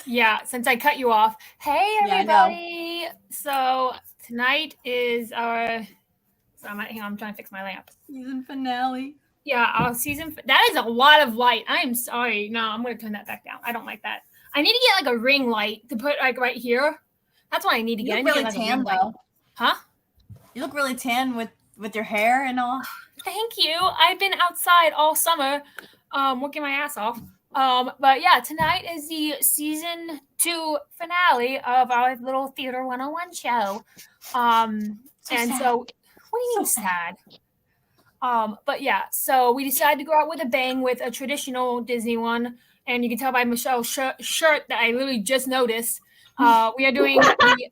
Yeah, since I cut you off. Hey Yeah, I know. everybody. So tonight is our hang on, I'm trying to fix my lamp. Season finale. Yeah, our season that is a lot of light. I am sorry. No, I'm gonna turn that back down. I don't like that. I need to get like a ring light to put like right here. That's what I need to You get. I look need to get really like a ring tan light. though. Huh? You look really tan with your hair and all. Thank you. I've been outside all summer, working my ass off. But yeah, tonight is the season 2 finale of our little Theater 101 show. So And sad. so, what do you So mean sad. sad? But yeah, so we decided to go out with a bang with a traditional Disney one, and you can tell by Michelle's shirt that I literally just noticed. We are doing the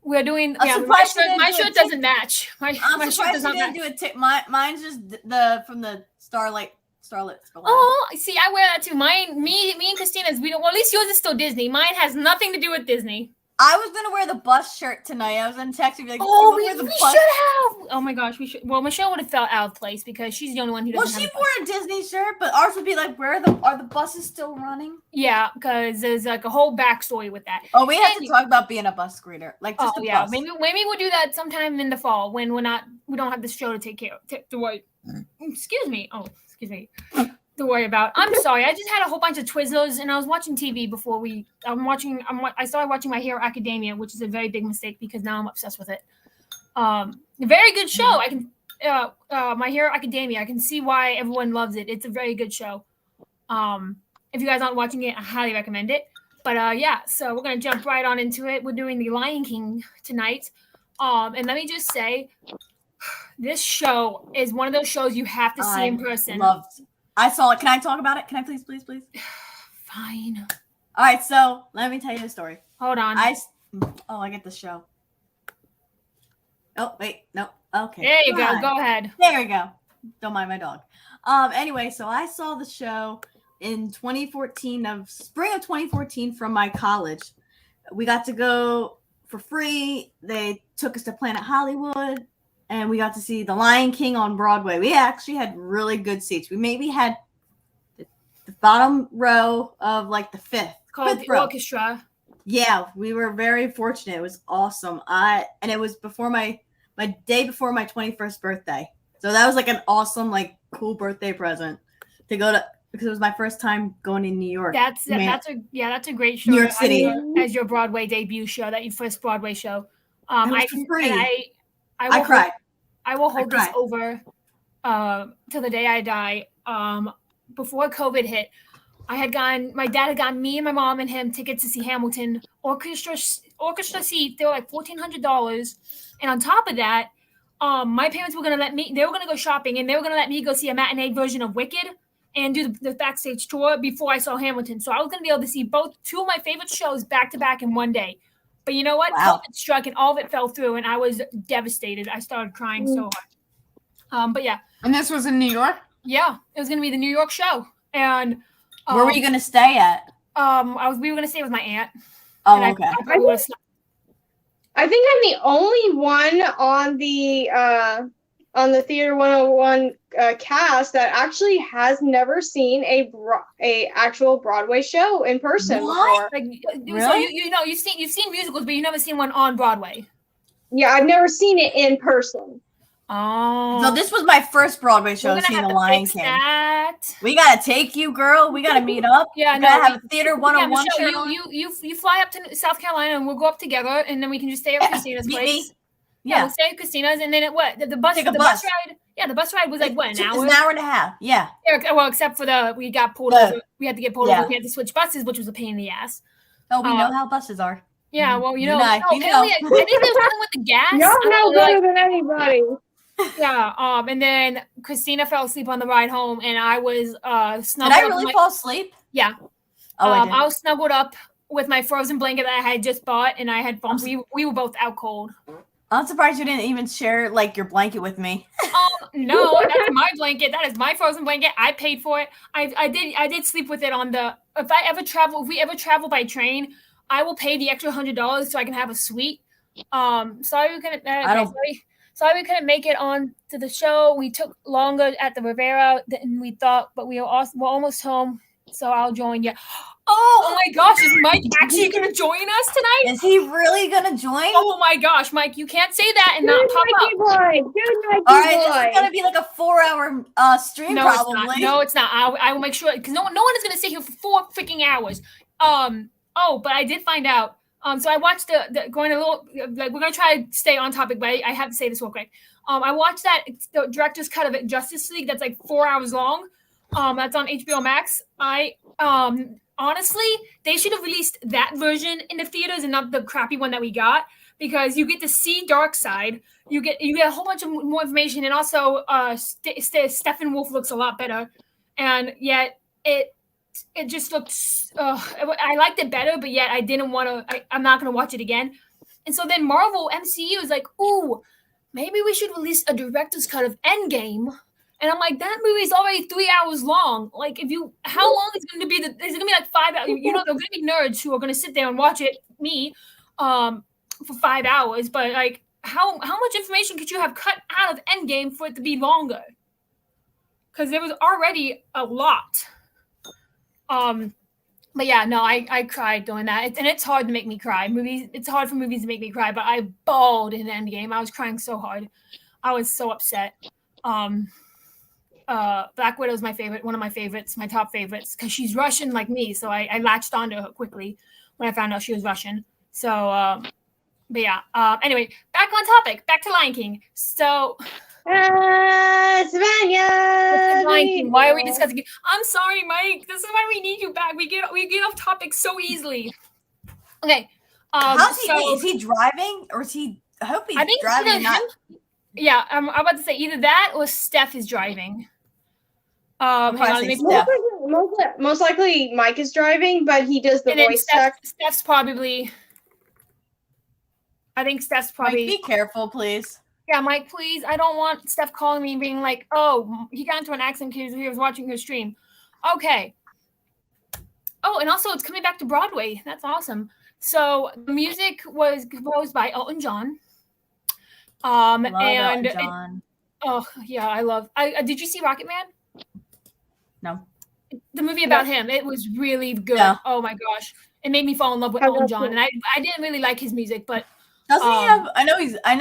we are doing I'm yeah. surprised you didn't My do a shirt tick. doesn't match. I'm My shirt surprised does you not didn't match. do a tick. Mine's just the from the Starlight Starlet. Oh, see, I wear that too. Mine, me and Christina's. We don't. Well, at least yours is still Disney. Mine has nothing to do with Disney. I was gonna wear the bus shirt tonight. I was gonna text you like, Oh, wear the we bus. should have. Oh my gosh, we should. Well, Michelle would have felt out of place because she's the only one who Well, doesn't she have. wore a Disney shirt, but ours would be like, are the buses still running? Yeah, because there's like a whole backstory with that. Oh, we have to talk about being a bus greeter, like just Oh a yeah, bus. maybe we'll do that sometime in the fall when we don't have this show to take care of. To worry. Excuse me. Oh, excuse me. To worry about. I'm sorry. I just had a whole bunch of Twizzlers and I was watching TV before I started watching My Hero Academia, which is a very big mistake because now I'm obsessed with it. A very good show. I can My Hero Academia. I can see why everyone loves it. It's a very good show. If you guys aren't watching it, I highly recommend it. But yeah, so we're gonna jump right on into it. We're doing The Lion King tonight. And let me just say, this show is one of those shows you have to see in person. I saw it. Can I talk about it? Can I please? Fine. All right, so let me tell you the story. Hold on. I get the show. Oh, wait, no. Okay. There you go. Go ahead. There we go. Don't mind my dog. Anyway, so I saw the show in spring of 2014 from my college. We got to go for free. They took us to Planet Hollywood and we got to see The Lion King on Broadway. We actually had really good seats. We maybe had the bottom row of like the fifth row. Orchestra. Yeah, we were very fortunate. It was awesome. And it was before my day before my 21st birthday. So that was like an awesome, like cool birthday present to go to, because it was my first time going to New York. That's a great show. New York City as your Broadway debut show, your first Broadway show. I cried. I will hold this over till the day I die. Before COVID hit, my dad had gotten me and my mom and him tickets to see Hamilton orchestra seat. They were like $1,400, and on top of that, my parents were gonna they were gonna go shopping and they were gonna let me go see a matinee version of Wicked and do the backstage tour before I saw Hamilton. So I was gonna be able to see two of my favorite shows back to back in one day. But you know what? Wow. COVID struck and all of it fell through, and I was devastated. I started crying so hard. But yeah. And this was in New York? Yeah, it was gonna be the New York show. And where were you gonna stay at? We were gonna stay with my aunt. Oh, okay. I think I'm the only one on the Theater 101 cast that actually has never seen a actual Broadway show in person before. Really? So you've seen musicals, but you've never seen one on Broadway. Yeah, I've never seen it in person. Oh. So this was my first Broadway show, seeing The Lion King. We gotta take you, girl. We gotta meet up. Yeah, we gotta have a Theater 101 show. You fly up to South Carolina and we'll go up together, and then we can just stay at Christina's place. Yeah, we'll stay at Christina's, and then the bus ride. Yeah, the bus ride was like what, an hour? It's an hour and a half. Yeah. Well, except for we got pulled over. We had to get pulled over. We had to switch buses, which was a pain in the ass. Oh, we know how buses are. Yeah, well, I think there was something with the gas. Y'all know better than anybody. Yeah, and then Christina fell asleep on the ride home, and I was snuggled. Did I really fall asleep? Yeah. Oh, I was snuggled up with my frozen blanket that I had just bought, and I had we were both out cold. I'm surprised you didn't even share like your blanket with me. No, that's my blanket. That is my frozen blanket. I paid for it. I did sleep with it on the. If we ever travel by train, I will pay the extra $100 so I can have a suite. Sorry we couldn't. Sorry we couldn't make it on to the show. We took longer at the Rivera than we thought, but we're almost home. So I'll join you. Oh my gosh, is Mike actually going to join us tonight? Is he really gonna join? Oh my gosh, Mike, you can't say that and not Good pop up. Mikey boy. Good Mikey All right, this boy. is gonna be like a 4-hour stream, No, probably. it's not. No, it's not. I will make sure because no one is going to sit here for 4 freaking hours. Oh, but I did find out. So I watched the going a little like we're gonna try to stay on topic, but I have to say this real quick. I watched the director's cut of Justice League that's like 4 hours long. That's on HBO Max. Honestly, they should have released that version in the theaters and not the crappy one that we got because you get to see Darkseid. You get a whole bunch of more information, and also Steppenwolf looks a lot better, and yet it just looks. I liked it better, but yet I didn't want to. I'm not gonna watch it again. And so then Marvel MCU is like, ooh, maybe we should release a director's cut of Endgame. And I'm like, that movie's already 3 hours long. Like, how long is it going to be? Is it going to be like 5 hours? You know, they're going to be nerds who are going to sit there and watch it, for 5 hours. But like, how much information could you have cut out of Endgame for it to be longer? Because there was already a lot. But yeah, no, I cried doing that. And it's hard to make me cry. It's hard for movies to make me cry, but I bawled in Endgame. I was crying so hard. I was so upset. Black Widow is my favorite, one of my favorites, my top favorites, because she's Russian like me. So I latched onto her quickly when I found out she was Russian. So, but yeah. Anyway, back on topic, back to Lion King. So, Savannah. Lion King. Why are we discussing it? I'm sorry, Mike. This is why we need you back. We get off topic so easily. Okay. Is he driving or is he? I hope he's driving. Yeah, I'm about to say either that or Steph is driving. Hang on, most likely Mike is driving, but he does the voice check. Steph's probably. I think Steph's probably. Mike, be careful, please. Yeah, Mike, please. I don't want Steph calling me and being like, "Oh, he got into an accident because he was watching her stream." Okay. Oh, and also it's coming back to Broadway. That's awesome. So the music was composed by Elton John. Love Elton John. I love. Did you see Rocket Man? No. The movie about him. It was really good. Yeah. Oh my gosh, it made me fall in love with Elton John, and I didn't really like his music, but doesn't he have? I know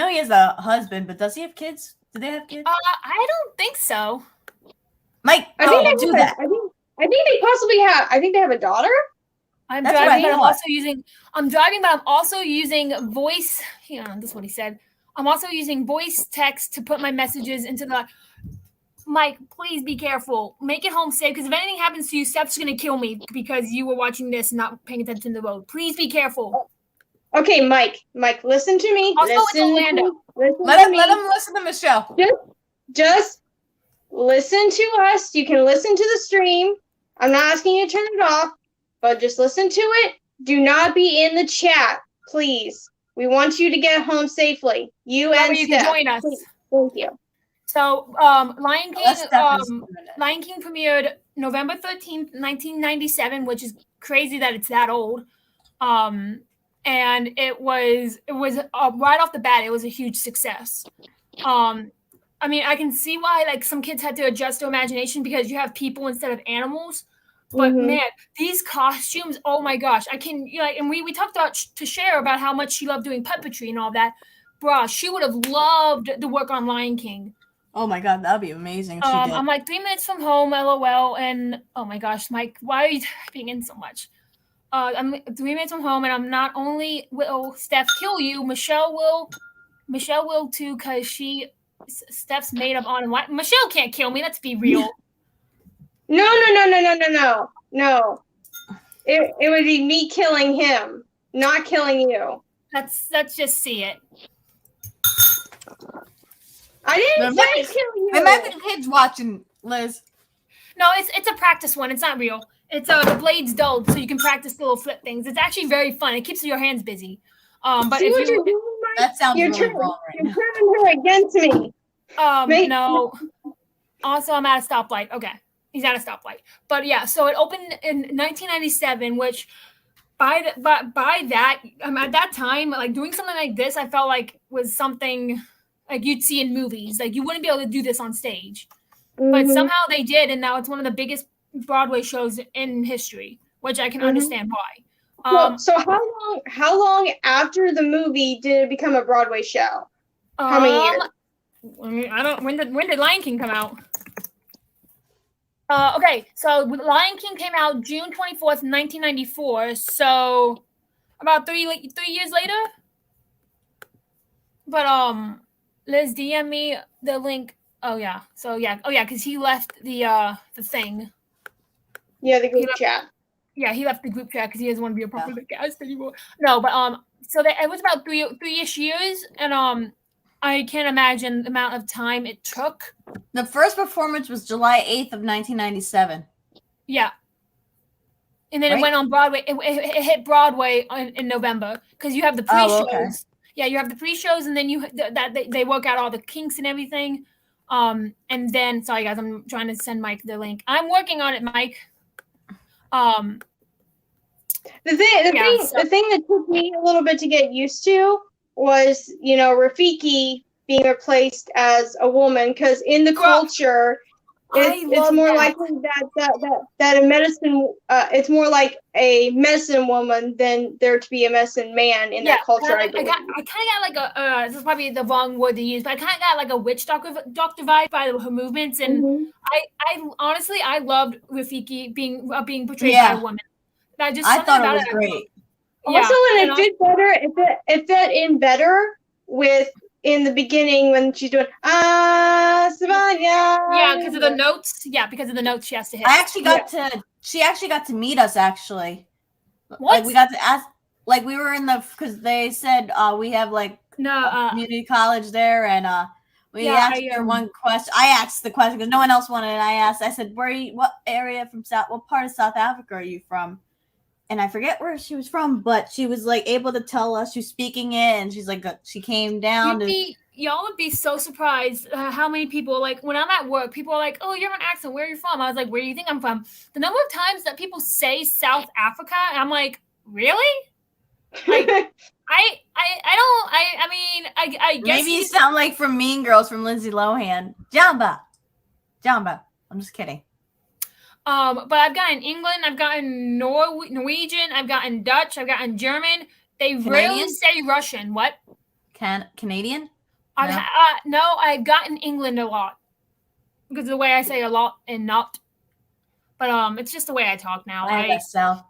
he has a husband, but does he have kids? Do they have kids? I don't think so. Mike, don't do that. I think they possibly have. I think they have a daughter. I'm driving, but I'm also using voice. Hang on, this is what he said. I'm also using voice text to put my messages into the. Mike, please be careful. Make it home safe, because if anything happens to you, Steph's going to kill me because you were watching this and not paying attention to the road. Please be careful. Okay, Mike, listen to me. Also, it's Orlando. Let him listen to Michelle. Just listen to us. You can listen to the stream. I'm not asking you to turn it off, but just listen to it. Do not be in the chat, please. We want you to get home safely. You and you Steph. can join us. Please. Thank you. So, Lion King premiered November 13th, 1997, which is crazy that it's that old. And it was right off the bat, it was a huge success. I mean, I can see why like some kids had to adjust their imagination because you have people instead of animals. But man, these costumes, oh my gosh, and we talked to Cher about how much she loved doing puppetry and all that. Bruh, she would have loved the work on Lion King. Oh my God, that'd be amazing. I'm like 3 minutes from home, LOL, and oh my gosh, Mike, why are you typing in so much? I'm 3 minutes from home, and I'm not only will Steph kill you, Michelle will too, because Steph's made up on what? Michelle can't kill me. Let's be real. No. It would be me killing him, not killing you. Let's just see it. I didn't say kill you. There might be kids watching, Liz. No, it's a practice one. It's not real. It's the blade's dulled, so you can practice the little flip things. It's actually very fun. It keeps your hands busy. But see if what you're doing, Mike? That sounds really wrong right now. You're turning her against me. No. Also, I'm at a stoplight. Okay. He's at a stoplight. But yeah, so it opened in 1997, which by that, at that time, like doing something like this, I felt like was something like you'd see in movies. Like you wouldn't be able to do this on stage. But somehow they did, and now it's one of the biggest Broadway shows in history. which I can Mhm. understand why. Well, so how long after the movie did it become a Broadway show? How many years? I don't. When did Lion King come out? Okay, so Lion King came out June 24th, 1994. So about 3 years later. But Liz, DM me the link. Oh yeah. So yeah. Oh yeah, because he left the thing. Yeah, the group chat. Yeah, he left the group chat because he doesn't want to be a part of the cast anymore. No, but so it was about three-ish years, and I can't imagine the amount of time it took. The first performance was July 8th of 1997. Yeah. And then Right? it went on Broadway. It hit Broadway in November because you have the pre-shows. Oh, okay. Yeah, you have the pre-shows, and then they work out all the kinks and everything. And then sorry guys, I'm trying to send Mike the link. I'm working on it, Mike. The thing that took me a little bit to get used to was, Rafiki being replaced as a woman, because in the culture, it's more likely that a medicine it's more like a medicine woman than there to be a medicine man in that culture. I kind of got like a this is probably the wrong word to use, but I kind of got like a witch doctor vibe by her movements, and I honestly I loved Rafiki being portrayed by a woman. I thought it was great. Also, and it did better. It fit in better with in the beginning when she's doing Savannah. Yeah, because of the notes. Yeah, because of the notes she has to hit. She actually got to meet us actually. What? Like we got to ask. Like we were in because they said we have like community college there, and we asked her one question. I asked the question because no one else wanted it. I said, what area what part of South Africa are you from? And I forget where she was from, but she was like able to tell us. She was speaking it, and she's like, she came down. Y'all would be so surprised how many people, like when I'm at work, people are like, "Oh, you have an accent. Where are you from?" I was like, "Where do you think I'm from?" The number of times that people say South Africa, and I'm like, "Really?" Like, I guess maybe you sound like from Mean Girls from Lindsay Lohan. Jamba. I'm just kidding. But I've gotten England, I've gotten Norwegian, I've gotten Dutch, I've gotten German. They rarely say Russian. What? Canadian? No, I've gotten England a lot because of the way I say a lot and not. But it's just the way I talk now. I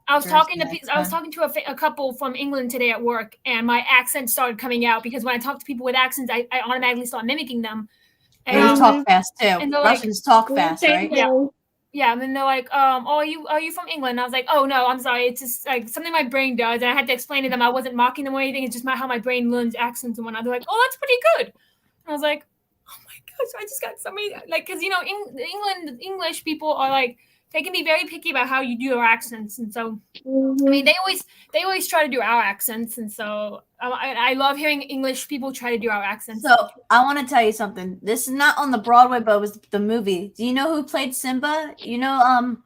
was talking to a couple from England today at work, and my accent started coming out because when I talk to people with accents, I automatically start mimicking them. And they talk fast too. And Russians talk fast, right? Yeah. Yeah, and then they're like, are you from England? And I was like, oh no, I'm sorry. It's just like something my brain does. And I had to explain to them I wasn't mocking them or anything. It's just how my brain learns accents and whatnot. They're like, oh, that's pretty good. And I was like, oh my gosh, I just got so many, like, because English people are like, they can be very picky about how you do your accents, and so I mean they always try to do our accents, and so I love hearing English people try to do our accents. So I want to tell you something. This is not on the Broadway, but it was the movie. Do you know who played Simba? You know,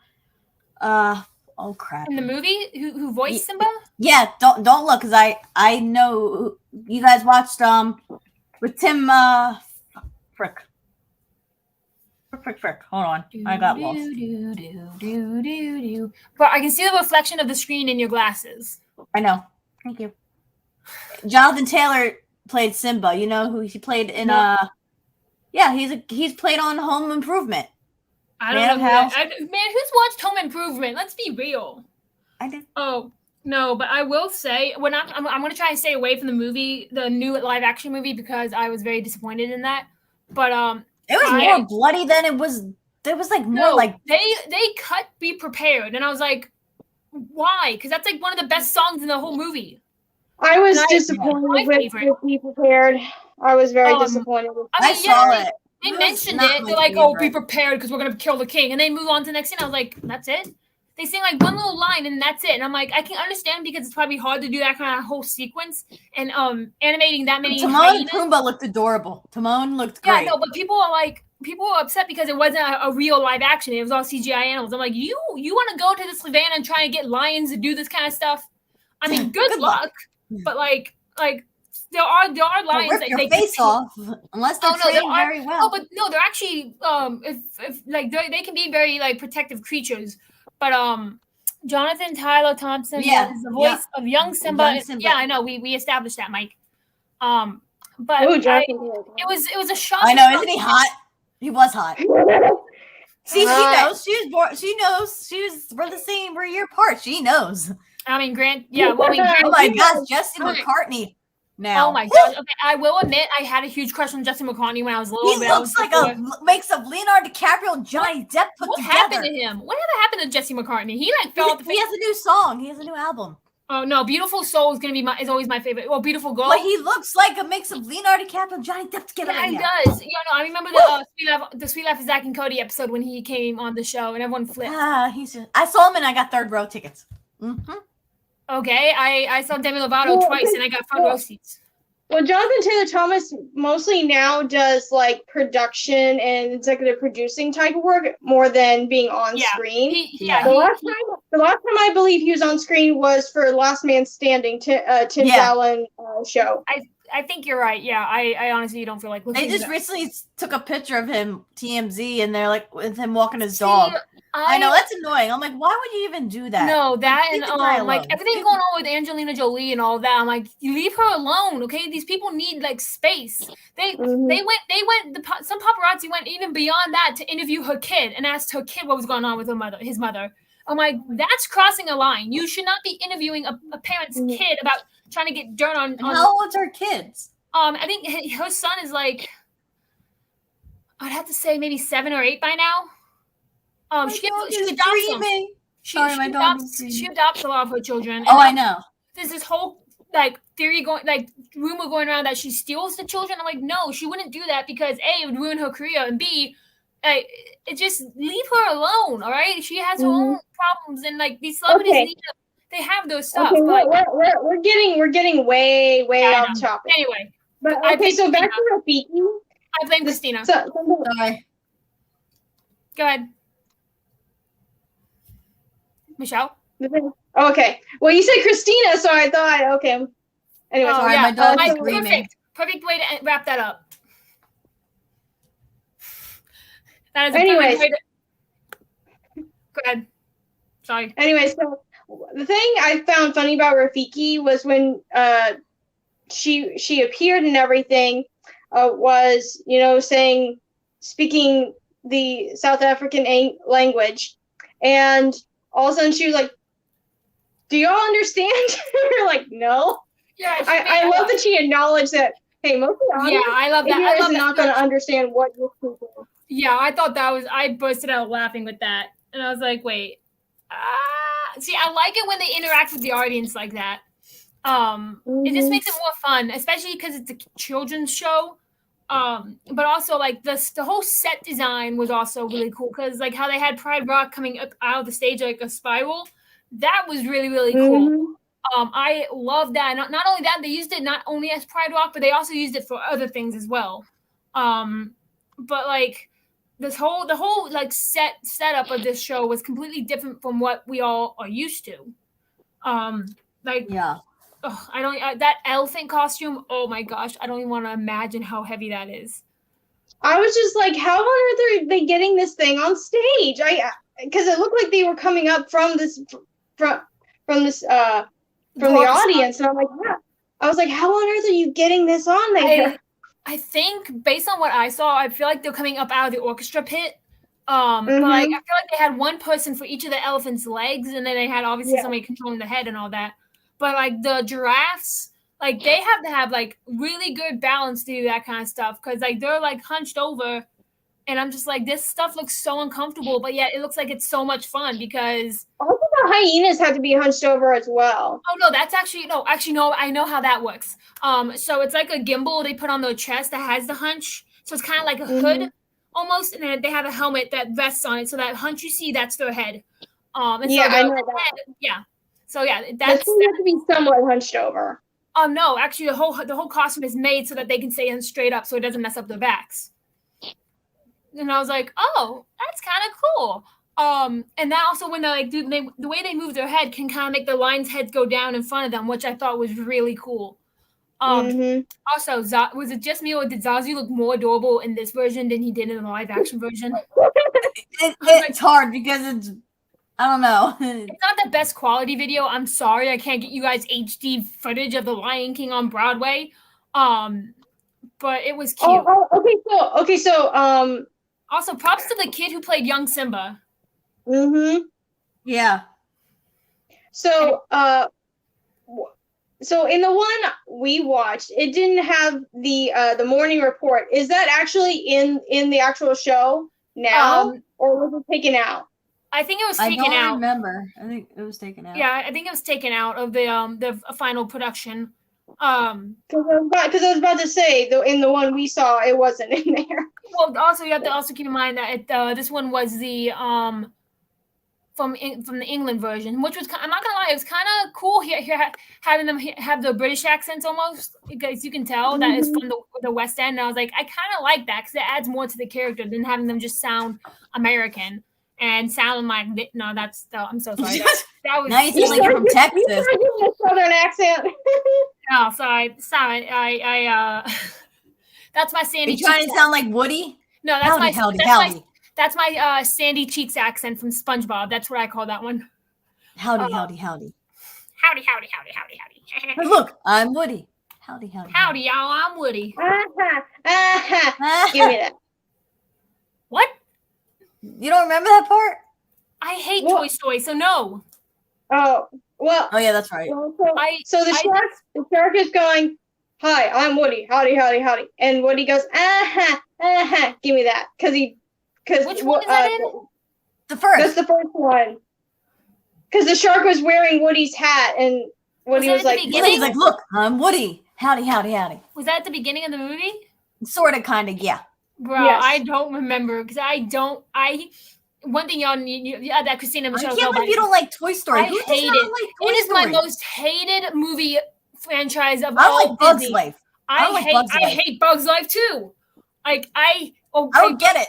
oh crap. In the movie, who voiced Simba? Yeah, don't look, because I know you guys watched with Tim Frick. Hold on. I got lost. But I can see the reflection of the screen in your glasses. I know. Thank you. Jonathan Taylor played Simba. You know who he played in he's played on Home Improvement. I don't know. Man, who's watched Home Improvement? Let's be real. I did. Oh, no, but I will say I'm going to try and stay away from the new live action movie because I was very disappointed in that. But it was more bloody than it was. There was like more like they cut "Be Prepared," and I was like, why? Because that's like one of the best songs in the whole movie. I was disappointed with "Be Prepared." I was very disappointed. I saw it. They mentioned it. They're like, "Oh, be prepared because we're gonna kill the king," and they move on to the next scene. I was like, "That's it." They sing like one little line and that's it. And I'm like, I can understand because it's probably hard to do that kind of whole sequence and animating that many. Timon and Pumbaa looked adorable. Timon looked great. Yeah, no, but people were upset because it wasn't a real live action. It was all CGI animals. I'm like, you want to go to the savannah and try and get lions to do this kind of stuff? I mean, good luck. But like there are lions that they face off unless they're trained very well. Oh, but no, they're actually if like they can be very like protective creatures. But Jonathan Tyler Thompson Yeah, is the voice of young Simba. Young Simba. Yeah, I know. We established that, Mike. But Oh, it was a shock. I know, isn't he hot? He was hot. See, she knows. She was born. She knows. We're the same. We're a year apart. She knows. I mean, Grant. Yeah. Well, I mean, Oh my gosh, Justin Okay. McCartney. Now. Oh my gosh. Okay, I will admit I had a huge crush on Justin McCartney when I was little. He looks like a mix of Leonardo DiCaprio and Johnny Depp put What together. happened to him? Whatever happened to Jesse McCartney? He like fell off the He has a new song. He has a new album. Oh no, Beautiful Soul is always my favorite. Well, Beautiful Girl. But he looks like a mix of Leonardo DiCaprio and Johnny Depp together. Yeah, right he now. does. Yeah, no, I remember the Sweet Life of Zach and Cody episode when he came on the show and everyone flipped. I saw him and I got third row tickets. Mm-hmm. Okay, I saw Demi Lovato twice and I got front row seats. Well, Jonathan Taylor Thomas mostly now does like production and executive producing type of work more than being on screen. The last time I believe he was on screen was for Last Man Standing, Tim Allen show. I think you're right. Yeah, I honestly don't feel like looking. They just recently took a picture of him, TMZ, and they're like with him walking his dog. I know that's annoying. I'm like, why would you even do that? No, that Leave and the guy like alone. everything going on with Angelina Jolie and all that. I'm like, you leave her alone, okay? These people need like space. They went. Some paparazzi went even beyond that to interview her kid and asked her kid what was going on with his mother. I'm like, that's crossing a line. You should not be interviewing a parent's kid about trying to get dirt on. How old's her kids? I think her son is like, I'd have to say maybe 7 or 8 by now. She adopts them. She adopts a lot of her children. Oh, I know. There's this whole like theory going, like rumor going around that she steals the children. I'm like, no, she wouldn't do that because A, it would ruin her career, and B, it just leave her alone. All right, she has her own problems, and like these celebrities they have those stuff. Okay, but we're getting way off topic. Anyway, but okay, so back to Rafiki. I blame Christina. Sorry. Go ahead, Michelle. Okay. Well, you said Christina, so I thought, okay. Anyway, sorry, my dog is screaming. Perfect way to wrap that up. That is Anyways. way to... Go ahead. Sorry. Anyway, so the thing I found funny about Rafiki was when she appeared and everything was, speaking the South African language, and all of a sudden she was like, do y'all understand? We're like, no. Yeah, I love that she acknowledged that, hey, most of the audience I love that. I love is not going to understand what you're speaking. Yeah, I thought that was, I busted out laughing with that. And I was like, wait. See, I like it when they interact with the audience like that. It just makes it more fun, especially because it's a children's show. But also like the whole set design was also really cool because like how they had Pride Rock coming up out of the stage like a spiral. That was really, really cool. I love that. Not only that, they used it not only as Pride Rock, but they also used it for other things as well. But like the whole like setup of this show was completely different from what we all are used to. That elephant costume. Oh my gosh, I don't even want to imagine how heavy that is. I was just like, how on earth are they getting this thing on stage? Because it looked like they were coming up from the audience, and I'm like, yeah. I was like, how on earth are you getting this on there? I think based on what I saw, I feel like they're coming up out of the orchestra pit. But like I feel like they had one person for each of the elephant's legs, and then they had obviously somebody controlling the head and all that. But like the giraffes, like they have to have like really good balance to do that kind of stuff because like they're like hunched over, and I'm just like, this stuff looks so uncomfortable, but yet it looks like it's so much fun because also the hyenas had to be hunched over as well. Oh no, that's actually no. I know how that works. So it's like a gimbal they put on their chest that has the hunch, so it's kind of like a hood almost, and then they have a helmet that vests on it, so that hunch you see, that's their head. And yeah, so I know that. Yeah. So yeah, that has to be somewhat hunched over. No, actually, the whole costume is made so that they can stay straight up, so it doesn't mess up their backs. And I was like, oh, that's kind of cool. And that also when they like the way they move their head can kind of make the lion's head go down in front of them, which I thought was really cool. Also, was it just me or did Zazu look more adorable in this version than he did in the live action version? It's hard because I don't know. It's not the best quality video. I'm sorry, I can't get you guys HD footage of the Lion King on Broadway. But it was cute. Okay, so Also, props to the kid who played young Simba. Yeah. So so in the one we watched, it didn't have the morning report. Is that actually in the actual show now, or was it taken out? I think it was I taken don't out. remember. I think it was taken out. Yeah, I think it was taken out of the final production. Because I was about to say, though, in the one we saw, it wasn't in there. Well, also you have to also keep in mind that this one was the from the England version, which was, I'm not gonna lie, it was kind of cool here having them have the British accents almost, because you can tell that it's from the West End. And I was like, I kind of like that because it adds more to the character than having them just sound American and sound like I'm so sorry. That was Now you sound like you're from Texas. You a Southern accent. Oh, sorry. I that's my Sandy. Are you trying to sound like Woody? No, that's howdy. That's my Sandy Cheeks accent from SpongeBob. That's what I call that one. Howdy. Howdy, howdy, howdy, Hey, look, I'm Woody. Howdy. Howdy, y'all. I'm Woody. Give me that. What? You don't remember that part? I hate Toy Story, so no. Oh well. Oh yeah, that's right. Well, so the shark is going, "Hi, I'm Woody. Howdy, and Woody goes, give me that, because which one is that in? The first. That's the first one. Because the shark was wearing Woody's hat, and Woody was like, he's like, look, I'm Woody. Howdy. Was that at the beginning of the movie? Sort of, kind of, yeah. Bro, Yes. I don't remember because one thing y'all need, that Christina I Michelle. can't believe you don't like Toy Story. I Who does hate not it. like Toy It is my Story? most hated movie franchise of I all like Bugs Disney. Life. I hate Bugs Life too. Like I don't get it.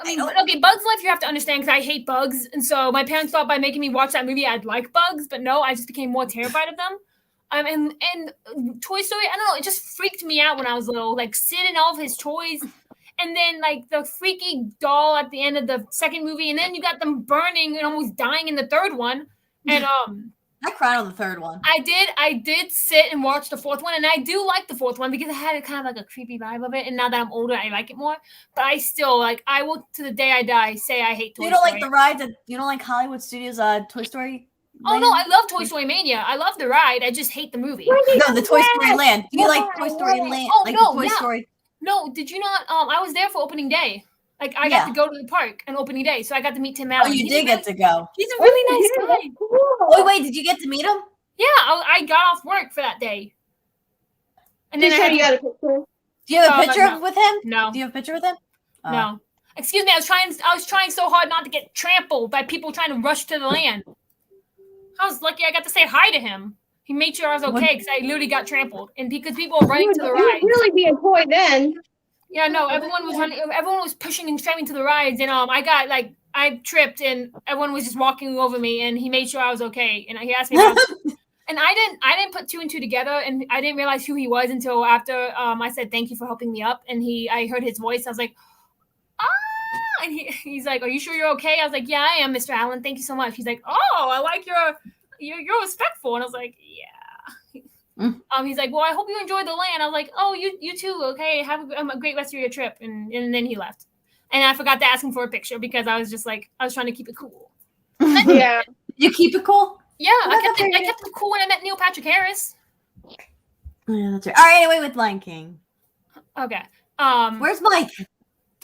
Okay, Bugs Life you have to understand because I hate bugs, and so my parents thought by making me watch that movie I'd like bugs, but no, I just became more terrified of them. And Toy Story, I don't know, it just freaked me out when I was little. Like Sid and all of his toys, and then like the freaky doll at the end of the second movie, and then you got them burning and almost dying in the third one. And I cried on the third one. I did sit and watch the fourth one, and I do like the fourth one because it had a kind of like a creepy vibe of it. And now that I'm older, I like it more. But I still I will to the day I die say I hate Toy Story. You don't like the rides? You don't like Hollywood Studios Toy Story? Oh no, I love Toy Story Mania. I love the ride. I just hate the movie. No, the Toy Story Land. Do you like Toy Story Land? Oh, like no, the Toy yeah. Story. No, did you not? I was there for opening day. Like I got to go to the park on opening day, so I got to meet Tim Allen. Oh, you did get to go. He's a really nice guy. Oh wait, did you get to meet him? Yeah, I got off work for that day. And then you got a picture. Do you have a picture no. with him? No. Do you have a picture with him? Oh. No. Excuse me, I was trying so hard not to get trampled by people trying to rush to the land. I was lucky I got to say hi to him. He made sure I was okay because I literally got trampled, and because people were running to the rides. Really be employed then. Yeah, no, everyone was running. Everyone was pushing and shoving to the rides, and I tripped, and everyone was just walking over me, and he made sure I was okay, and he asked me. And I didn't put two and two together, and I didn't realize who he was until after I said thank you for helping me up, and I heard his voice. I was like, and he's like, are you sure you're okay? I was like, yeah, I am, Mr. Allen. Thank you so much. He's like, oh, I like you're respectful, and I was like, yeah. He's like, well, I hope you enjoyed the land. I was like, oh, you too. Okay, have a great rest of your trip, and then he left, and I forgot to ask him for a picture because I was just like, I was trying to keep it cool. Yeah, you keep it cool. Yeah, I kept it cool when I met Neil Patrick Harris. Yeah, that's right. All right, anyway, with Lion King. Okay. Where's Mike?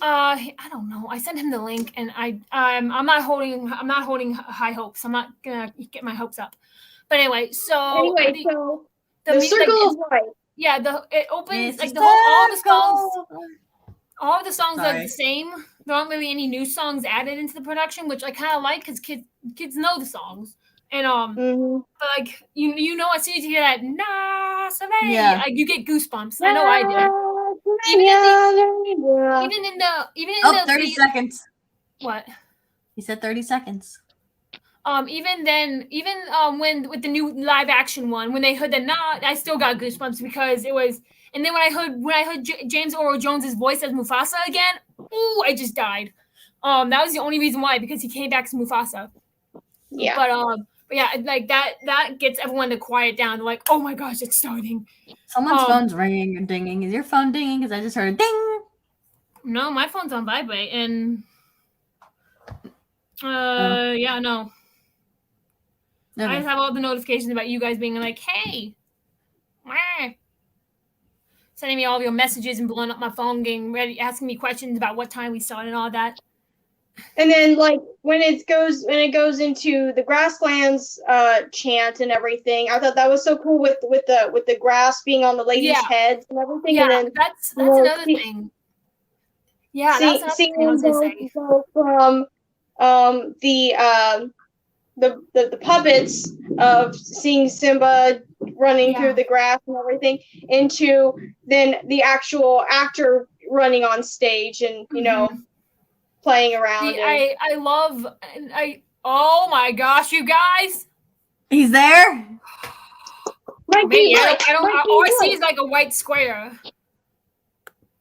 I don't know. I sent him the link, and I'm not holding high hopes. I'm not gonna get my hopes up. But anyway, so the circle of life. Yeah, it opens It's like all the songs are Sorry. the same. There aren't really any new songs added into the production, which I kind of like because kids know the songs. And but like you know, as soon as you hear that Yeah. like, you get goosebumps. I know I did. Even in the 30 seconds. What? He said 30 seconds. Even when with the new live action one, when they heard the I still got goosebumps because it was. And then when I heard James Earl Jones's voice as Mufasa again, ooh, I just died. That was the only reason why, because he came back as Mufasa. Yeah. But yeah, like that gets everyone to quiet down. They're like, oh my gosh, it's starting. Someone's phone's ringing or dinging. Is your phone dinging? Because I just heard a ding. No, my phone's on vibrate, and yeah, no. I Okay. just have all the notifications about you guys being like, hey, wah. Sending me all of your messages and blowing up my phone, getting ready, asking me questions about what time we started and all that. And then like when it goes into the grasslands chant and everything, I thought that was so cool with the grass being on the ladies' heads and everything. Yeah, And then that's another thing. Yeah, that's another thing I was gonna say. From the puppets of seeing Simba running through the grass and everything into then the actual actor running on stage and playing around. See, I love oh my gosh, you guys. He's there? Maybe I don't all I see is like a white square.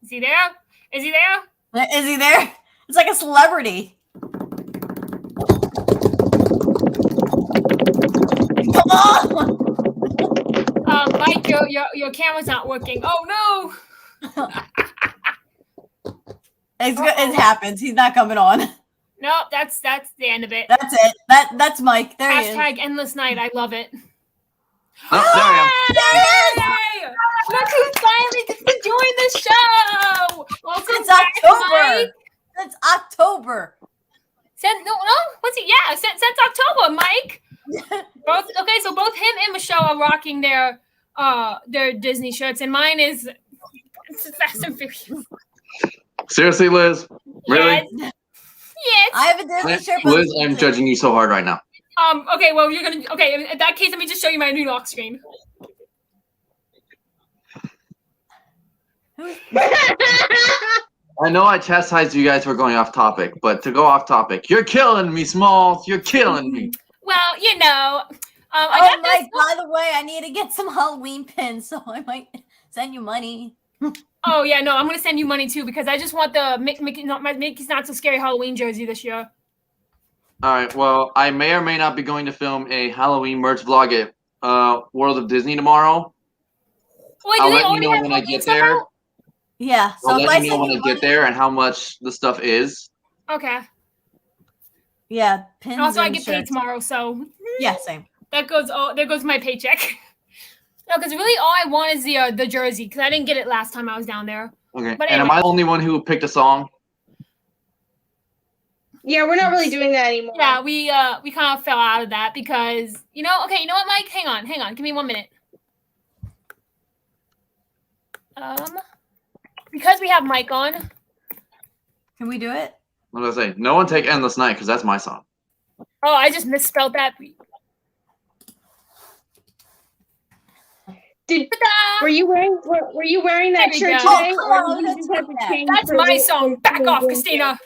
Is he there? Is he there? Is he there? It's like a celebrity. Come on! Mike, your camera's not working. Oh no! It happens. He's not coming on. Nope, that's the end of it. That's it. That's Mike. There he is. Hashtag endless night. I love it. Oh, there I am. Look who finally gets to join the show. Welcome It's back, October. Mike. It's October. No, what's it? Yeah, since October, Mike. So both him and Michelle are rocking their Disney shirts, and mine is Fast and Furious. Seriously, Liz? Really? Yes. I have a Disney shirt. but- Liz, I'm judging you so hard right now. Okay. Well, you're gonna. Okay. In that case, let me just show you my new lock screen. I know I chastised you guys for going off topic, but to go off topic, you're killing me, Smalls. You're killing me. Well, Oh, Mike, by the way, I need to get some Halloween pins, so I might send you money. Oh yeah, no, I'm gonna send you money too because I just want the Mickey's Not So Scary Halloween jersey this year. All right. Well, I may or may not be going to film a Halloween merch vlog at World of Disney tomorrow. Wait, I'll do they let you already know have when I Halloween get stuff there. out? Yeah, so I'll if I let you know send when you I money, get there and how much the stuff is. Okay. yeah, pins. And also, I and get paid shirts. tomorrow, so Yeah, same. there goes my paycheck. No, because really all I want is the jersey because I didn't get it last time I was down there. Okay. But And am anyway. I the only one who picked a song? Yeah, we're not really doing that anymore. Yeah, we kind of fell out of that because you know what, Mike? Hang on, give me 1 minute. Because we have Mike on. Can we do it? I'm gonna say no one take Endless Night because that's my song. Oh, I just misspelled that. Were you wearing that There we shirt go. today? Oh, come or on, did you let's just have do to that. change That's for my the- song. for Back the off, drink Christina.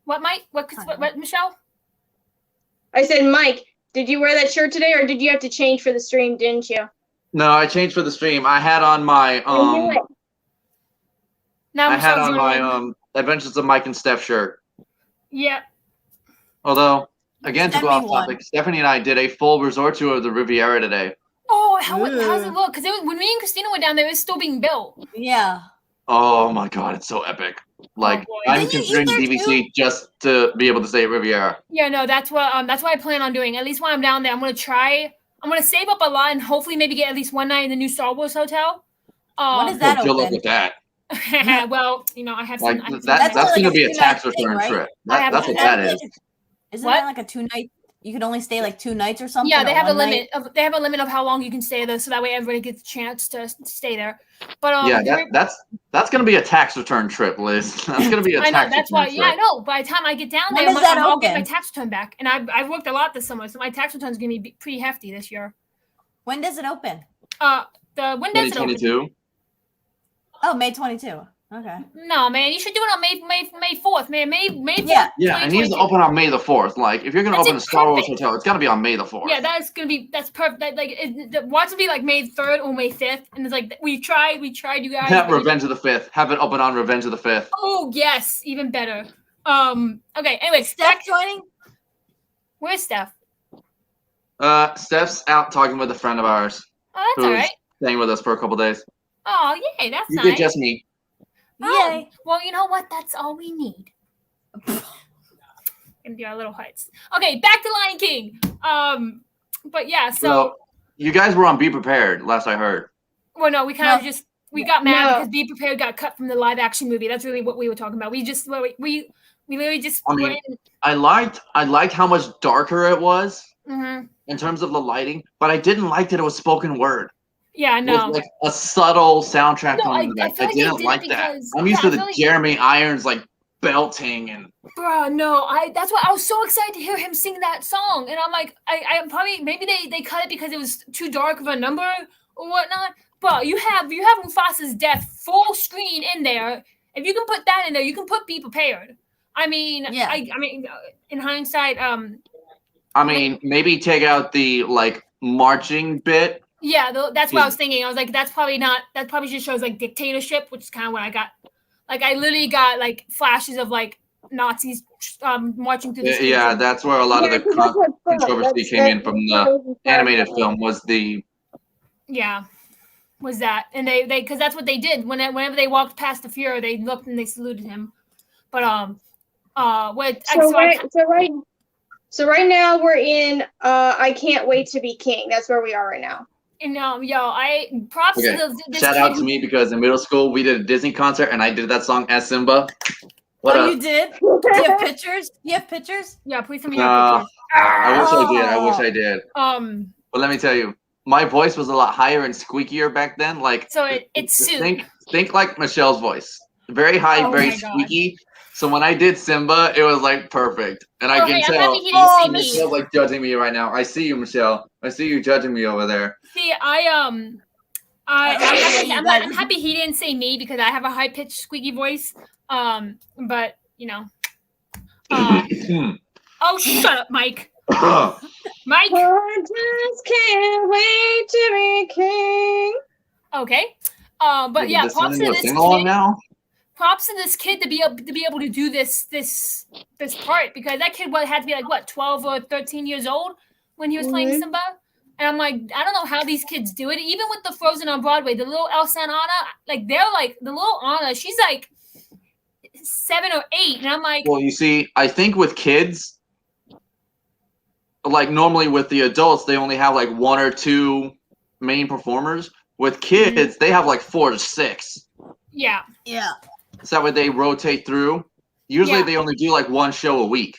What, Mike? What, Michelle? I said, Mike, did you wear that shirt today, or did you have to change for the stream? Didn't you? No, I changed for the stream. I had on my I knew it. Now I had Michelle's on my joining. Adventures of Mike and Steph shirt. Yeah. Although, again, to Send go me off one. topic, Stephanie and I did a full resort tour of the Riviera today. Oh, how's it Ooh. look? Because when me and Christina went down there, it was still being built. Yeah. Oh my god, it's so epic. Like, boy. I'm Didn't you considering eat there DVC just to be able to say Riviera. Yeah, no, that's what I plan on doing. At least when I'm down there, I'm gonna save up a lot and hopefully maybe get at least one night in the new Star Wars hotel. When is that Good luck open? with that. Well, I have Like, some. I have some that's like going a to be a 2-night tax thing, return right? trip. I have That's a what that is. Isn't What? that like a 2-night? You can only stay like 2 nights or something. Yeah, they or have a 1 limit of how long you can stay there, so that way everybody gets a chance to stay there. But Yeah, that's going to be a tax return trip, Liz. That's going to be a I know tax that's why. return Yeah, I trip. know. By the time I get down When there, is that I'll get my open? tax return back, and I've worked a lot this summer, so my tax return is gonna be pretty hefty this year. When does it open? When does it open? 2022. Oh, May 22. Okay. No, man, you should do it on May 4th, man. May 4th. Yeah. Yeah, it needs to 2022. open on May the 4th. Like, if you're going to That's open a Star Wars perfect. hotel, it's got to be on May the 4th. Yeah, that's perfect. Watch it be like May 3rd or May 5th, and it's like we tried, you guys. Have but you- Revenge of the 5th. Have it open on Revenge of the 5th. Oh yes, even better. Okay. Anyway, Steph joining? Where's Steph? Steph's out talking with a friend of ours Oh, that's all who's right. staying with us for a couple days. Oh, yay, that's You nice. get just me. Oh, Yay. well, you know what? That's all we need. Gonna do our little hearts. Okay, back to Lion King. But yeah, so Well, you guys were on Be Prepared, last I heard. well, no, we kind of No. just we got mad No. because Be Prepared got cut from the live action movie. That's really what we were talking about. We just we literally just I mean, I liked how much darker it was hmm in terms of the lighting, but I didn't like that it was spoken word. yeah, It no. was like a subtle soundtrack No, going in the I back. feel I like they didn't did it like that. because- I'm used yeah, to I the feel like- Jeremy Irons like belting and Bro, no, that's why I was so excited to hear him sing that song. And I'm like, I probably maybe they cut it because it was too dark of a number or whatnot. But you have Mufasa's death full screen in there. If you can put that in there, you can put Be Prepared. I mean, Yeah. I mean, in hindsight, I mean maybe take out the like marching bit. yeah, that's what I was thinking. I was like, that probably just shows like dictatorship, which is kind of what I got. Like, I literally got like flashes of like Nazis marching through the streets. Yeah, and- that's where a lot of Yeah, the 'cause that's what's fun. controversy came in from the animated film was the Yeah, was that, and they because that's what they did whenever they walked past the Fuhrer, they looked and they saluted him. But what? So right now we're in I Can't Wait to Be King. That's where we are right now. and I props Okay, to this shout kid out to who- me because in middle school we did a Disney concert and I did that song as Simba. What Oh, up? you did? Do you have pictures? You have pictures? Yeah, please tell me No, your pictures. I wish I did. I wish I did. But let me tell you, my voice was a lot higher and squeakier back then. Like So it's Sue. think like Michelle's voice. Very high, Oh very my God. squeaky. So when I did Simba, it was like perfect. And I Oh, can hey, I'm tell happy he didn't see me. Michelle's like judging me right now. I see you, Michelle. I see you judging me over there. See, I'm happy he didn't say me because I have a high pitched squeaky voice. But you know, oh, shut up, Mike. Mike. I just can't wait to be king. Okay. But yeah, This props to turning this into a sing-along kid. now. Props to this kid to be able to do this part because that kid had to be like what 12 or 13 years old when he was playing Mhm. Simba. And I'm like, I don't know how these kids do it. Even with the Frozen on Broadway, the little Elsa and Anna, like they're like the little Anna, she's like 7 or 8, and I'm like, Well, you see, I think with kids, like normally with the adults, they only have like 1 or 2 main performers. With kids, they have like 4 to 6. yeah, Yeah. So that way they rotate through. Usually Yeah. they only do like 1 show a week.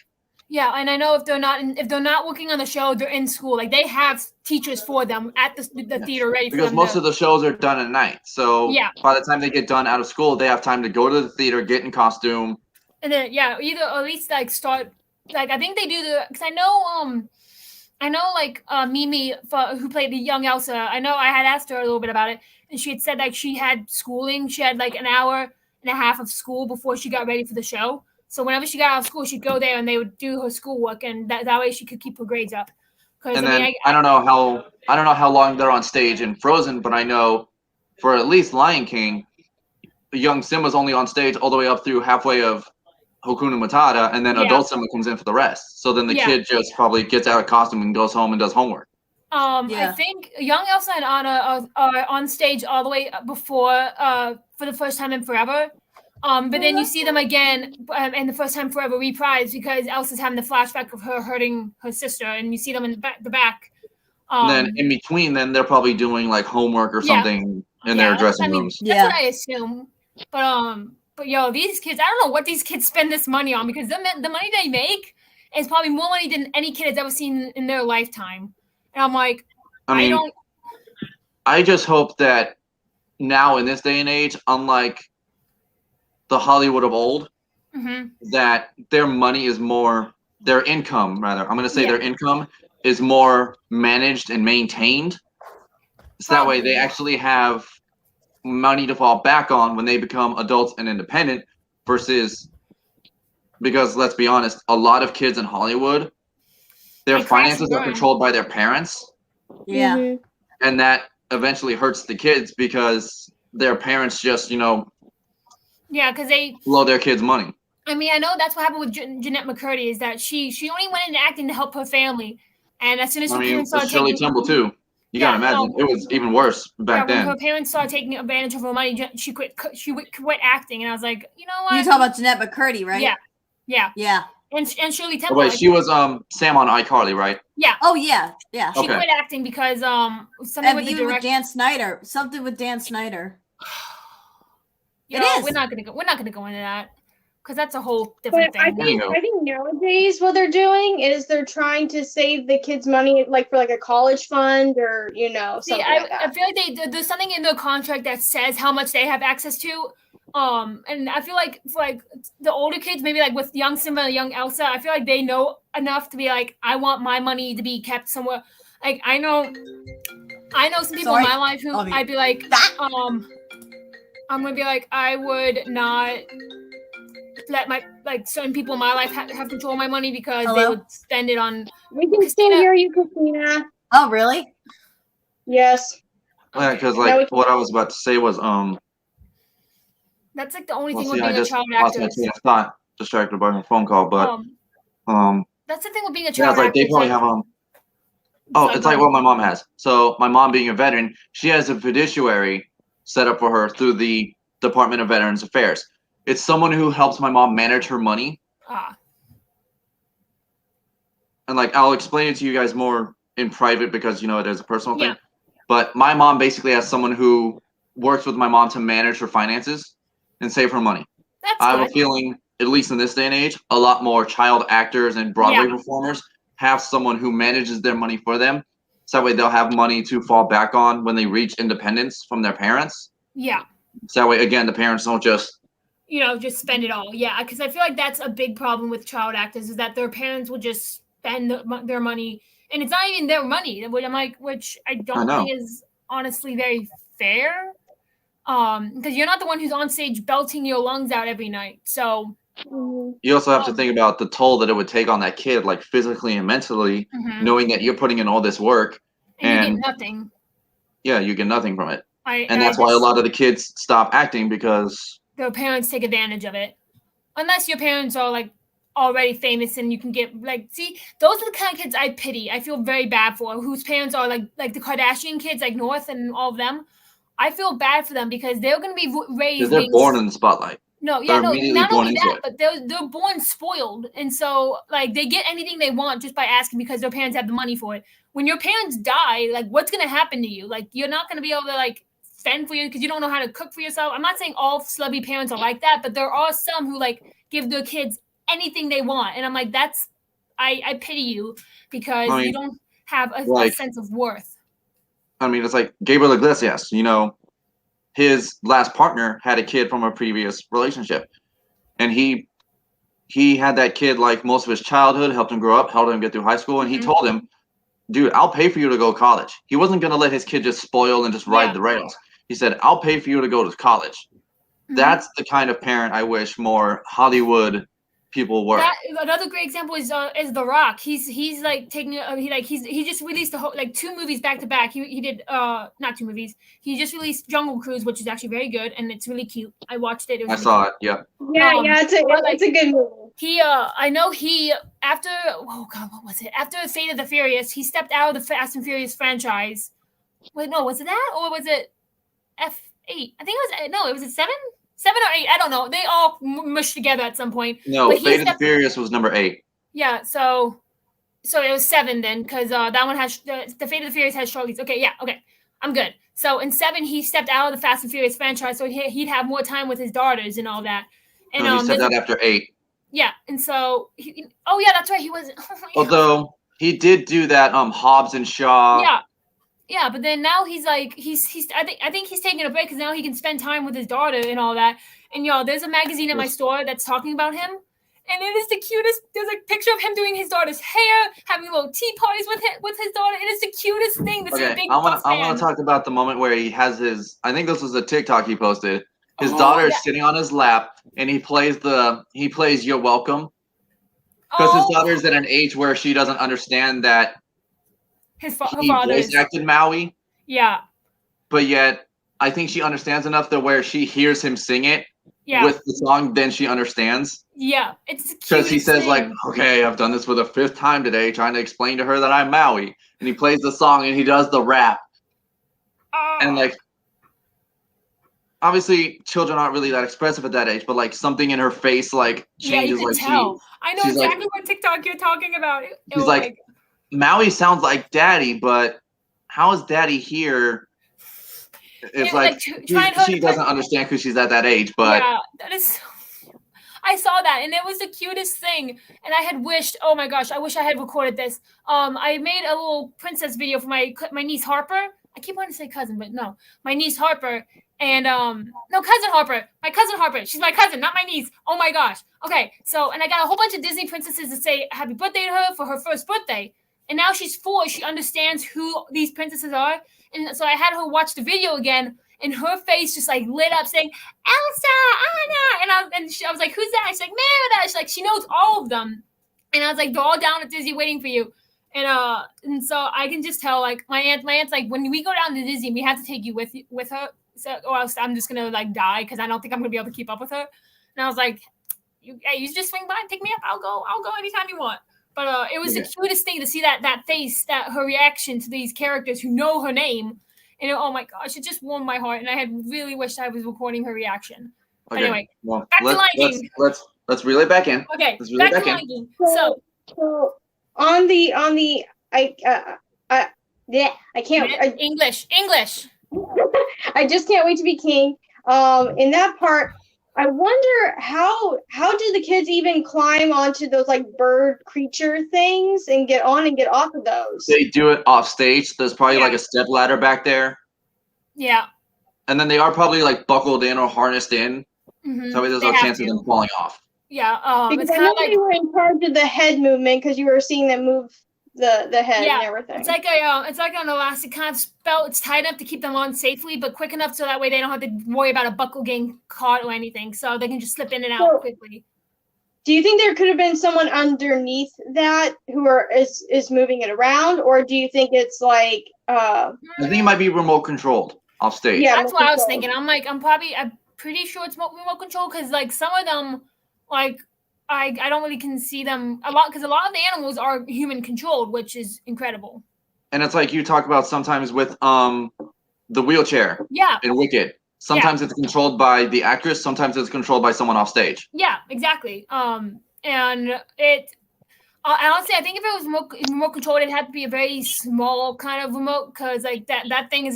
yeah. And I know if they're not working on the show, they're in school. Like they have teachers for them at the theater ready for Because them. most of the shows are done at night. So Yeah. by the time they get done out of school, they have time to go to the theater, get in costume. And then either or at least like start like I think they do because I know like Mimi who played the young Elsa. I know I had asked her a little bit about it, and she had said like she had schooling. She had like an hour and a half of school before she got ready for the show. So whenever she got out of school, she'd go there and they would do her schoolwork, and that way she could keep her grades up. Because And then I don't know how long they're on stage in Frozen, but I know for at least Lion King, the young Simba's only on stage all the way up through halfway of Hakuna Matata, and then Yeah. adult Simba comes in for the rest. So then the Yeah. kid just probably gets out of costume and goes home and does homework. I Yeah. think young Elsa and Anna are on stage all the way before for the first time in forever. But then you see them again in the first time forever reprise because Elsa's having the flashback of her hurting her sister, and you see them in the back. And then in between, then they're probably doing like homework or Yeah. something in their dressing rooms. That's Yeah. what I assume. But yo, these kids, I don't know what these kids spend this money on because the money they make is probably more money than any kid has ever seen in their lifetime. And I'm like, I mean, don't. I just hope that now in this day and age, unlike the Hollywood of old, Mhm. that their money is more, their income rather, I'm going to say Yeah. their income is more managed and maintained. So that way they Probably. actually have money to fall back on when they become adults and independent versus, because let's be honest, a lot of kids in Hollywood, their They crash finances and are burn. controlled by their parents. Yeah. Mhm. And that eventually hurts the kids because their parents just, Yeah, because they blow their kids' money. I mean, I know that's what happened with Jeanette McCurdy is that she only went into acting to help her family, and as soon as I her mean, parents with started Shirley taking Temple too. You gotta imagine it was even worse back when then. her parents started taking advantage of her money, she quit acting, and I was like, you know what? You talk about Jeanette McCurdy, right? Yeah, Yeah. and Shirley Oh, Temple. wait, she was Sam on iCarly, right? Yeah. Oh yeah. Yeah. She Okay. quit acting because something And with the even with director. Dan Snyder. Something with Dan Snyder. You It know, is. we're not gonna go into that because that's a whole But different I thing. think Anywho. I think nowadays what they're doing is they're trying to save the kids' money, like for like a college fund or See, something like I that. feel like there's something in their contract that says how much they have access to. And I feel like for like the older kids, maybe like with young Simba and young Elsa, I feel like they know enough to be like, I want my money to be kept somewhere. Like I know some people in my life who I'd be like, I'm gonna be like, I would not let my like certain people in my life have control of my money because they would spend it on. We can still hear you, Christina. Oh really? Yes. Yeah, because Now we like can- what I was about to say was That's like the only well, thing see, with I being a just child lost actor. my train of thought, distracted by my phone call, but That's the thing with being a yeah, child it's like actor. they probably have oh, Sorry, it's go like ahead. what my mom has. So my mom being a veteran, she has a fiduciary set up for her through the Department of Veterans Affairs. It's someone who helps my mom manage her money. And like I'll explain it to you guys more in private because it is a personal thing. But my mom basically has someone who works with my mom to manage her finances and save her money. That's I have good. a feeling, at least in this day and age, a lot more child actors and Broadway performers have someone who manages their money for them. So that way they'll have money to fall back on when they reach independence from their parents. Yeah. So that way, again, the parents don't just just spend it all. Yeah, because I feel like that's a big problem with child actors is that their parents will just spend their money, and it's not even their money. Which I don't think is honestly very fair. Because you're not the one who's on stage belting your lungs out every night. So you also have to think about the toll that it would take on that kid, like physically and mentally, knowing that you're putting in all this work and you get nothing. Yeah, you get nothing from it. And that's why a lot of the kids stop acting because their parents take advantage of it. Unless your parents are like already famous and you can get see, those are the kind of kids I pity. I feel very bad for whose parents are like the Kardashian kids, like North and all of them. I feel bad for them because they're going to be raised. They're born in the spotlight. Not only that, but they're born spoiled, and so like they get anything they want just by asking because their parents have the money for it. When your parents die, like what's going to happen to you? Like you're not going to be able to like fend for you because you don't know how to cook for yourself. I'm not saying all celebrity parents are like that, but there are some who like give their kids anything they want, and I'm like, I pity you because you don't have a sense of worth. I mean, it's like Gabriel Iglesias, his last partner had a kid from a previous relationship, and he had that kid like most of his childhood, helped him grow up, helped him get through high school, and he told him, dude, I'll pay for you to go to college. He wasn't going to let his kid just spoil and just ride the rails. He said, I'll pay for you to go to college. That's the kind of parent I wish more Hollywood people were. Another great example is The Rock. He's like taking he just released like 2 movies back to back. He did not 2 movies. He just released Jungle Cruise, which is actually very good and it's really cute. I watched it. I saw it. Yeah. It's a good movie. I know he after what was it? After Fate of the Furious, he stepped out of the Fast and Furious franchise. Wait, no, was it that or was it F8? I think it was 7 or 8. I don't know. They all mushed together at some point. No, Fate of the Furious was number 8. Yeah, so it was 7 then, because that one has the Fate of the Furious has Charlize. Okay, yeah, okay, I'm good. So in 7, he stepped out of the Fast and Furious franchise, so he'd have more time with his daughters and all that. And no, he stepped out after 8. Yeah, and so that's right. He wasn't. Although he did do that, Hobbs and Shaw. Yeah, but then now he's like I think he's taking a break because now he can spend time with his daughter and all that. And there's a magazine at my store that's talking about him, and it is the cutest. There's a picture of him doing his daughter's hair, having little tea parties with his daughter. It is the cutest thing. I want to talk about the moment where he has his. I think this was a TikTok he posted. His daughter is sitting on his lap, and he plays "You're Welcome" because his daughter's at an age where she doesn't understand that. He voice acted Maui. Yeah. But yet, I think she understands enough that where she hears him sing it, Yeah. with the song, then she understands. Yeah. It's the Because he cutest says, like, thing. okay, I've done this for the 5th time today, trying to explain to her that I'm Maui. And he plays the song and he does the rap. And, like, obviously, children aren't really that expressive at that age, but, like, something in her face, like, yeah, you changes. can Like, tell. I know she's like- exactly what TikTok you're talking about. she's like, Maui sounds like Daddy, but how is Daddy here? It's Yeah, like, trying to she doesn't understand because she's at that age, but yeah, that is. I saw that, and it was the cutest thing. And I had wished, oh my gosh, I wish I had recorded this. I made a little princess video for my niece Harper. I keep wanting to say cousin, but no, my niece Harper, and no, cousin Harper, my cousin Harper. She's my cousin, not my niece. Oh my gosh. Okay, so and I got a whole bunch of Disney princesses to say happy birthday to her for her first birthday. And now she's 4. She understands who these princesses are. And so I had her watch the video again, and her face just like lit up, saying Elsa, Anna, and I was like, "Who's that?" She's like, "Merida." She's like, she knows all of them, and I was like, "They're all down at Disney waiting for you." And so I can just tell, like my aunt's like, when we go down to Disney, we have to take you with her, so or else I'm just gonna like die because I don't think I'm gonna be able to keep up with her. And I was like, you just swing by and pick me up. I'll go anytime you want. But it was the cutest thing to see that face, that her reaction to these characters who know her name. And oh my gosh, it just warmed my heart. And I had really wished I was recording her reaction. okay. Anyway, Well, back to Lion King. let's reel it back in. Okay, Let's reel back it to back in. Lion King. So on the I can't English. I just can't wait to be king. In that part, I wonder how do the kids even climb onto those like bird creature things and get on and get off of those? They do it off stage. There's probably Yeah. like a step ladder back there. Yeah. And then they are probably like buckled in or harnessed in. Mhm. So there's They no have chance of to. them falling off. Yeah. Because It's I kind know of like they were in charge of the head movement because you were seeing them move the head Yeah, and everything. it's like an elastic kind of belt. It's tight enough to keep them on safely, but quick enough so that way they don't have to worry about a buckle getting caught or anything. So they can just slip in and out So- quickly. Do you think there could have been someone underneath that who is moving it around, or do you think it's like I think it might be remote controlled off stage. Yeah. That's what I was control. thinking. I'm pretty sure it's remote control because like some of them, like I don't really can see them a lot because a lot of the animals are human controlled, which is incredible. And it's like you talk about sometimes with the wheelchair Yeah, in Wicked. Sometimes it's controlled by the actress, sometimes it's controlled by someone off stage. yeah, exactly. And it. Honestly, I think if it was remote controlled, it'd have to be a very small kind of remote because like that thing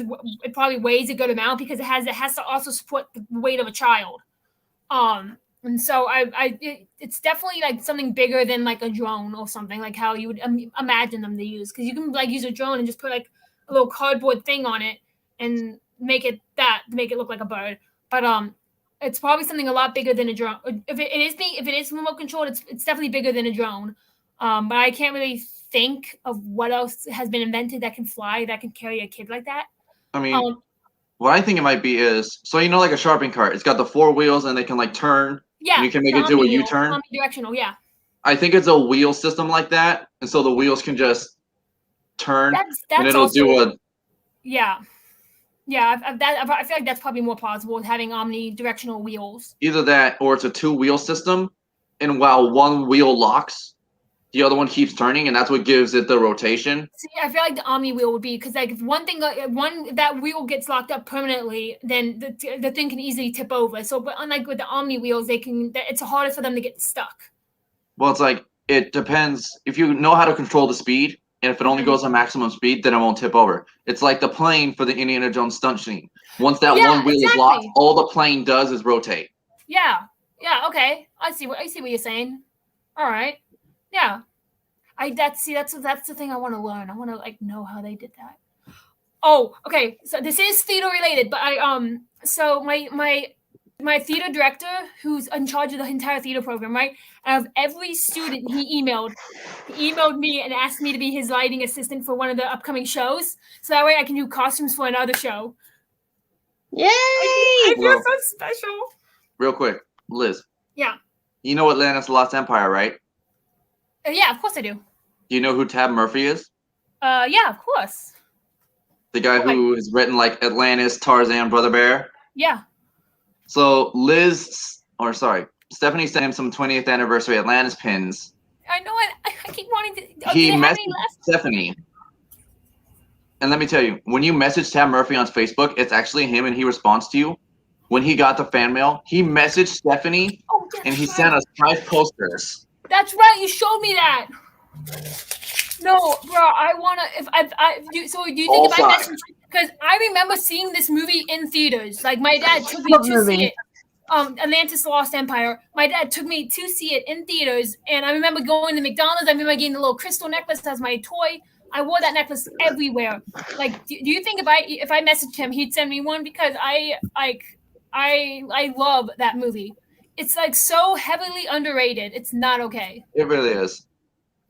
it probably weighs a good amount because it has to also support the weight of a child. And so it's definitely like something bigger than like a drone or something like how you would imagine them to use because you can like use a drone and just put like a little cardboard thing on it and make it look like a bird. But it's probably something a lot bigger than a drone. If it is remote controlled, it's definitely bigger than a drone. But I can't really think of what else has been invented that can fly, that can carry a kid like that. I mean, what I think it might be is, so you know like a shopping cart, it's got the 4 wheels and they can like turn. Yeah. You can make it do a U-turn. Omnidirectional, yeah. I think it's a wheel system like that. And so the wheels can just turn That's and it'll also, do a yeah. Yeah, I feel like that's probably more plausible with having omnidirectional wheels. either that or it's a 2-wheel system. And while one wheel locks, the other one keeps turning, and that's what gives it the rotation. See, I feel like the Omni wheel would be because like if that wheel gets locked up permanently, then the thing can easily tip over. So, but unlike with the Omni wheels, it's harder for them to get stuck. Well, it's like it depends if you know how to control the speed, and if it only goes on maximum speed, then it won't tip over. It's like the plane for the Indiana Jones stunt scene. Once that Yeah, one wheel is locked, all the plane does is rotate. Yeah. Okay. I see what you're saying. All right. Yeah. That's the thing I want to learn. I want to like know how they did that. Oh, okay. So this is theater related, but so my theater director who's in charge of the entire theater program, right? Out of every student he emailed me and asked me to be his lighting assistant for one of the upcoming shows. So that way I can do costumes for another show. Yay! I feel Well- so special. Real quick, Liz. Yeah. You know Atlantis: The Lost Empire, right? Yeah, of course I do. Do you know who Tab Murphy is? Yeah, of course. The guy who has written like Atlantis, Tarzan, Brother Bear. Yeah. So Stephanie sent him some 20th anniversary Atlantis pins. I know. I keep wanting to. Oh, He do they have messaged any left? Stephanie. And let me tell you, when you message Tab Murphy on Facebook, it's actually him and he responds to you. When he got the fan mail, he messaged Stephanie Oh, that's and he right. sent us 5 posters. That's right. You showed me that. No, bro. I wanna. So do you think All if I sides. message? Because I remember seeing this movie in theaters. Like my dad took me What to movie? see it. Atlantis: The Lost Empire. My dad took me to see it in theaters, and I remember going to McDonald's. I remember getting the little crystal necklace as my toy. I wore that necklace everywhere. Like, do you think if I messaged him, he'd send me one? Because I love that movie. It's like so heavily underrated. It's not okay. It really is.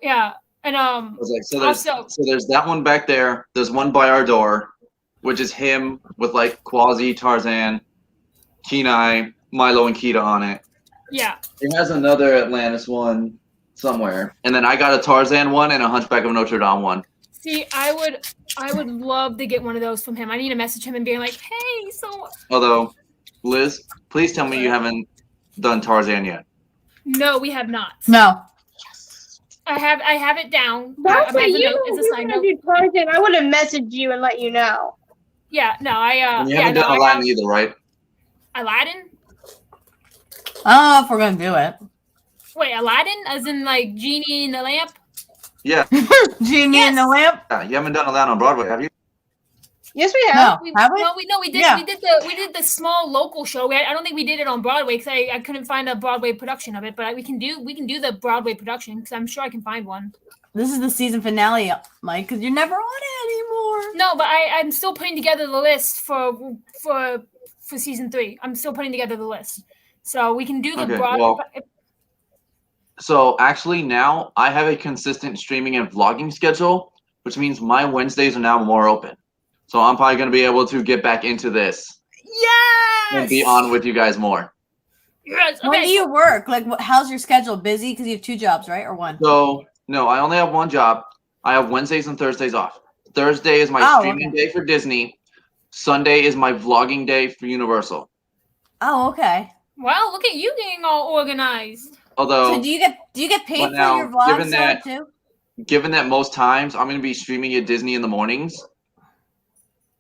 Yeah, and I was like, also, so there's that one back there. There's one by our door, which is him with like Quasi, Tarzan, Kenai, Milo, and Kita on it. yeah. It has another Atlantis one somewhere, and then I got a Tarzan one and a Hunchback of Notre Dame one. See, I would love to get one of those from him. I need to message him and be like, hey, so Although, Liz, please tell me you haven't done Tarzan yet. no, we have not. No. I have it down. That's as what a you note, as a side note. do Tarzan. I would have messaged you and let you know. Yeah, no, And you haven't done Aladdin either, right? Aladdin? I don't know if we're gonna do it. Wait, Aladdin? As in like Genie in the Lamp? Yeah. Genie in the Yes. lamp. Yeah, you haven't done Aladdin on Broadway, have you? Yes, we have. No, have we? We did. Yeah. We did the small local show. I don't think we did it on Broadway because I couldn't find a Broadway production of it. But we can do the Broadway production because I'm sure I can find one. This is the season finale, Mike, because you're never on it anymore. No, but I'm still putting together the list for season 3. I'm still putting together the list, so we can do the Okay, Broadway. well, So actually now I have a consistent streaming and vlogging schedule, which means my Wednesdays are now more open. So I'm probably going to be able to get back into this Yes. and be on with you guys more. Yes. When Okay. do you work? Like, how's your schedule? Busy? Because you have 2 jobs, right? Or 1? So no, I only have one job. I have Wednesdays and Thursdays off. Thursday is my Oh, streaming okay. day for Disney. Sunday is my vlogging day for Universal. Oh, okay. Well, look at you getting all organized. Although, So do you get paid but for now, your vlogs given though, that- too? given that most times I'm going to be streaming at Disney in the mornings,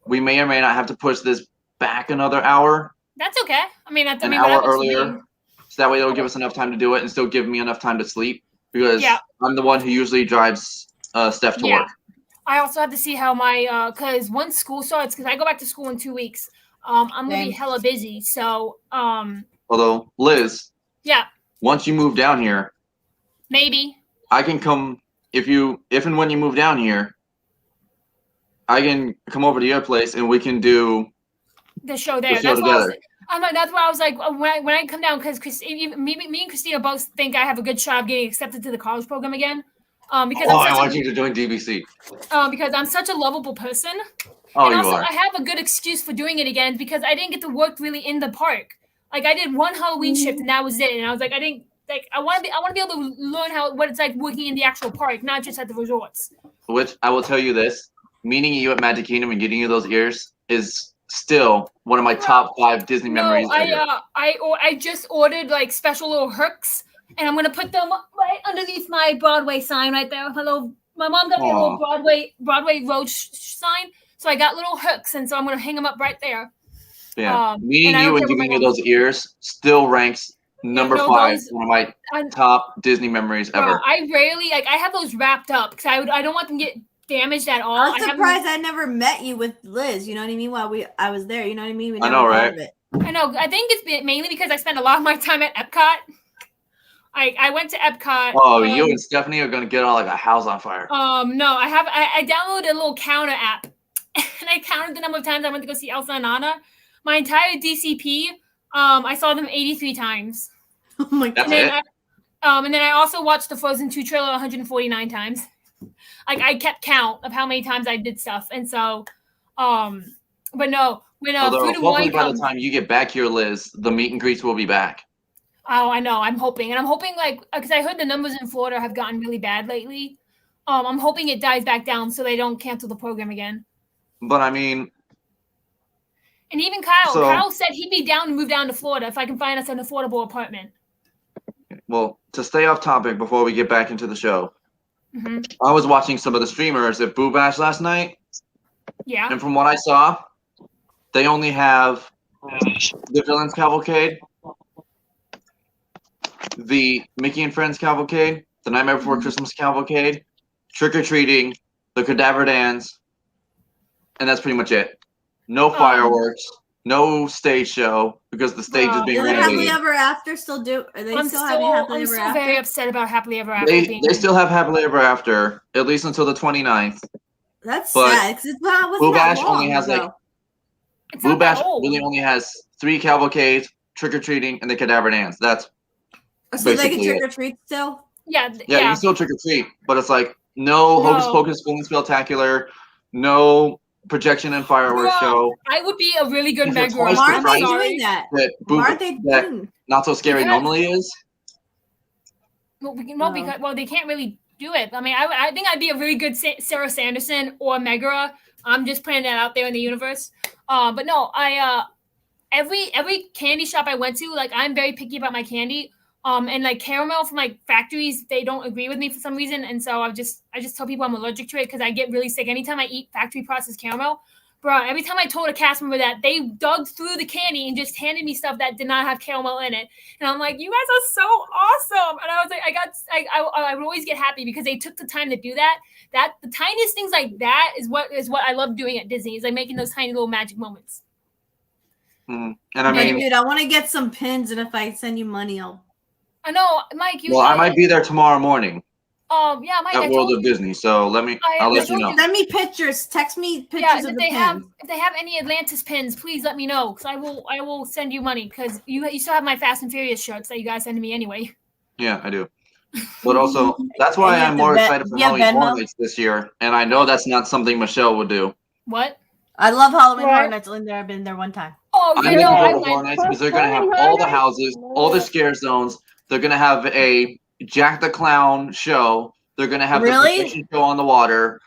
we may or may not have to push this back another hour, That's okay. I mean, an whatever hour works for me. earlier. So that way it'll give us enough time to do it and still give me enough time to sleep because Yeah. I'm the one who usually drives Steph to Yeah. work. I also have to see how my because once school starts, because I go back to school in 2 weeks. I'm gonna be Same. hella busy. So Although, Liz, yeah, once you move down here, maybe. I can come if and when you move down here, I can come over to your place and we can do The show there. the show That's why I was, together. I'm like, that's why I was like, when I come down, because me and Christina both think I have a good shot of getting accepted to the college program again. Because Oh, I I'm want such you to join DBC. because I'm such a lovable person. Oh, And you also, are. I have a good excuse for doing it again because I didn't get to work really in the park. Like I did one Halloween shift and that was it. And I was like, I want to be able to learn what it's like working in the actual park, not just at the resorts. Which I will tell you this: meeting you at Magic Kingdom and getting you those ears is still one of my top 5 Disney memories. No, ever. I just ordered like special little hooks, and I'm gonna put them right underneath my Broadway sign right there. My mom got me a little Broadway road sign, so I got little hooks, and so I'm gonna hang them up right there. Yeah, and meeting I don't you and care what giving my you mom- those ears still ranks number no, 5, those- one of my I- top Disney memories ever. I rarely I have those wrapped up because I don't want them to get damaged at all. I'm I have them- surprised I never met you with Liz. You know what I mean? While I was there, you know what I mean? We I never know, thought right? of it. I know. I think it's mainly because I spend a lot of my time at Epcot. I went to Epcot. Oh, you and Stephanie are gonna get on like a house on fire. No, I downloaded a little counter app, and I counted the number of times I went to go see Elsa and Anna. My entire DCP, I saw them 83 times. Oh my That's god. it? And then I also watched the Frozen 2 trailer 149 times. Like I kept count of how many times I did stuff, and so, but no, when Although Food and hopefully Wine by the comes, time you get back here, Liz, the meet and greets will be back. oh, I know, I'm hoping like because I heard the numbers in Florida have gotten really bad lately. I'm hoping it dies back down so they don't cancel the program again. But I mean, And even Kyle. So- Kyle said he'd be down to move down to Florida if I can find us an affordable apartment. Well, to stay off topic before we get back into the show, Hmm. I was watching some of the streamers at Boo Bash last night, Yeah. and from what I saw, they only have the Villains Cavalcade, the Mickey and Friends Cavalcade, the Nightmare Before Christmas Cavalcade, Trick or Treating, the Cadaver Dance, and that's pretty much it. No fireworks, no stage show because the stage is Wow. being Does Happily renovated. Ever After still do? Are they I'm still having Happily I'm Ever still After? very upset about Happily Ever After. They being still have Happily Ever After at least until the 29th. That's But sad because it wasn't Boo that Bash long only has ago. like It's Boo not that Bash old. really only has 3 cavalcades, Trick or Treating, and the Cadaver Dance. That's So they can basically trick it. or treat still. Yeah. yeah, you can still trick or treat, but it's like no Hocus No. Pocus Filming Spectacular, no projection and fireworks Bruh. show. I would be a really good If it's Megara. Toys Why for aren't Christ. they I'm doing sorry. that? That Why aren't they that doing? Not So Scary Because- normally is. Well, because they can't really do it. I mean, I think I'd be a really good Sarah Sanderson or Megara. I'm just putting that out there in the universe. But no, every candy shop I went to, like I'm very picky about my candy. And like caramel from like factories, they don't agree with me for some reason, and so I just tell people I'm allergic to it because I get really sick anytime I eat factory processed caramel. Bro, every time I told a cast member that, they dug through the candy and just handed me stuff that did not have caramel in it, and I'm like, you guys are so awesome. And I was like, I would always get happy because they took the time to do that. That the tiniest things like that is what I love doing at Disney, is like making those tiny little magic moments. And I Hey, mean, dude, I want to get some pins, and if I send you money, I'll. I know, Mike. well, I might be there tomorrow morning Yeah, Mike. I at World told of you. Disney, so I'll let you know. Send me pictures. Text me pictures Yeah, of if the they pins. have any Atlantis pins, please let me know because I will send you money because you still have my Fast and Furious shirts that you guys send to me anyway. Yeah, I do. But also, that's why And you have I'm to more vet- excited for you have Halloween Horror Venmo? Nights this year, and I know that's not something Michelle would do. What? I love Halloween What? Horror Nights. I've been there one time. Oh, I'm you gonna know, go I to Horror went. Nights because they're gonna have Horror all the Nights? houses, all the No. scare zones. They're gonna have a Jack the Clown show. They're gonna have Really? the projection show on the water.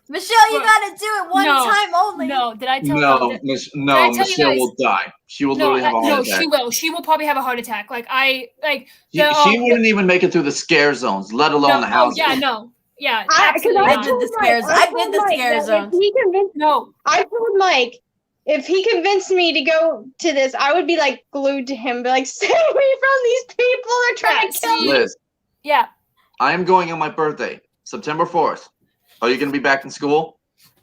Michelle, you Look, gotta do it one no, time only. No, did I tell No, you? no, I tell you Michelle guys- will die. She will No, literally have a heart no, attack. she will. She will probably have a heart attack. Like She wouldn't even make it through the scare zones, let alone the houses. Yeah, no. Yeah, Because absolutely I not. did the scares. I did the scare zones. If he convinced, No, I told Mike, if he convinced me to go to this, I would be like glued to him, be like, "Stay away from these people! They're trying to kill me." Liz, yeah. I am going on my birthday, September 4th. Are you gonna be back in school?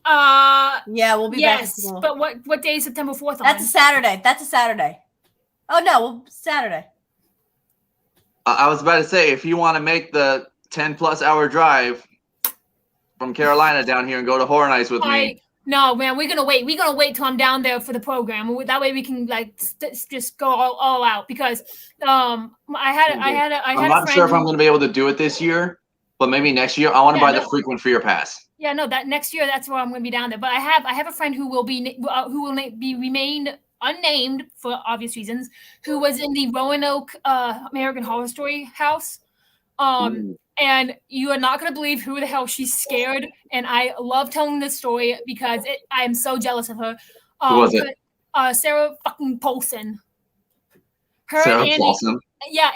Yeah, we'll be back in Yes, school. but what day is September 4th on? That's a Saturday. That's a Saturday. Oh no, well, Saturday. I was about to say, if you want to make the 10+ hour drive from Carolina down here and go to Horror Nights with me, No, man, we're gonna wait. We're gonna wait till I'm down there for the program. That way we can like just go all out because I had I'm a not friend sure if who- I'm going to be able to do it this year, but maybe next year. I want to Yeah, buy the no. frequent fear pass. Yeah, no, that next year that's where I'm going to be down there. But I have a friend who will be remained unnamed for obvious reasons, who was in the Roanoke American Horror Story house. And you are not going to believe who the hell she's scared. And I love telling this story because I am so jealous of her. Who was it? Sarah fucking Paulson. Her Sarah and Andy, Paulson. yeah,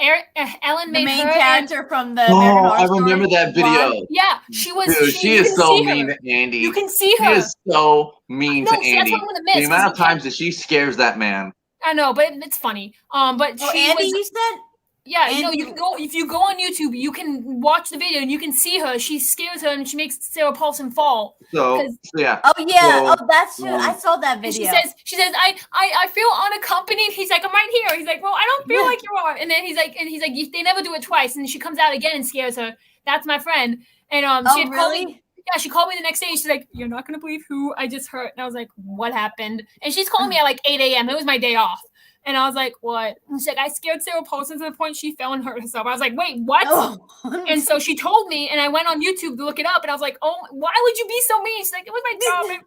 Ellen The made main her. And, character from the American Oh, Horror I Story. remember that video. yeah, she was. Dude, she you is can so see her. mean to Andy. You can see She her. is so mean No, to see, that's Andy. what I'm gonna miss. The amount 'cause of times that she scares that man. I know, but it's funny. But Oh, she Andy, was. you said? Yeah, you know, Andy- you can go if you go on YouTube, you can watch the video and you can see her. She scares her and she makes Sarah Paulson fall. So 'Cause- yeah. Oh yeah. So, Oh, that's true. I saw that And video. she says, I feel unaccompanied. He's like, I'm right here. He's like, well, I don't feel Yeah. like you are. And then he's like, they never do it twice. And she comes out again and scares her. That's my friend. And she had called me. Really? Yeah, she called me the next day and she's like, you're not gonna believe who I just hurt. And I was like, what happened? And she's calling me at like 8 a.m. It was my day off. And I was like, what? And she's like, I scared Sarah Paulson to the point she fell and hurt herself. I was like, wait, what? Oh. And so she told me, and I went on YouTube to look it up, and I was like, "Oh, why would you be so mean?" She's like, "It was my job."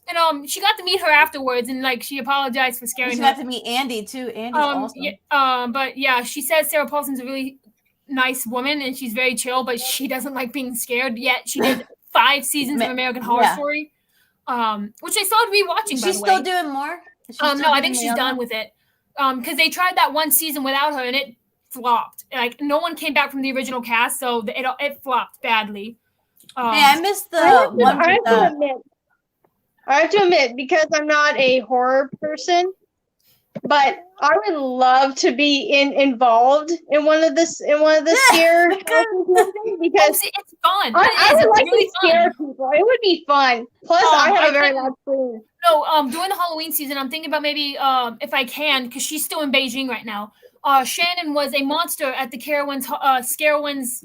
And she got to meet her afterwards, and like she apologized for scaring You her. got to meet Andy too. Andy's awesome. Yeah, but yeah, she says Sarah Paulson's a really nice woman, and she's very chill, but she doesn't like being scared. Yet she did 5 seasons of American Horror Yeah. Story, which I started rewatching. By She's the still way. doing more. Is she still No, I doing think the she's other done one? with it. Because they tried that one season without her and it flopped. Like no one came back from the original cast, so it flopped badly. Hey, I missed the I have to, one I with have to admit, I have to admit, because I'm not a horror person, but I would love to be involved in one of the scare because it's fun. I It is. would It's like really to scare fun. people. It would be fun. Plus, I have I a very think- loud scream. No, during the Halloween season, I'm thinking about maybe if I can, because she's still in Beijing right now. Shannon was a monster at the Scarewinds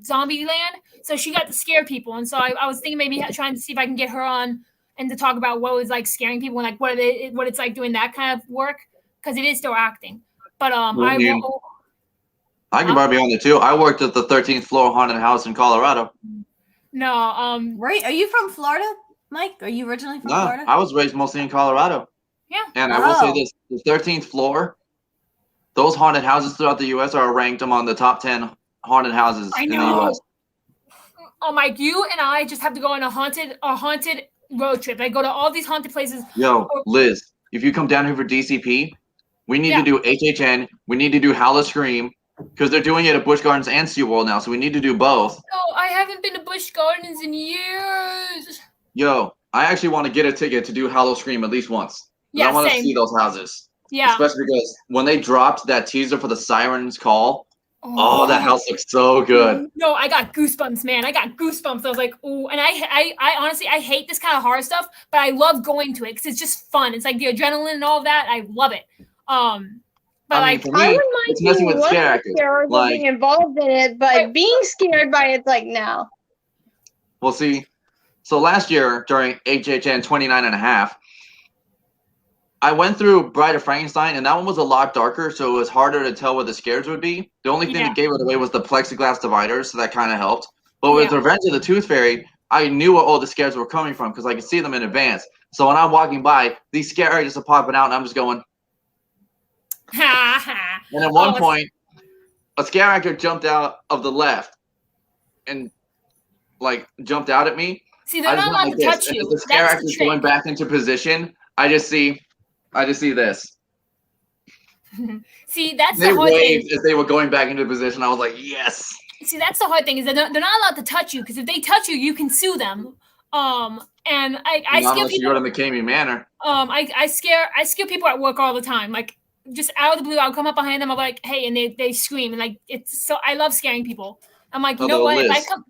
zombie land, so she got to scare people, and so I was thinking maybe trying to see if I can get her on and to talk about what was like scaring people and like what it's like doing that kind of work, because it is still acting. But I can Huh? probably be on it too. I worked at the 13th floor haunted house in Colorado. No, Right? Are you from Florida, Mike? Are you originally from No, Florida? I was raised mostly in Colorado. Yeah. And I will say Wow. this: the 13th floor, those haunted houses throughout the U.S. are ranked among the top 10 haunted houses I in the know. U.S. Oh, Mike, you and I just have to go on a haunted road trip. I go to all these haunted places. Yo, Liz, if you come down here for DCP, we need Yeah. to do HHN. We need to do Howl of Scream because they're doing it at Busch Gardens and SeaWorld now. So we need to do both. No, I haven't been to Busch Gardens in years. Yo, I actually want to get a ticket to do Howl of Scream at least once. 'Cause Yeah, I want to same. see those houses. Yeah. Especially because when they dropped that teaser for the Siren's Call, oh, that house looks so good. No, I got goosebumps, man. I got goosebumps. I was like, ooh. And I honestly, I hate this kind of horror stuff, but I love going to it because it's just fun. It's like the adrenaline and all of that. I love it. But I mean, like, for I me, wouldn't mind it's messing being with one scare of the actors. scarers and Like, being involved in it, but Right. being scared by it's like no. we'll see. So last year during HHN 29 and a half, I went through Bride of Frankenstein, and that one was a lot darker, so it was harder to tell what the scares would be. The only thing Yeah. that gave it away was the plexiglass dividers, so that kind of helped. But with Yeah. Revenge of the Tooth Fairy, I knew where all the scares were coming from because I could see them in advance. So when I'm walking by, these scare actors are popping out, and I'm just going. ha ha. And at one Oh, it's- point, a scare actor jumped out of the left, and like jumped out at me. See, they're I just not went allowed like to this, touch and you. as the scare That's the actor's going trick. back into position, I just see this. See, that's They the hard thing. waved as they were going back into position. I was like, yes. See, that's the hard thing is that they're not allowed to touch you because if they touch you, you can sue them. And I Not scare unless you people. go to McCamey Manor. I scare people at work all the time. Like just out of the blue, I'll come up behind them. I'm like, hey, and they scream and like it's so I love scaring people. I'm like, you know Although, what? If I Liz, come,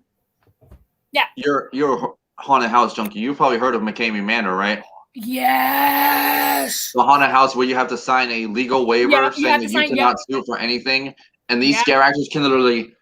You're a haunted house junkie. You've probably heard of McCamey Manor, right? yes, The haunted house where you have to sign a legal waiver Yeah, you saying have that to you sign- cannot sue for anything. And these Yeah. scare actors can literally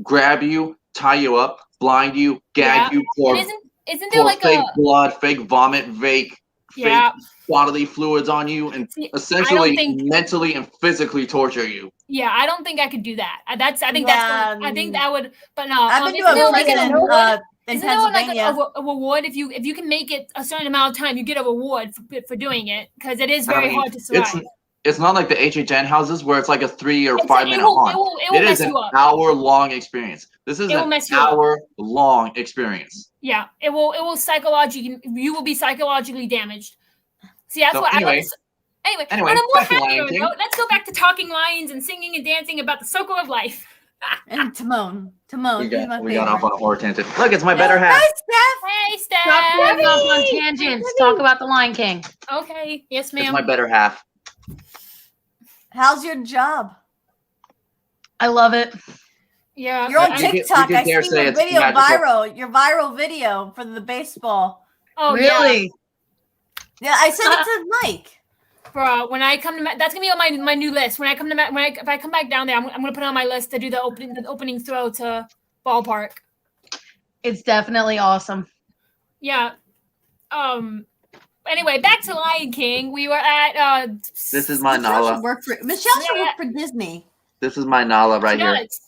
grab you, tie you up, blind you, gag you, pour, and isn't there pour like fake a blood, fake vomit, fake yeah? bodily fluids on you, and See, essentially think- mentally and physically torture you. Yeah, I don't think I could do that. I think Yeah, I think that would, but no. I've been isn't doing there like prison an in award? Isn't there like Pennsylvania. a reward if you can make it a certain amount of time, you get a reward for doing it because it is very hard to survive. It's not like the HHN houses where it's like a 3 or It's 5 it minute will, haunt. it will, it will It mess is an you up. hour-long experience. This is It will an mess you up. hour-long experience. Yeah, it will psychologically. You will be psychologically damaged. See, that's So what anyway- Anyway, anyway, on a more back to Lion happier King. note, let's go back to talking lions and singing and dancing about the circle of life. And Timon. Timon. We he's my got off favorite. on a horror tangent. Look, it's my better half. Hi, Steph. Hey, Stop going Steph. off on tangents. Talk about the Lion King. Okay, yes, It's ma'am. my better half. How's your job? I love it. Yeah, You're on You could- TikTok. you could I dare seen say your it's video magical. viral. Your viral video for the baseball. Oh, yeah. Really? Yeah, I sent it to Mike. Bro, when I come to that's gonna be on my new list. When I come to if I come back down there, I'm gonna put it on my list to do the opening throw to ballpark. It's definitely awesome. Yeah. Anyway, back to Lion King. We were at This is my Michelle Nala. should work for Yeah. Disney. This is my Nala right here. nuts.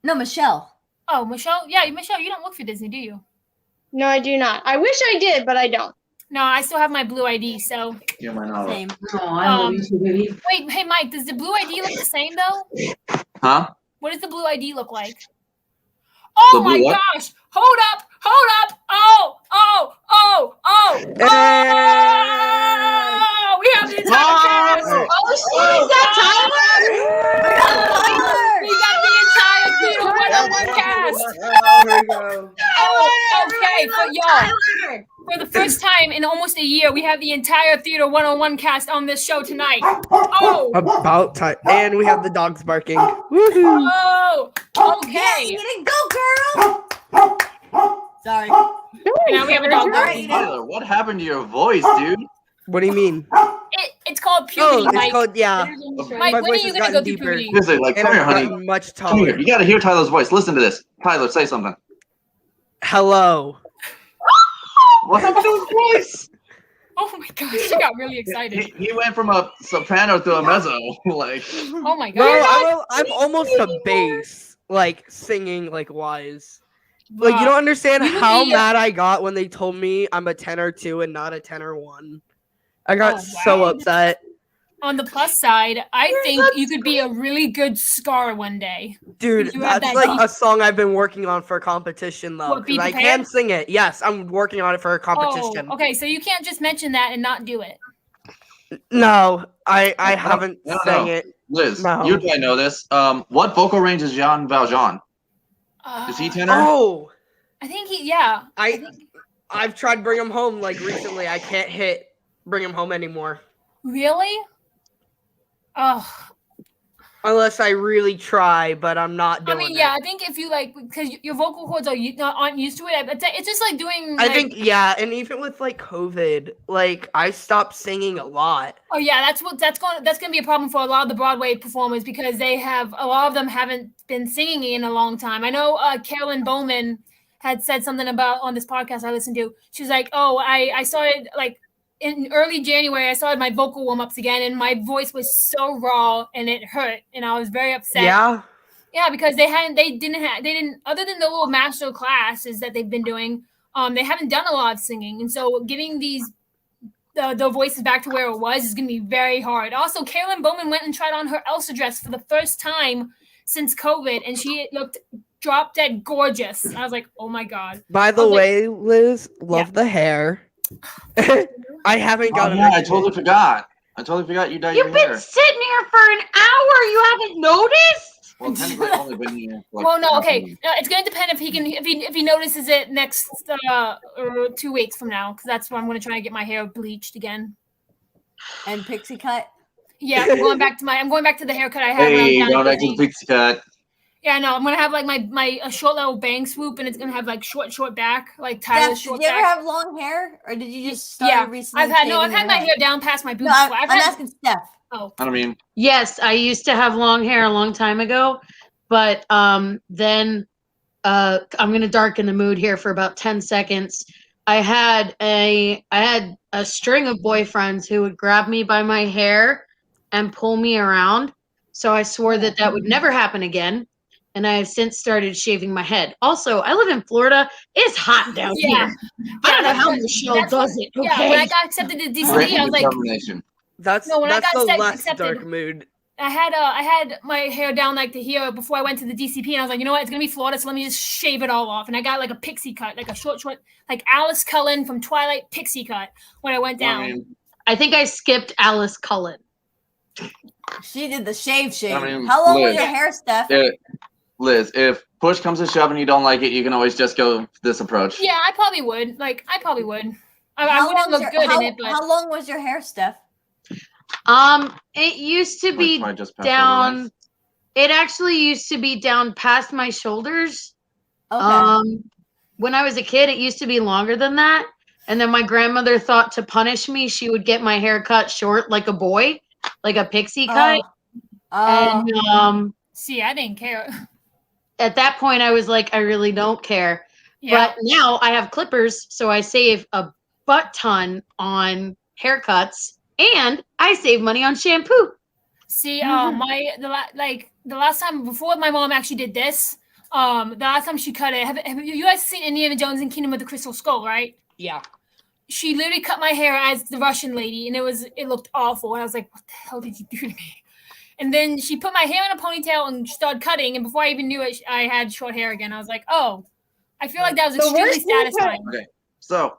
No, Michelle. Oh, Michelle. Yeah, Michelle. You don't work for Disney, do you? No, I do not. I wish I did, but I don't. No, I still have my blue ID. So You're my Nala. Same. Oh, I love you too, baby. wait, hey Mike, does the blue ID look the same though? Huh? What does the blue ID look like? Oh The my blue what? gosh! Hold up! Oh! We have the entire cast. Oh, shit, is that Tyler! We got the entire Theater 101 cast. Oh, here we go. Oh, okay, but y'all, for the first time in almost a year, we have the entire Theater 101 cast on this show tonight. Oh, About time. And we have the dogs barking. Woohoo! oh, Yes, okay. Eden, go, girl! Sorry. And now we have a dog. All right, Tyler, what happened to your voice, dude? What do you mean? It's called Oh, puberty, it's Mike. called, yeah. Mike, my when are voice you has gonna go gotten through deeper. puberty? Seriously, like, And come here, I've honey. gotten much Come here. taller. You gotta hear Tyler's voice. Listen to this. Tyler, say something. Hello. What happened to his voice? Oh my gosh, she got really excited. He went from a soprano to a mezzo. Like, Oh my No, gosh. I'm almost a bass, like singing like wise. Like you don't understand you would how be- mad I got when they told me I'm a tenor 2 and not a tenor 1. I got Oh, so wow. upset. On the plus side, I think you could be a really good scar one day. Dude, You have that's that like deep- a song I've been working on for a competition though. What, Be 'Cause I Prepared? can sing it. Yes, I'm working on it for a competition. Oh, okay, so you can't just mention that and not do it. No, I haven't no, sang no. it. Liz, No. you probably know this. What vocal range is Jean Valjean? Is he tenor? Oh, I think yeah. I've tried Bring Him Home like recently. I can't hit Bring Him Home anymore. Really? Oh, Unless I really try, but I'm not I doing mean, it. yeah. I think if you like, because your vocal cords aren't used to it. It's just like doing. I like- think yeah, and even with like COVID, like I stopped singing a lot. Oh yeah, that's gonna be a problem for a lot of the Broadway performers because a lot of them haven't been singing in a long time. I know Carolyn Bowman had said something about on this podcast I listened to. She was like, "Oh, I started like in early January. I started my vocal warm ups again, and my voice was so raw and it hurt, and I was very upset." Yeah. Yeah, because they didn't other than the little master classes that they've been doing, they haven't done a lot of singing, and so getting the voices back to where it was is gonna be very hard. Also, Carolyn Bowman went and tried on her Elsa dress for the first time since COVID, and she looked drop dead gorgeous. I was like, oh my god. By the I was like- way, Liz, love the hair. I haven't Oh, got yeah, I totally forgot. I totally forgot you dyed You've your been hair. sitting here for an hour. You haven't noticed? Well, technically, I've only been here. For, like, Well, no, half okay. a week. No, it's gonna depend if he notices it next or 2 weeks from now, because that's when I'm gonna try and get my hair bleached again. And pixie cut. Yeah, I'm going back to the haircut I had when I was Hey, down in going back to the Disney. pixie cut. Yeah, no, I'm gonna have like a short little bang swoop, and it's gonna have like short back, like Tyler's Steph, short did you ever back. have long hair, or did you just start Yeah, recently? I've had shaving your my head? hair down past my boobs. No, I'm, before. I've I'm had- asking Steph. oh, I mean, Yes, I used to have long hair a long time ago, but then I'm gonna darken the mood here for about 10 seconds. I had a string of boyfriends who would grab me by my hair and pull me around. So I swore that would never happen again. And I have since started shaving my head. Also, I live in Florida. It's hot down yeah. here. I don't know how that's- Michelle that's does it. Yeah, Okay. when I got accepted to DCD, great I was like, determination. That's No, when I that's got the sec- less accepted- dark mood. I had my hair down like to here before I went to the DCP, and I was like, you know what, it's gonna be Florida, so let me just shave it all off. And I got like a pixie cut, like a short, like Alice Cullen from Twilight pixie cut when I went down. I mean, I think I skipped Alice Cullen. She did the shave. I mean, How long was Liz. your hair, Steph? Liz, if push comes to shove and you don't like it, you can always just go this approach. Yeah, I probably would. I How wouldn't long's look your- good how, in it, but how long was your hair, Steph? It used to Like, be probably just past down. otherwise. It actually used to be down past my shoulders. Okay. When I was a kid, it used to be longer than that. And then my grandmother thought to punish me, she would get my hair cut short like a boy, like a pixie cut. Oh. And see, I didn't care. at that point, I was like, I really don't care. Yeah. But now I have clippers, so I save a butt ton on haircuts, and I save money on shampoo. See, the last time before my mom actually did this, the last time she cut it, have you guys seen Indiana Jones and Kingdom of the Crystal Skull, right? Yeah. She literally cut my hair as the Russian lady, and it looked awful. And I was like, what the hell did you do to me? And then she put my hair in a ponytail and started cutting. And before I even knew it, I had short hair again. I was like, oh, I feel like that was The extremely worst haircut. satisfying. Okay, so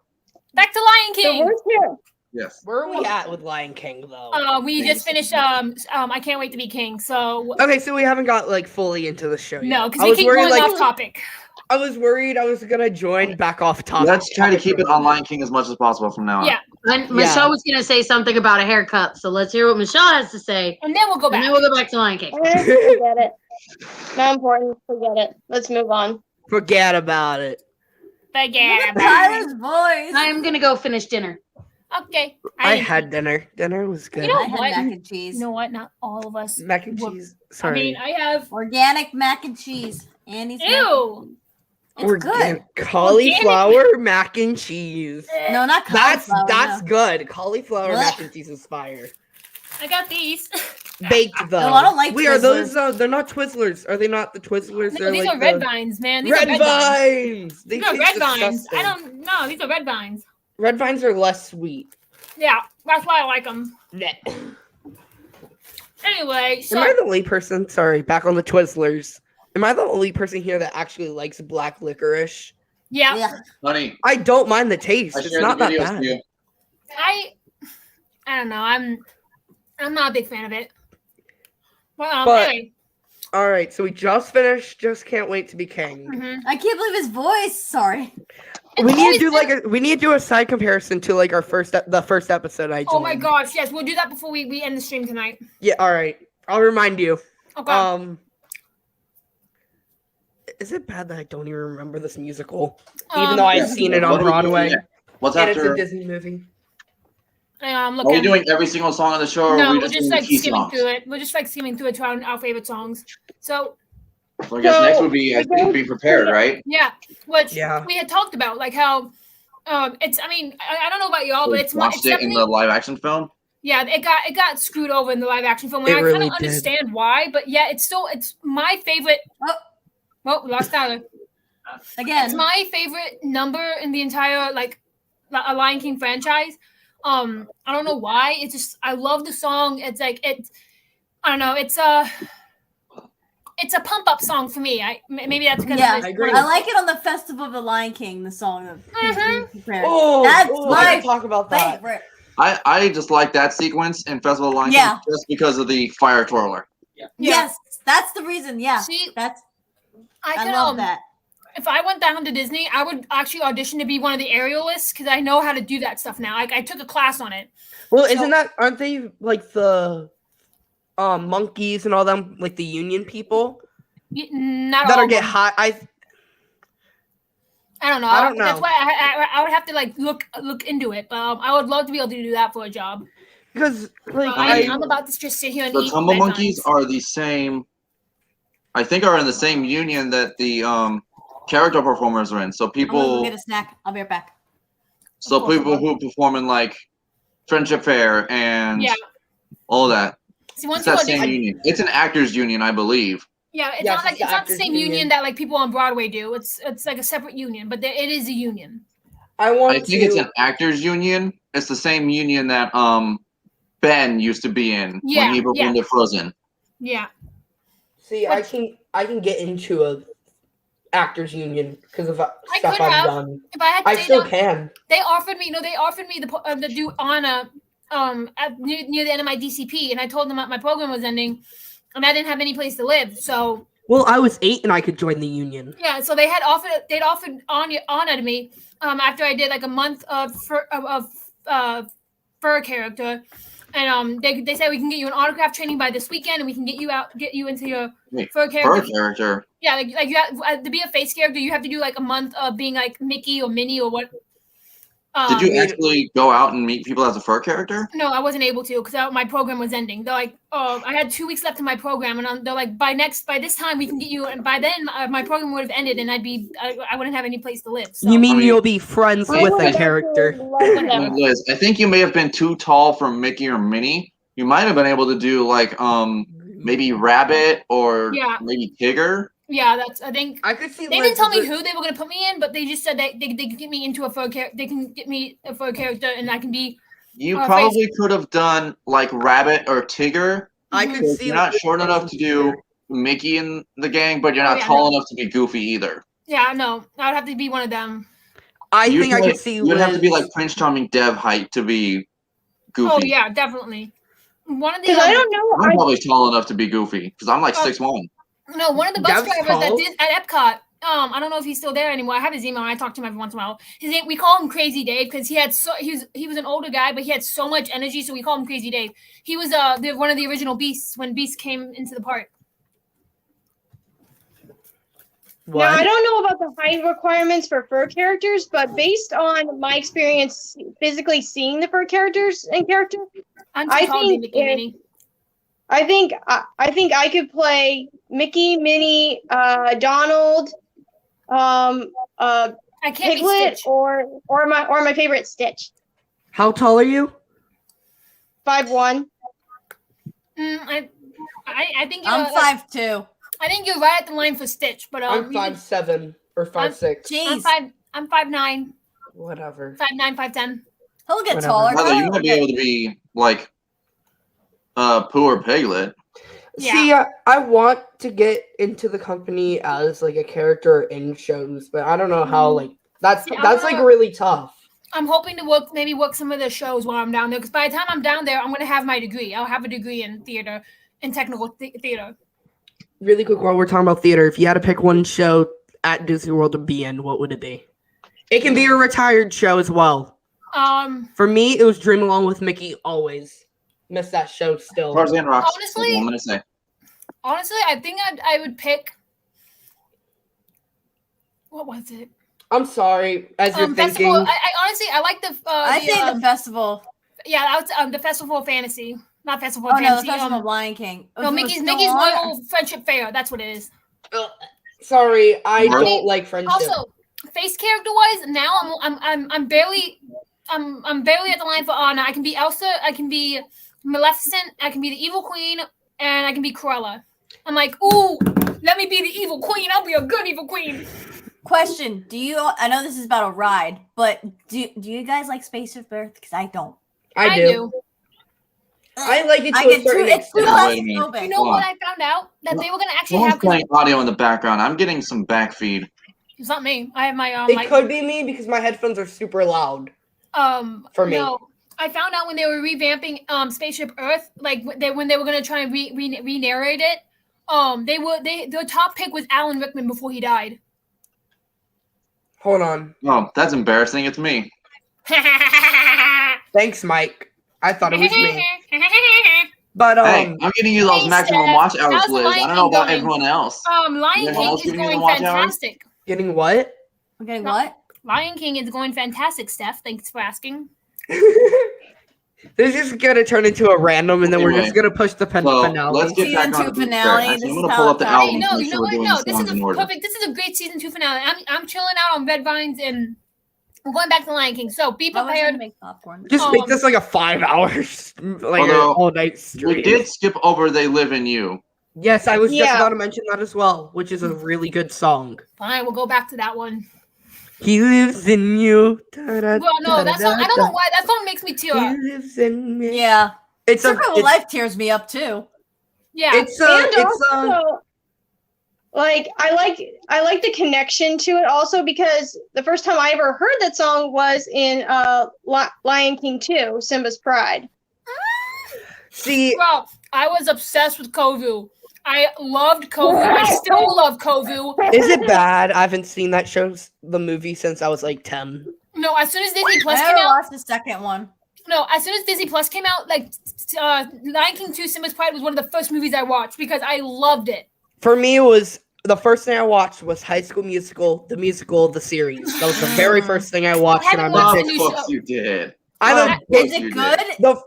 Back to Lion The King. worst hair. yes, Where are we at with Lion King though? We just finished. I can't wait to be king. So Okay, so we haven't got like fully into the show no, yet. because I we was keep worried, going like, off topic. I was worried I was gonna join back off topic. let's try to keep it on Lion King as much as possible from now on. Yeah, And Michelle was going to say something about a haircut, so let's hear what Michelle has to say, and then we'll go and back. then we'll go back to Lion King. Forget it. Not important. Forget it. Let's move on. Forget about it. Forget Look at about it. Tyler's voice. I am going to go finish dinner. Okay. I didn't- had dinner. Dinner was good. You know I had what? mac and cheese. You know what? Not all of us. Mac and Well, cheese. I Sorry. mean, I have. Organic mac and cheese. Annie's mac and Ew. cheese. It's good. Cauliflower mac and cheese. No, not That's cauliflower. no. good. Cauliflower Blech. mac and cheese is fire. I got these. Baked though. No, I don't like Wait, are those? Twizzlers. They're not Twizzlers. Are they not the Twizzlers? No, They're these like are red the- vines, man. These Red are red vines. vines. They These are taste red vines. disgusting. I don't know. These are red vines. Red vines are less sweet. Yeah, that's why I like them. Am Anyway, so I the only person? Sorry, back on the Twizzlers. Am I the only person here that actually likes black licorice? yeah, Yeah. Honey, I don't mind the taste. I It's shared not the that videos bad. to you. I don't know. I'm not a big fan of it. Well, But- anyway. All right, so we just finished. Just can't wait to be king. Mhm. I can't believe his voice. Sorry. We need always to do we need to do a side comparison to like our the first episode I joined. Oh my gosh, yes, we'll do that before we end the stream tonight. Yeah, all right. I'll remind you. Okay. Is it bad that I don't even remember this musical? Even though I've Yeah. seen it What on are we doing Broadway. next? What's And it's a after? Disney movie. I'm Are we looking. doing every single song on the show, or No, are we we're just just doing like the key skimming songs? through it. We're just like skimming through it to our favorite songs. So So I guess So, next would be I think be prepared, right? yeah, which Yeah. we had talked about, like how it's. I mean, I don't know about y'all, but We it's watched it in definitely the live action film. yeah. It got screwed over in the live action film, and It I really kind of did. understand why. But yeah, it's my favorite. Oh. Well, we lost Tyler. It's Again. my favorite number in the entire a Lion King franchise. I don't know why. It's just I love the song. It's like it's I don't know. It's a pump up song for me. Maybe that's because Yeah, of I agree. I like it on the Festival of the Lion King, the song of Mhm. Prepared. Oh, That's I my can talk about that. favorite. I just like that sequence in Festival of Lion King Yeah. just because of the fire twirler. Yeah. Yes, that's the reason. Yeah, See, that's I I could love that. if I went down to Disney, I would actually audition to be one of the aerialists because I know how to do that stuff now. Like I took a class on it. Well, So- aren't they like the monkeys and all them, like the union people Not that all are of get them. high? I don't know. I don't That's know. why I would have to like look into it. But I would love to be able to do that for a job. Because like I'm about to just sit here and The eat Tumble red Monkeys vines. are the same. I think are in the same union that the character performers are in. So I'm gonna go people, get a snack. I'll be right back. so course. people who perform in like Friendship Fair and Yeah. all that. See, once It's you that audition, same union. It's an actors union, I believe. yeah, it's Yes, not like it's the it's not the actors same union. union that like people on Broadway do. It's like a separate union, but it is a union. I want I think it's an actors union. It's the same union that Ben used to be in Yeah, when he performed at Frozen. Yeah. see. I can get into a actors union because of stuff could I've have. done. If I had to I say still no, can. they offered me the do Anna near the end of my DCP, and I told them that my program was ending, and I didn't have any place to live. So Well, I was 8 and I could join the union. yeah, so they'd offered Anna to me after I did like a month of fur character, and they said we can get you an autograph training by this weekend, and we can get you into your Wait, fur character. Her character. Yeah, like you have to be a face character. You have to do like a month of being like Mickey or Minnie or what. Did you actually go out and meet people as a fur character? No, I wasn't able to because my program was ending. They're like, oh, I had 2 weeks left in my program, and they're like, by this time we can get you. And by then, my program would have ended, and I wouldn't have any place to live. So. You mean I mean- you'll be friends I with would a actually character? love that. Liz, I think you may have been too tall for Mickey or Minnie. You might have been able to do like maybe Rabbit or Yeah. maybe Tigger. Yeah, I think I could see. they didn't tell me who they were gonna put me in, but they just said that they could get me into a fur character. They can get me a fur character, and I can be. You Oh, probably could have done like Rabbit or Tigger I Mhm. could see. You're not short enough to do Mickey in the gang, but you're not yeah, tall no. enough to be Goofy either. Yeah, no, I would have to be one of them. I think I Usually, could see. You'd have to be Liz- like Prince Charming Dev height to be Goofy. Oh yeah, definitely. One of the Because I don't know. I'm probably tall enough to be Goofy because I'm like 6'1". no, one of the bus Dev's drivers that tall. did at Epcot. I don't know if he's still there anymore. I have his email and I talk to him every once in a while. His name, we call him Crazy Dave because he was an older guy, but he had so much energy, so we call him Crazy Dave. He was one of the original Beasts when Beast came into the park. What? Now I don't know about the height requirements for fur characters, but based on my experience physically seeing the fur characters and character, I'm I too tall to be think Mickey and if- Minnie. I think I could play Mickey, Minnie, Donald, I can't be Piglet, Stitch. or my favorite Stitch. How tall are you? 5'1". I think you're. I'm 5'2". I think you're right at the line for Stitch, but I'm you could- 5'7" or 5'6". Jeez. I'm 5'9", Whatever. 5'9", 5'10". He'll get Whatever. taller. Heather, you might be able to be like Pooh or Piglet. Yeah. See, I want to get into the company as like a character in shows, but I don't know how. Like that's See, I that's like wanna- really tough. I'm hoping to work some of the shows while I'm down there because by the time I'm down there, I'm going to have my degree. I'll have a degree in theater, in technical theater. Really quick, while we're talking about theater, if you had to pick one show at Disney World to be in, what would it be? It can be a retired show as well. For me, it was Dream Along with Mickey. Always miss that show still. Tarzan Rocks. Honestly- I'm gonna say. Honestly, I think I would pick. What was it? I'm sorry, as you're Festival. thinking. I honestly I like the. I think the festival. yeah, the Festival of Fantasy, not Festival Oh of no, the Fantasy. festival of Lion King. No, If it was Mickey's still Mickey's on- Royal Friendship Fair. That's what it is. Sorry, I Marvel- don't like friendship. Also, face character wise, now I'm barely at the line for Anna. I can be Elsa. I can be Maleficent. I can be the Evil Queen, and I can be Cruella. I'm like, ooh, let me be the Evil Queen. I'll be a good Evil Queen. Question: Do you? I know this is about a ride, but do you guys like Spaceship Earth? Because I don't. I do. I like it to I a get too. certain It's too extent. Wait a minute. claustrophobic. You know Hold what on. I found out? That they were gonna actually Someone's have. playing audio in the background. I'm getting some back feed. It's not me. I have my It could be me because my headphones are super loud. For me. No, I found out when they were revamping Spaceship Earth, like when they were gonna try and re-narrate it. Their top pick was Alan Rickman before he died. Hold on. Oh, that's embarrassing. It's me. Thanks, Mike. I thought it was me. But Hey, I'm getting you those Hey, maximum Steph, watch hours, how's the Liz. I Lion don't know King about going? everyone else. Lion Anyone King else is giving you the going watch hours? fantastic. getting what? I'm getting No. what? Lion King is going fantastic, Steph. Thanks for asking. This is gonna turn into a random, and then we're Anyway, just gonna push the So finale. let's get back Season on two the finale, Actually, this I'm is gonna how pull up the it's album. Hey, no, to make you sure know we're what? doing No, the this songs is in a order. perfect. This is a great season 2 finale. I'm chilling out on Red Vines and we're going back to Lion King. So be I was gonna prepared. make popcorn. Just make this like a 5 hours, like Although, all night stream. We did skip over "They Live in You." Yes, I was just Yeah. about to mention that as well, which is a really good song. Fine, we'll go back to that one. He lives in you. Well, no, that song. I don't know why that song makes me tear up. He lives in me. Yeah, It's a. Circle of It's, Life tears me up too. Yeah, it's a. And It's a. also, like I like the connection to it also because the first time I ever heard that song was in Lion King 2, Simba's Pride. See, bro, I was obsessed with Kovu. I loved Kovu. I still love Kovu. is it bad? I haven't seen that show, the movie, since I was like 10. No, as soon as Disney I Plus came never out, watched the second one. no, as soon as Disney Plus came out, like Lion King 2, Simba's Pride was one of the first movies I watched because I loved it. For me, it was the first thing I watched was High School Musical, the series. That was the very first thing I watched, and haven't I'm watched a Of the big. new course show. you did. I'm a big. Is it you good?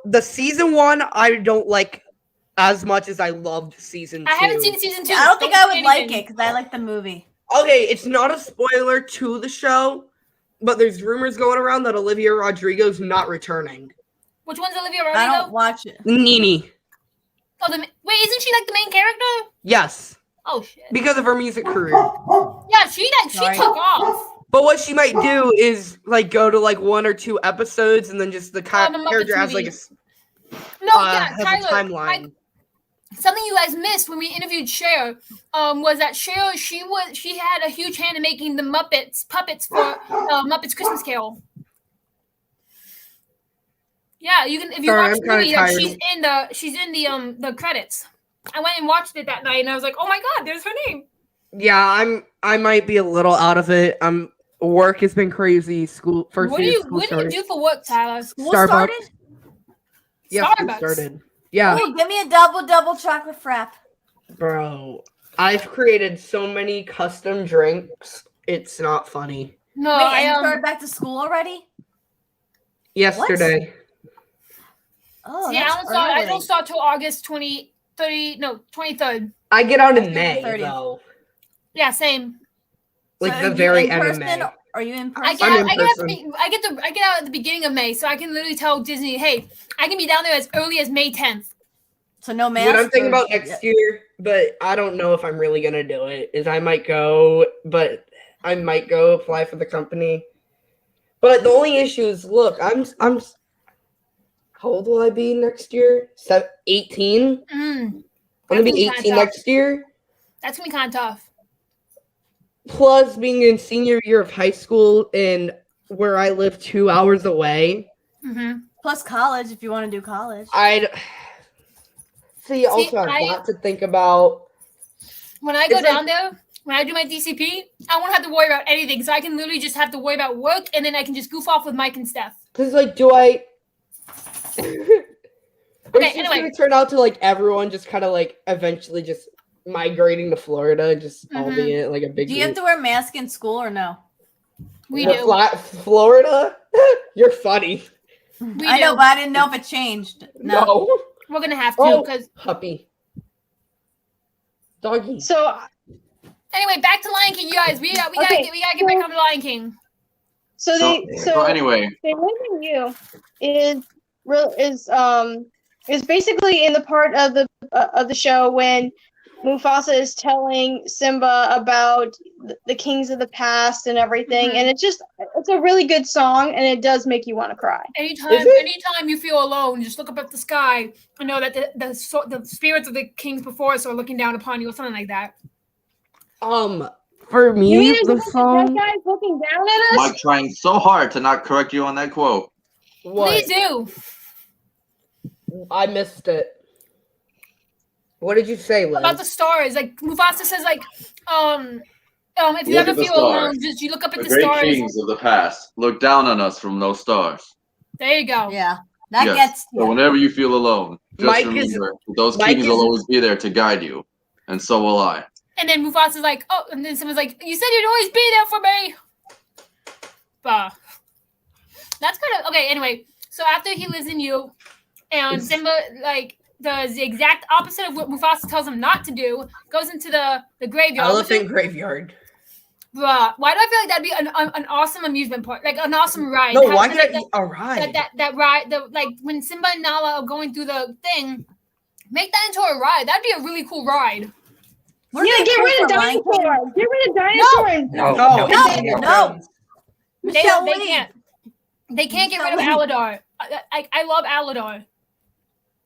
The season 1 I don't like as much as I loved season 2. I haven't seen season 2. I don't think I would say like anything. it because I like the movie. Okay, it's not a spoiler to the show, but there's rumors going around that Olivia Rodrigo's not returning. Which one's Olivia I don't Rodrigo? watch it. Nini. Oh, wait, isn't she like the main character? Yes, Oh shit. because of her music career. Yeah, she Sorry. took off. But what she might do is like go to like 1 or 2 episodes, and then just the the Muppets character has like movie. a No, yeah, has a Tyler. timeline. something you guys missed when we interviewed Cher was that Cher she had a huge hand in making the Muppets puppets for Muppets Christmas Carol. Yeah, you can if you Sorry, watch I'm the movie, kinda like, she's in the credits. I went and watched it that night, and I was like, oh my god, there's her name. Yeah, I might be a little out of it. Work has been crazy. School first What do day you of school what do you started. do for work, Tyler? School Starbucks. started? Yeah, school Starbucks. started. Yeah, Oh, give me a double chocolate frap. bro. I've created so many custom drinks. It's not funny. No, Wait, I and you started back to school already? Yesterday. Oh, see, I that's don't early. start till August 23rd. I get out in That's May 30th. though. Yeah, same. Like So the are you very in end of person? May. Are you in I person? get I'm out, in I get out person. I get out at the beginning of May, so I can literally tell Disney, hey, I can be down there as early as May 10th. So no mask? What I'm thinking or- about next year, but I don't know if I'm really gonna do it, is I might go apply for the company. But the only issue is, look, I'm how old will I be next year? 18? I'm gonna be That's kinda 18 tough. next year. That's gonna be kind of tough. Plus being in senior year of high school and where I live 2 hours away. Mm-hmm. Plus college, if you want to do college. I'd see also I've got to think about When I go It's like- down there, when I do my DCP, I won't have to worry about anything. So I can literally just have to worry about work, and then I can just goof off with Mike and Steph. because like do I Okay, it's just anyway. gonna turn out to like everyone just kind of like eventually just migrating to Florida and just all Mhm. being like a big Do you have to wear a mask in school or no? We What, do. Florida? You're funny. We I know, do. but I didn't know if it changed. No. We're gonna have to Oh. because Puppy. Doggy. So anyway, back to Lion King, you guys. We gotta Okay, get back on the Lion King. so they So anyway, They Live in You is basically in the part of the show when Mufasa is telling Simba about the kings of the past and everything, Mhm. and it's a really good song, and it does make you want to cry. Anytime you feel alone, just look up at the sky and know that the spirits of the kings before us are looking down upon you, or something like that. For You me, mean there's a the bunch of song. dead guys looking down at us? Mike trying so hard to not correct you on that quote. What? Please do. I missed it. What did you say, Liz? About the stars. Like Mufasa says, like, if you Look ever at the feel stars. alone, just you look up at The the great stars. kings of the past look down on us from those stars. There you go. Yeah. That Yes. gets So you. whenever you feel alone, just Mike remember is- that those Mike kings will is- always be there to guide you, and so will I. And then Mufasa's like, oh, and then someone's like, you said you'd always be there for me. Bah. That's kind of okay. Anyway, so after he lives in you, and Simba like does the exact opposite of what Mufasa tells him not to do, goes into the graveyard. Elephant graveyard. Bruh, why do I feel like that'd be an awesome amusement park, like an awesome ride? No, Have- why like, can't you? All right. that ride, like when Simba and Nala are going through the thing, make that into a ride. That'd be a really cool ride. We're Yeah, gonna get pray rid of for Lion King. dinosaurs. Get rid of dinosaurs. No, No, No. They Michelle they Lee. can't. They can't get rid of Aladar. I love Aladar.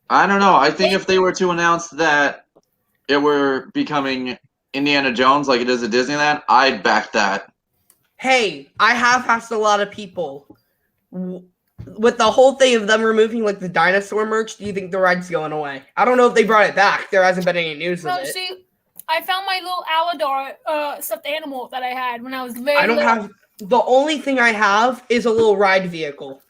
I don't know. I think if they were to announce that it were becoming Indiana Jones like it is at Disneyland, I'd back that. Hey, I have asked a lot of people. With the whole thing of them removing like the dinosaur merch, do you think the ride's going away? I don't know if they brought it back. There hasn't been any news No, of it. see, I found my little Aladar stuffed animal that I had when I was very I don't little. have. The only thing I have is a little ride vehicle.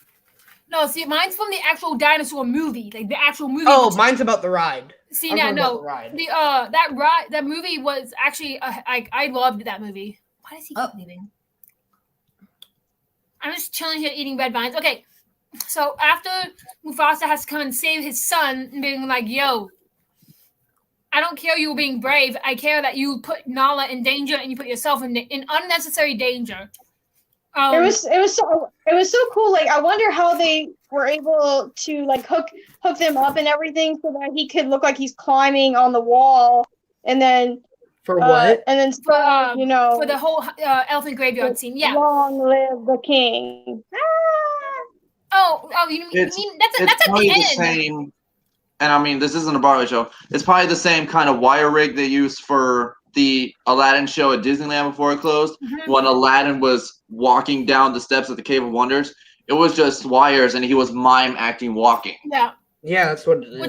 No, see, mine's from the actual dinosaur movie, like the actual movie. Oh, which- mine's about the ride. see I'm now, talking about no, the ride. the that movie was actually I loved that movie. Why does he keep leaving? I'm just chilling here eating red vines. Okay, so after Mufasa has to come and save his son, and being like, "Yo, I don't care you being brave. I care that you put Nala in danger and you put yourself in unnecessary danger." It was so cool. Like I wonder how they were able to like hook them up and everything so that he could look like he's climbing on the wall, and then For what? and then For, you know for the whole elephant graveyard scene. Yeah. long live the king. Oh, you mean It's that's at the probably the end. same. and I mean, this isn't a Broadway show. It's probably the same kind of wire rig they used for the Aladdin show at Disneyland before it closed. When Aladdin was walking down the steps of the Cave of Wonders, it was just wires, and he was mime acting walking. Yeah. Yeah, that's what it is.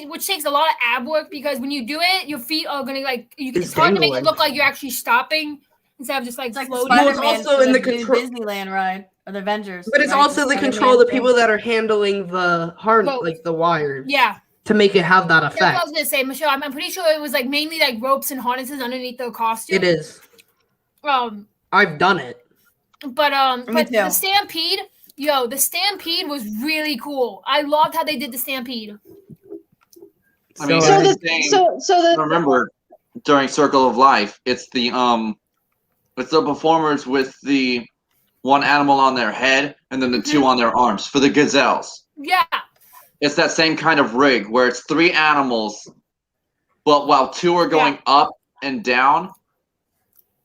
Which takes a lot of ab work because when you do it, your feet are gonna it's It's hard to make it dangling. look like you're actually stopping instead of just like It's like floating. Well, it's Spider-Man also in the for new control- Disneyland ride or the Avengers. But it's right? also the Spider-Man control of the thing. people that are handling the Rope. like the wires. Yeah. To make it have that That's what I effect. was gonna say, Michelle. I'm pretty sure it was like mainly like ropes and harnesses underneath the costume. It is. I've done it. But Me the too. Stampede, the Stampede was really cool. I loved how they did the Stampede. I mean, So- it's the same- remember during Circle of Life, it's the performers with the one animal on their head and then the two on their arms for the gazelles. Yeah. It's that same kind of rig where it's 3 animals, but while 2 are going up and down,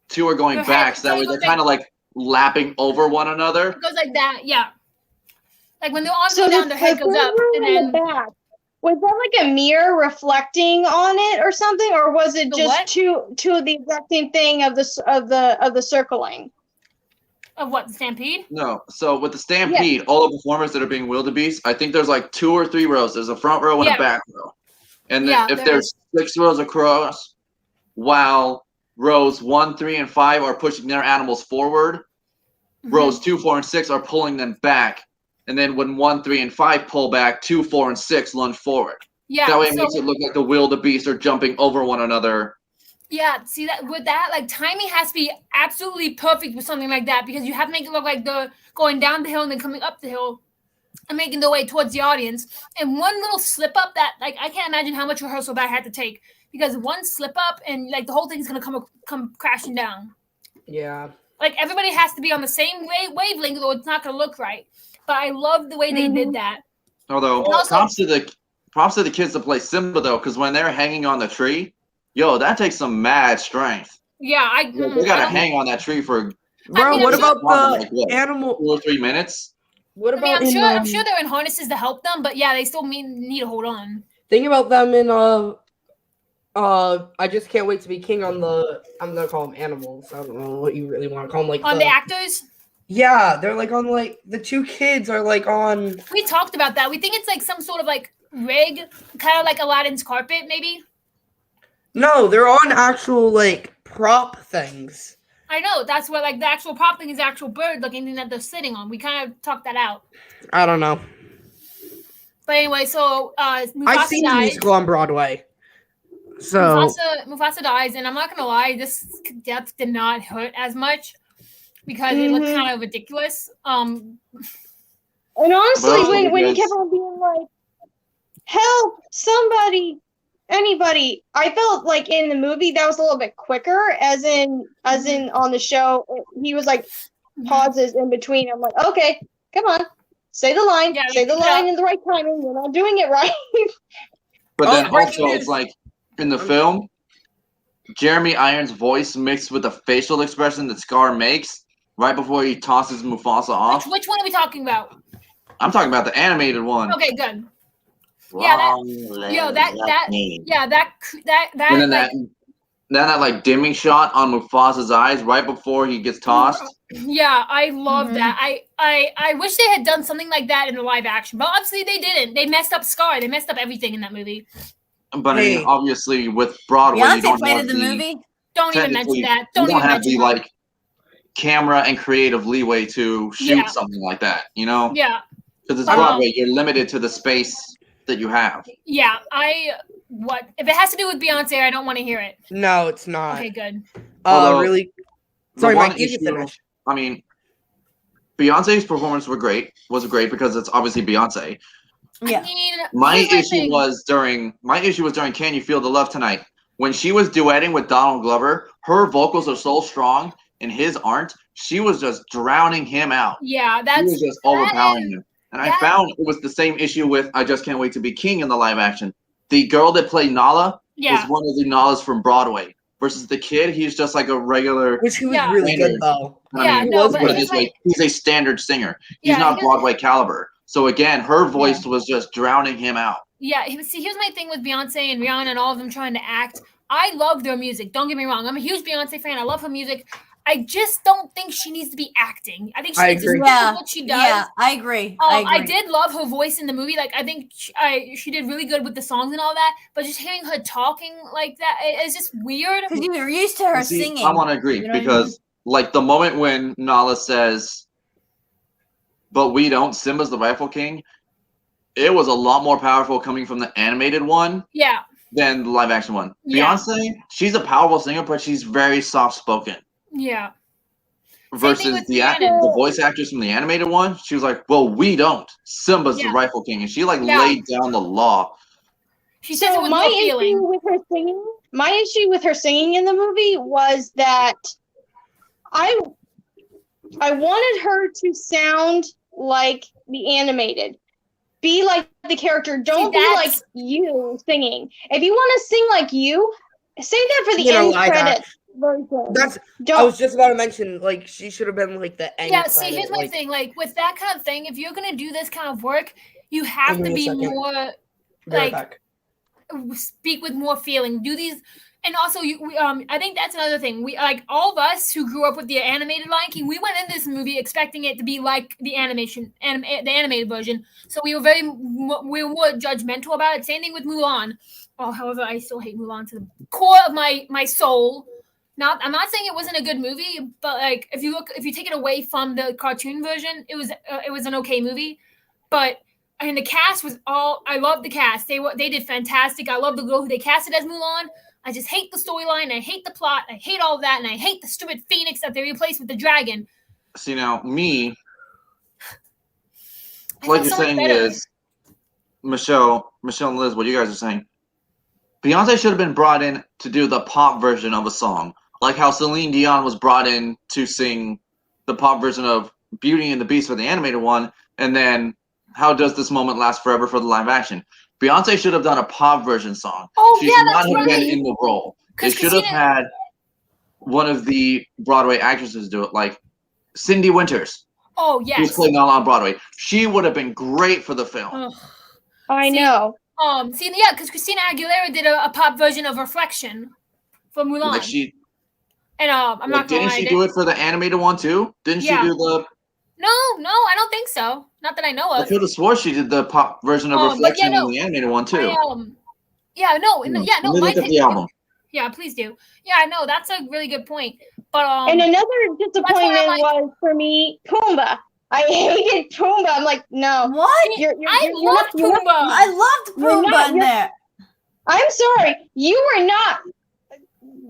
2 are going Their back. head- So that way they they're go kind of like lapping over one another. It goes like that, yeah. Like when the arms So go down, the their head goes up, and in then the back, was that like a mirror reflecting on it or something, or was it The just what? two of the exact same thing of the circling? of what the Stampede? No, so with the Stampede, all the performers that are being wildebeest, I think there's like 2 or 3 rows. There's a front row and Yeah. a back row. And then Yeah, if there there's 6 rows across, while rows 1, 3, and 5 are pushing their animals forward, rows 2, 4, and 6 are pulling them back. And then when 1, 3, and 5 pull back, 2, 4, and 6 lunge forward. Yeah. That way it so- makes it look like the wildebeest are jumping over one another. Yeah, see that with that, like timing has to be absolutely perfect with something like that because you have to make it look like they're going down the hill and then coming up the hill and making their way towards the audience. And one little slip up that like I can't imagine how much rehearsal that had to take because one slip up and like the whole thing's gonna come crashing down. Yeah. Like everybody has to be on the same wavelength or it's not gonna look right. But I love the way they did that. Although And also- props to the kids to play Simba though, because when they're hanging on the tree, that takes some mad strength. Yeah, They gotta hang on that tree for Bro, mean, what I'm about Like the what? animal? 2 or 3 minutes. What I mean, about I'm sure they're in harnesses to help them, but yeah, they still need to hold on. think about them in I just can't wait to be king on the I'm gonna call them animals. I don't know what you really want to call them. Like On the actors, yeah, they're like on like the 2 kids are like on. we talked about that. We think it's like some sort of like rig, kind of like Aladdin's carpet, maybe. No, they're on actual like prop things. I know that's what like the actual prop thing is the actual bird looking thing that they're sitting on. We kind of talked that out. I don't know. But anyway, so I've Mufasa seen the dies. musical on Broadway. So Mufasa dies, and I'm not gonna lie, this death did not hurt as much because it looked kind of ridiculous. And honestly, Well, when he because- kept on being like, "Help! Somebody! Anybody!" I felt like in the movie that was a little bit quicker, as in on the show, he was like pauses in between. I'm like, okay, come on, say the line, Yeah, say the yeah. line in the right timing. You're not doing it right. But Oh, then breaking also, news. it's like in the film, Jeremy Irons' voice mixed with the facial expression that Scar makes right before he tosses Mufasa off. Which one are we talking about? I'm talking about the animated one. Okay, good. Yeah, that- And then that like dimming shot on Mufasa's eyes right before he gets tossed. Yeah, I love Mhm. that. I wish they had done something like that in the live action, but obviously they didn't. They messed up Scar. They messed up everything in that movie. But I Hey. mean, obviously with Broadway, you Beyonce don't played have in the movie. Don't even technically, mention that. you Don't don't even have the mention that. like camera and creative leeway to shoot Yeah. something like that, you know? Yeah, Because it's Um, Broadway, you're limited to the space that you have. yeah. What if it has to do with Beyonce? I don't want to hear it. no, it's not. Okay, good. Although, Really. The Sorry, one Mike. You can issue- finish. I mean, Beyonce's performance was great because it's obviously Beyonce. Yeah. I mean, My here's issue thing. was during Can You Feel the Love Tonight? When she was duetting with Donald Glover, her vocals are so strong and his aren't. She was just drowning him out. Yeah, She that's was just overpowering him. And I that- found it was the same issue with I Just Can't Wait to Be King in the live action. The girl that played Nala yeah. was one of the Nalas from Broadway. Versus the kid, he's just like a regular. Which he was Yeah. really good though. Yeah, he no, was but put it it's this way, like- he's a standard singer. He's Yeah, not he- Broadway caliber. So again, her voice was just drowning him out. Yeah, see, here's my thing with Beyonce and Rihanna and all of them trying to act. I love their music. Don't get me wrong. I'm a huge Beyonce fan. I love her music. I just don't think she needs to be acting. I think she needs to stick with what she does. Yeah, I agree. I did love her voice in the movie. Like, I think she did really good with the songs and all that. But just hearing her talking like that, it's just weird. Because you were used to her singing. I want to agree because, like, the moment when Nala says, "But we don't," Simba's the rightful king. It was a lot more powerful coming from the animated one. Yeah. Than the live action one. Yeah. Beyonce, she's a powerful singer, but she's very soft spoken. Yeah. Versus the voice actress from the animated one, she was like, "Well, we don't. Simba's the rightful king," and she laid down the law. She says it with no feeling. My issue with her singing in the movie was that I wanted her to sound like the animated. Be like the character. Don't be like you singing. If you want to sing like you, save that for the end credits version. I was just about to mention, like, she should have been like the end. Yeah, see, here's my thing. Like, with that kind of thing, if you're gonna do this kind of work, you have to be more like speak with more feeling. Do these. And also, I think that's another thing. We like all of us who grew up with the animated Lion King. We went in this movie expecting it to be like the animated version. So we were more judgmental about it. Same thing with Mulan. Oh, however, I still hate Mulan to the core of my soul. I'm not saying it wasn't a good movie, but like if you take it away from the cartoon version, it was an okay movie. But and the cast was I love the cast. They did fantastic. I love the girl who they casted as Mulan. I just hate the storyline. I hate the plot. I hate all that, and I hate the stupid phoenix that they replaced with the dragon. See, now me, what you're saying is, Michelle and Liz, what you guys are saying, Beyonce should have been brought in to do the pop version of a song, like how Celine Dion was brought in to sing the pop version of Beauty and the Beast for the animated one, and then How Does This Moment Last Forever for the live action. Beyonce should have done a pop version song. Oh, she should not have been in the role. They should have had one of the Broadway actresses do it, like Cindy Winters. Oh, yes. Who's playing Nala on Broadway. She would have been great for the film. I know. Because Christina Aguilera did a pop version of Reflection for Mulan. Like and I'm not gonna lie. Didn't she do it for the animated one too? Didn't she do the... No, I don't think so. Not that I know of. I could have swore she did the pop version of Reflection in the animated one too. Let me look at the album. Yeah, please do. Yeah, no, that's a really good point. But and another disappointment was for me, Pumbaa. I hated Pumbaa. I'm like, no. What? I loved Pumbaa. I loved Pumbaa in there. I'm sorry. You were not.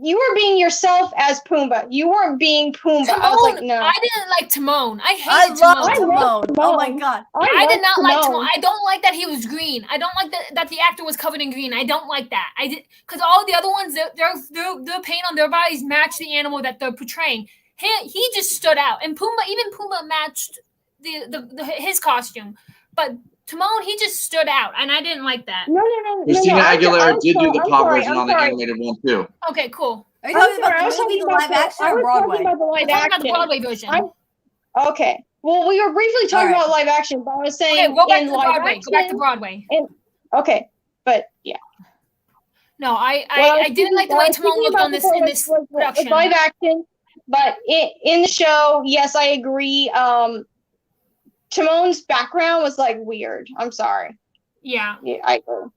You were being yourself as Pumbaa. You weren't being Pumbaa. Timon, I was like, no. I didn't like Timon. I hated Timon. I love Timon. Oh my god. I did not like Timon. I don't like that he was green. I don't like that the actor was covered in green. I don't like that. I did because all the other ones, their paint on their bodies match the animal that they're portraying. He just stood out, and Pumbaa matched his costume, but Timon, he just stood out, and I didn't like that. No. Christina Aguilera did do the pop version on the animated one too. Okay, cool. Are you talking about the live action or Broadway? I'm talking about the Broadway version. Okay. Well, we were briefly talking about live action, but I was saying go back to Broadway. Go back to Broadway. Okay, but yeah. No, I didn't like the way Timon looked on in this production. Live action, but in the show, yes, I agree. Timon's background was like weird. I'm sorry. Yeah, I agree.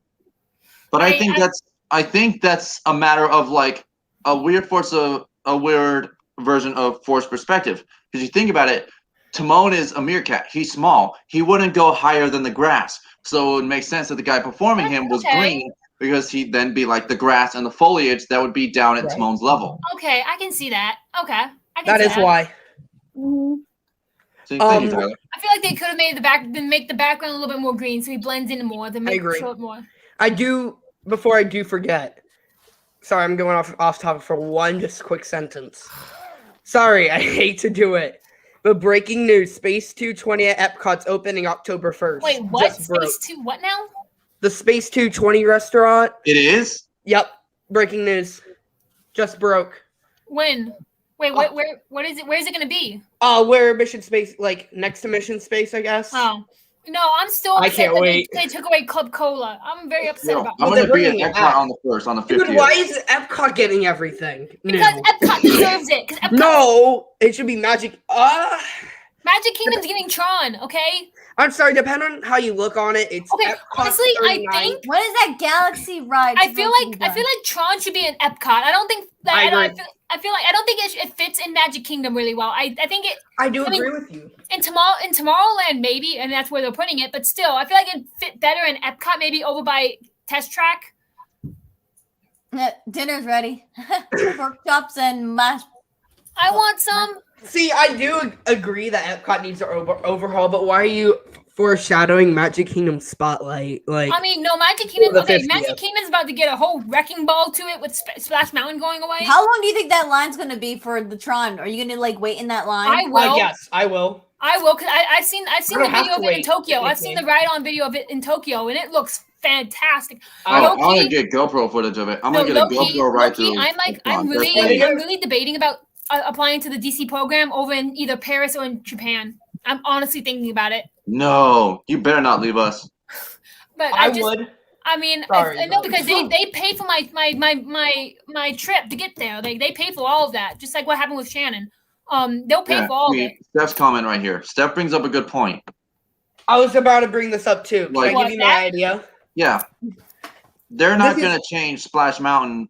But I think that's a matter of like a weird version of forced perspective. Because you think about it, Timon is a meerkat. He's small. He wouldn't go higher than the grass. So it would make sense that the guy performing him was green because he'd then be like the grass and the foliage that would be down at Timon's level. Okay, I can see that. Okay, that is why. Mm-hmm. So thank you, Tyler. I feel like they could have make the background a little bit more green so he blends in more. I agree. Show it more. I do. Before I do forget. Sorry, I'm going off topic for one just quick sentence. Sorry, I hate to do it. But breaking news, Space 220 at Epcot's opening October 1st. Wait, what? Space 2 what now? The Space 220 restaurant. It is? Yep. Breaking news. Just broke. When? Wait, what is it? Where is it going to be? Where Mission Space, like next to Mission Space, I guess. Oh. No, I'm still I upset can't that wait. they took away Club Cola. I'm very upset Yo, about I'm that. they're gonna be at bringing it Epcot back. on the 50th. Dude, why is Epcot getting everything? Because Epcot deserves it. Because No, it should be Magic. Magic Kingdom's giving Tron, okay? I'm sorry. Depending on how you look on it, it's Okay, Epcot honestly, I 39. think What is that Galaxy ride? I feel like Tron should be in Epcot. I don't think that I I agree. feel like I don't think it fits in Magic Kingdom really well. I think it I do I mean, agree with you. in Tomorrowland maybe, and that's where they're putting it. But still, I feel like it'd fit better in Epcot, maybe over by Test Track. Dinner's ready. Pork chops and mashed. I want some. See, I do agree that Epcot needs an overhaul, but why are you foreshadowing Magic Kingdom Spotlight? Like, I mean, no, Magic Kingdom. the Okay, 50th. Magic Kingdom's about to get a whole wrecking ball to it with Splash Mountain going away. How long do you think that line's gonna be for the Tron? Are you gonna like wait in that line? I will. yes, I will. I will, because I've seen I the don't have video to of it in wait Tokyo. if I've you seen can. the ride-on video of it in Tokyo, and it looks fantastic. I Low-key- want to get GoPro footage of it. I'm No, gonna get a low-key- GoPro right low-key, through. I'm Epcot. really debating about applying to the DC program over in either Paris or in Japan. I'm honestly thinking about it, No, you better not leave us. but I I just, would. I mean, Sorry, I know but- because they pay for my trip to get there. They pay for all of that, just like what happened with Shannon. They'll pay Yeah, for all of see, it. Steph's comment right here. Steph brings up a good point. I was about to bring this up too. Can Like- I What, give you my that? idea? Yeah, they're not This is- gonna change Splash Mountain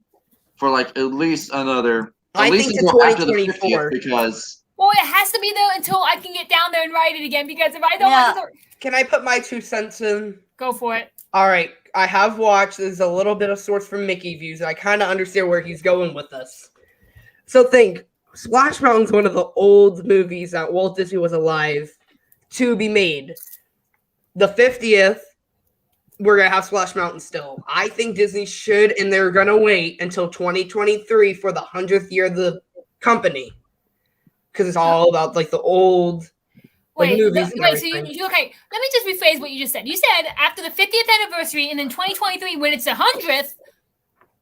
for like at least another. I At least think to until after the 2024. 50th because Well, it has to be there until I can get down there and ride it again. Because if I don't, Yeah. Can I put my 2 cents in? go for it. All right, I have watched. There's a little bit of source from Mickey views, and I kind of understand where he's going with this. So think, Splash Mountain's one of the old movies that Walt Disney was alive to be made. The 50th, we're gonna have Splash Mountain still. I think Disney should, and they're gonna wait until 2023 for the 100th year of the company, because it's all about like the old. Like Wait, movies and wait. So everything. okay? Let me just rephrase what you just said. You said after the 50th anniversary, and then 2023 when it's the 100th.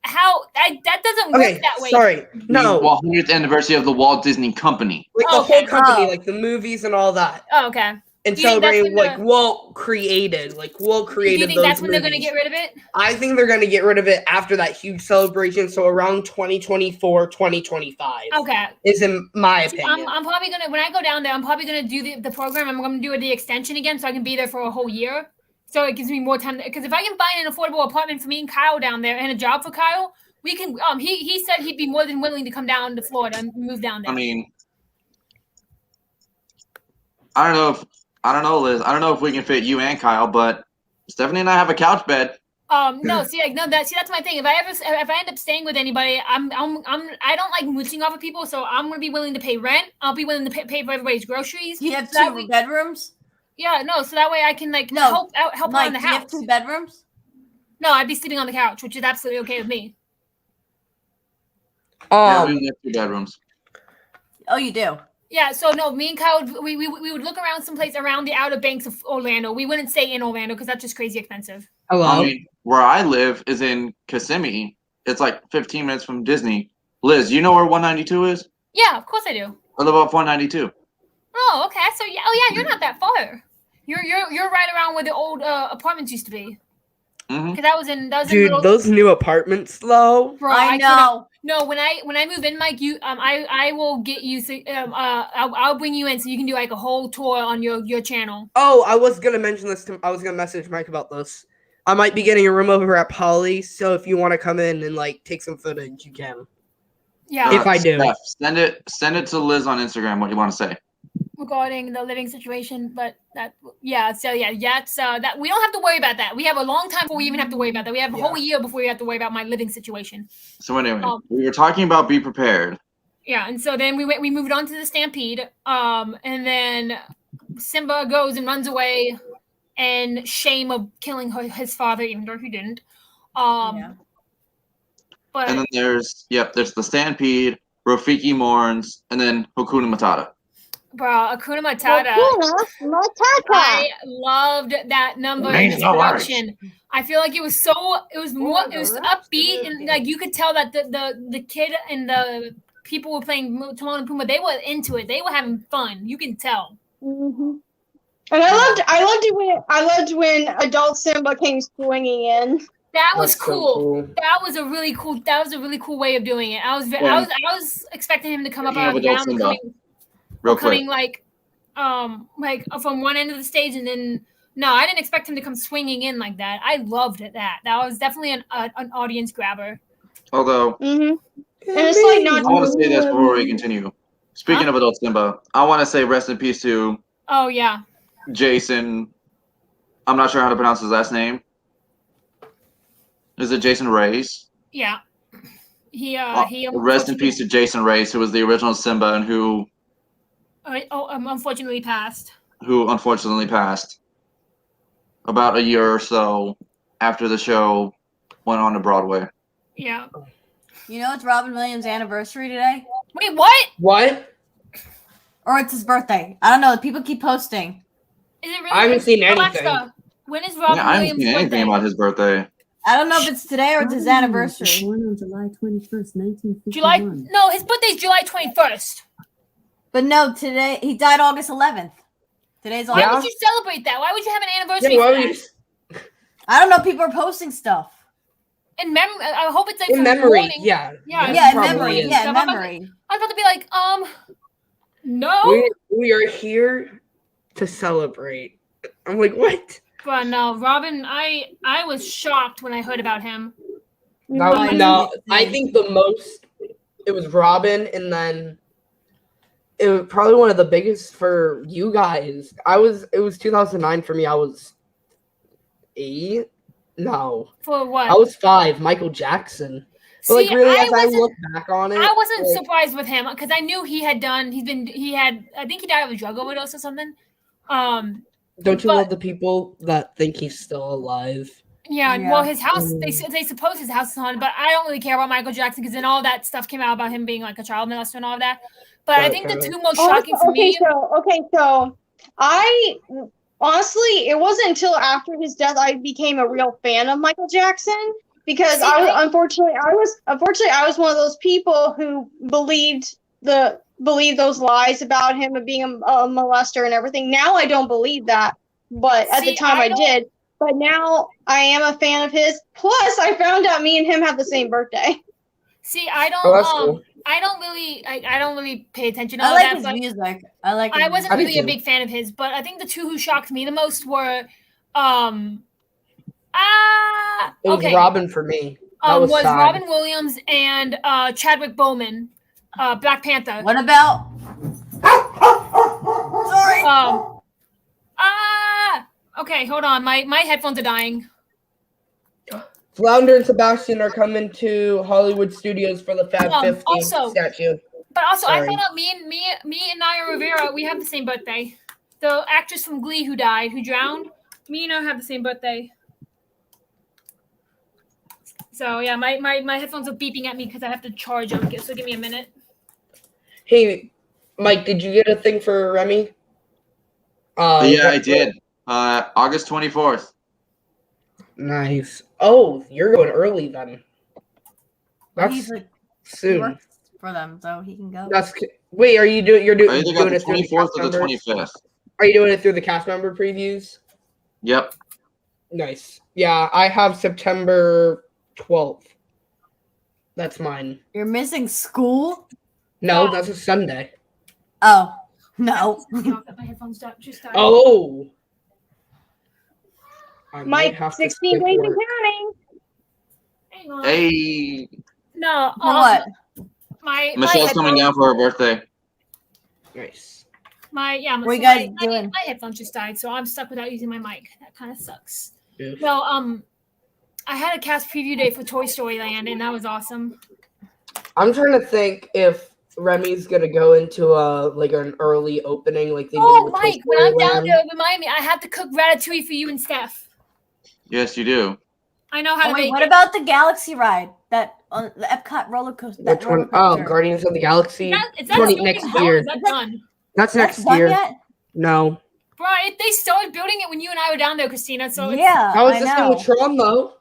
How that doesn't work Okay, that way. sorry, no, the 100th anniversary of the Walt Disney Company. like the Okay. whole company, Oh. like the movies and all that. Oh, okay. And Do you think that's celebrating when like Walt created Do you think those that's when they're movies. going to get rid of it? I think they're going to get rid of it after that huge celebration. So around 2024, 2025 Okay. is in my opinion. I'm probably going to, when I go down there, I'm probably going to do the program. I'm going to do the extension again so I can be there for a whole year. So it gives me more time. Because if I can find an affordable apartment for me and Kyle down there and a job for Kyle, we can, he said he'd be more than willing to come down to Florida and move down there. I mean, I don't know, Liz. I don't know if we can fit you and Kyle, but Stephanie and I have a couch bed. No, see, like, no, that's my thing. If I end up staying with anybody, I don't like mooching off of people, so I'm gonna be willing to pay rent. I'll be willing to pay for everybody's groceries. You have So that two way- bedrooms? Yeah, no, so that way I can like No, help out Mike, in the do you have house. 2 bedrooms? No, I'd be sleeping on the couch, which is absolutely okay with me. Yeah, we have 2 bedrooms. Oh, you do. Yeah, so no, me and Kyle, we would look around someplace around the Outer Banks of Orlando. We wouldn't stay in Orlando because that's just crazy expensive. Hello. I mean, where I live is in Kissimmee. It's like 15 minutes from Disney. Liz, you know where 192 is? Yeah, of course I do. I live off 192. Oh, okay. So yeah, you're not that far. You're right around where the old apartments used to be. Hmm. Because that was in Dude, little, those new apartments though. bro, I cannot- know. No, when I move in, Mike, I will get you. I'll bring you in so you can do like a whole tour on your channel. Oh, I was gonna mention this. I was gonna message Mike about this. I might be getting a room over at Polly, so if you want to come in and like take some footage, you can. Yeah, If I do. Steph, send it to Liz on Instagram what you want to say. regarding the living situation, but that that's that we don't have to worry about that. We have a long time before we even have to worry about that. We have a whole year before we have to worry about my living situation. So anyway, we were talking about be prepared. Yeah, and so then we moved on to the Stampede, and then Simba goes and runs away, and shame of killing his father, even though he didn't. Yeah. But And then there's the Stampede, Rafiki mourns, and then Hakuna Matata. bro, Hakuna Matata. Hakuna Matata. I loved that number in Thanks, this no worries. production. I feel like it was upbeat, and like you could tell that the kid and the people were playing Timon and Pumbaa. They were into it. They were having fun. You can tell. Mm-hmm. And I loved when adult Simba came swinging in. That was That's so cool. cool. That was a really cool way of doing it. I was expecting him to come up Speaking out of of the adult ground, Simba, real quick. coming like from one end of the stage, and then no, I didn't expect him to come swinging in like that. I loved it. That was definitely an audience grabber. Although And it's like not. I want to say this before we continue. Speaking of adult Simba, I want to say rest in peace to Oh yeah. Jason. I'm not sure how to pronounce his last name. Is it Jason Reyes? Yeah. He Rest in peace to Jason Reyes, who was the original Simba and who unfortunately passed. Who unfortunately passed about a year or so after the show went on to Broadway. Yeah. You know it's Robin Williams' anniversary today? Wait, what? What? Or it's his birthday. I don't know. People keep posting. Is it really? I haven't seen anything. Alexa, when is Robin Yeah, I haven't Williams' seen anything birthday? about his birthday. I don't know if it's today or it's his anniversary. Born on July 21st, 1951. No, his birthday's July 21st. But no, today he died August 11th. Today's Why August. would you celebrate that? Why would you have an anniversary? Yeah, why for would that? you? I don't know. People are posting stuff. In memory, I hope it's like In from memory, morning. yeah. Yeah, Yeah, in probably memory. is. Yeah, in Stuff. memory. I was about to be like, no. We are here to celebrate. I'm like, what? But no, Robin, I was shocked when I heard about him. No, I think the most it was Robin, and then it was probably one of the biggest for you guys. It was 2009 for me. I was 8. No, For what? I was 5. Michael Jackson. But like See, really, I as I wasn't- look back on it, I wasn't like, surprised with him because I knew he had. I think he died of a drug overdose or something. don't you but- love the people that think he's still alive? Yeah, Yeah. well, his house, they suppose his house is haunted, but I don't really care about Michael Jackson because then all that stuff came out about him being like a child molester and all of that. But I Right, think the right. two most shocking for me. So I honestly, it wasn't until after his death I became a real fan of Michael Jackson because See, I was one of those people who believed those lies about him of being a molester and everything. Now I don't believe that, but at the See, time I I don't- did. But now I am a fan of his. Plus, I found out me and him have the same birthday. See, I don't. Oh, that's cool. I don't really pay attention to I all like that. his But music. I like. I his wasn't I do really a too. big fan of his. But I think the two who shocked me the most were, It was okay, Robin for me. That was sad. Robin Williams and Chadwick Boseman, Black Panther. What about? Sorry. Okay, hold on. My headphones are dying. Flounder and Sebastian are coming to Hollywood Studios for the Fab 50 also- statue. But also, I Sorry. found out me and Naya Rivera, we have the same birthday. The actress from Glee who drowned, me and her have the same birthday. So yeah, my headphones are beeping at me because I have to charge them. So give me a minute. Hey, Mike, did you get a thing for Remy? Yeah, I did. August 24th. Nice. Oh, you're going early then. That's He's like he soon. works for them, so he can go. Wait. Are you doing? You're I doing either got the it through the 24th cast or the members? 25th. Are you doing it through the cast member previews? Yep. Nice. Yeah, I have September 12th. That's mine. You're missing school? No, that's a Sunday. Oh no. My headphones just died. Oh. I might Mike, have to 16 skip days and work. counting. Hang on. Hey, No. What? My Michelle's coming down for her birthday. Nice. What are you guys doing? My headphones just died, so I'm stuck without using my mic. That kind of sucks. Oof. No, I had a cast preview day for Toy Story Land, and that was awesome. I'm trying to think if Remy's gonna go into like an early opening, like they did Oh, with Toy Mike, when I'm Story down Land. there, remind me. I have to cook ratatouille for you and Steph. Yes, you do. I know how Oh, to wait, make what it. about the Galaxy ride? That on the Epcot roller coaster. Which one? Oh, Guardians of the Galaxy. Is that 20 still next being built? year. Is that done? That's That's next done year. yet? No. Bro, they started building it when you and I were down there, Christina. So Yeah, How is I this know. thing with Tron though?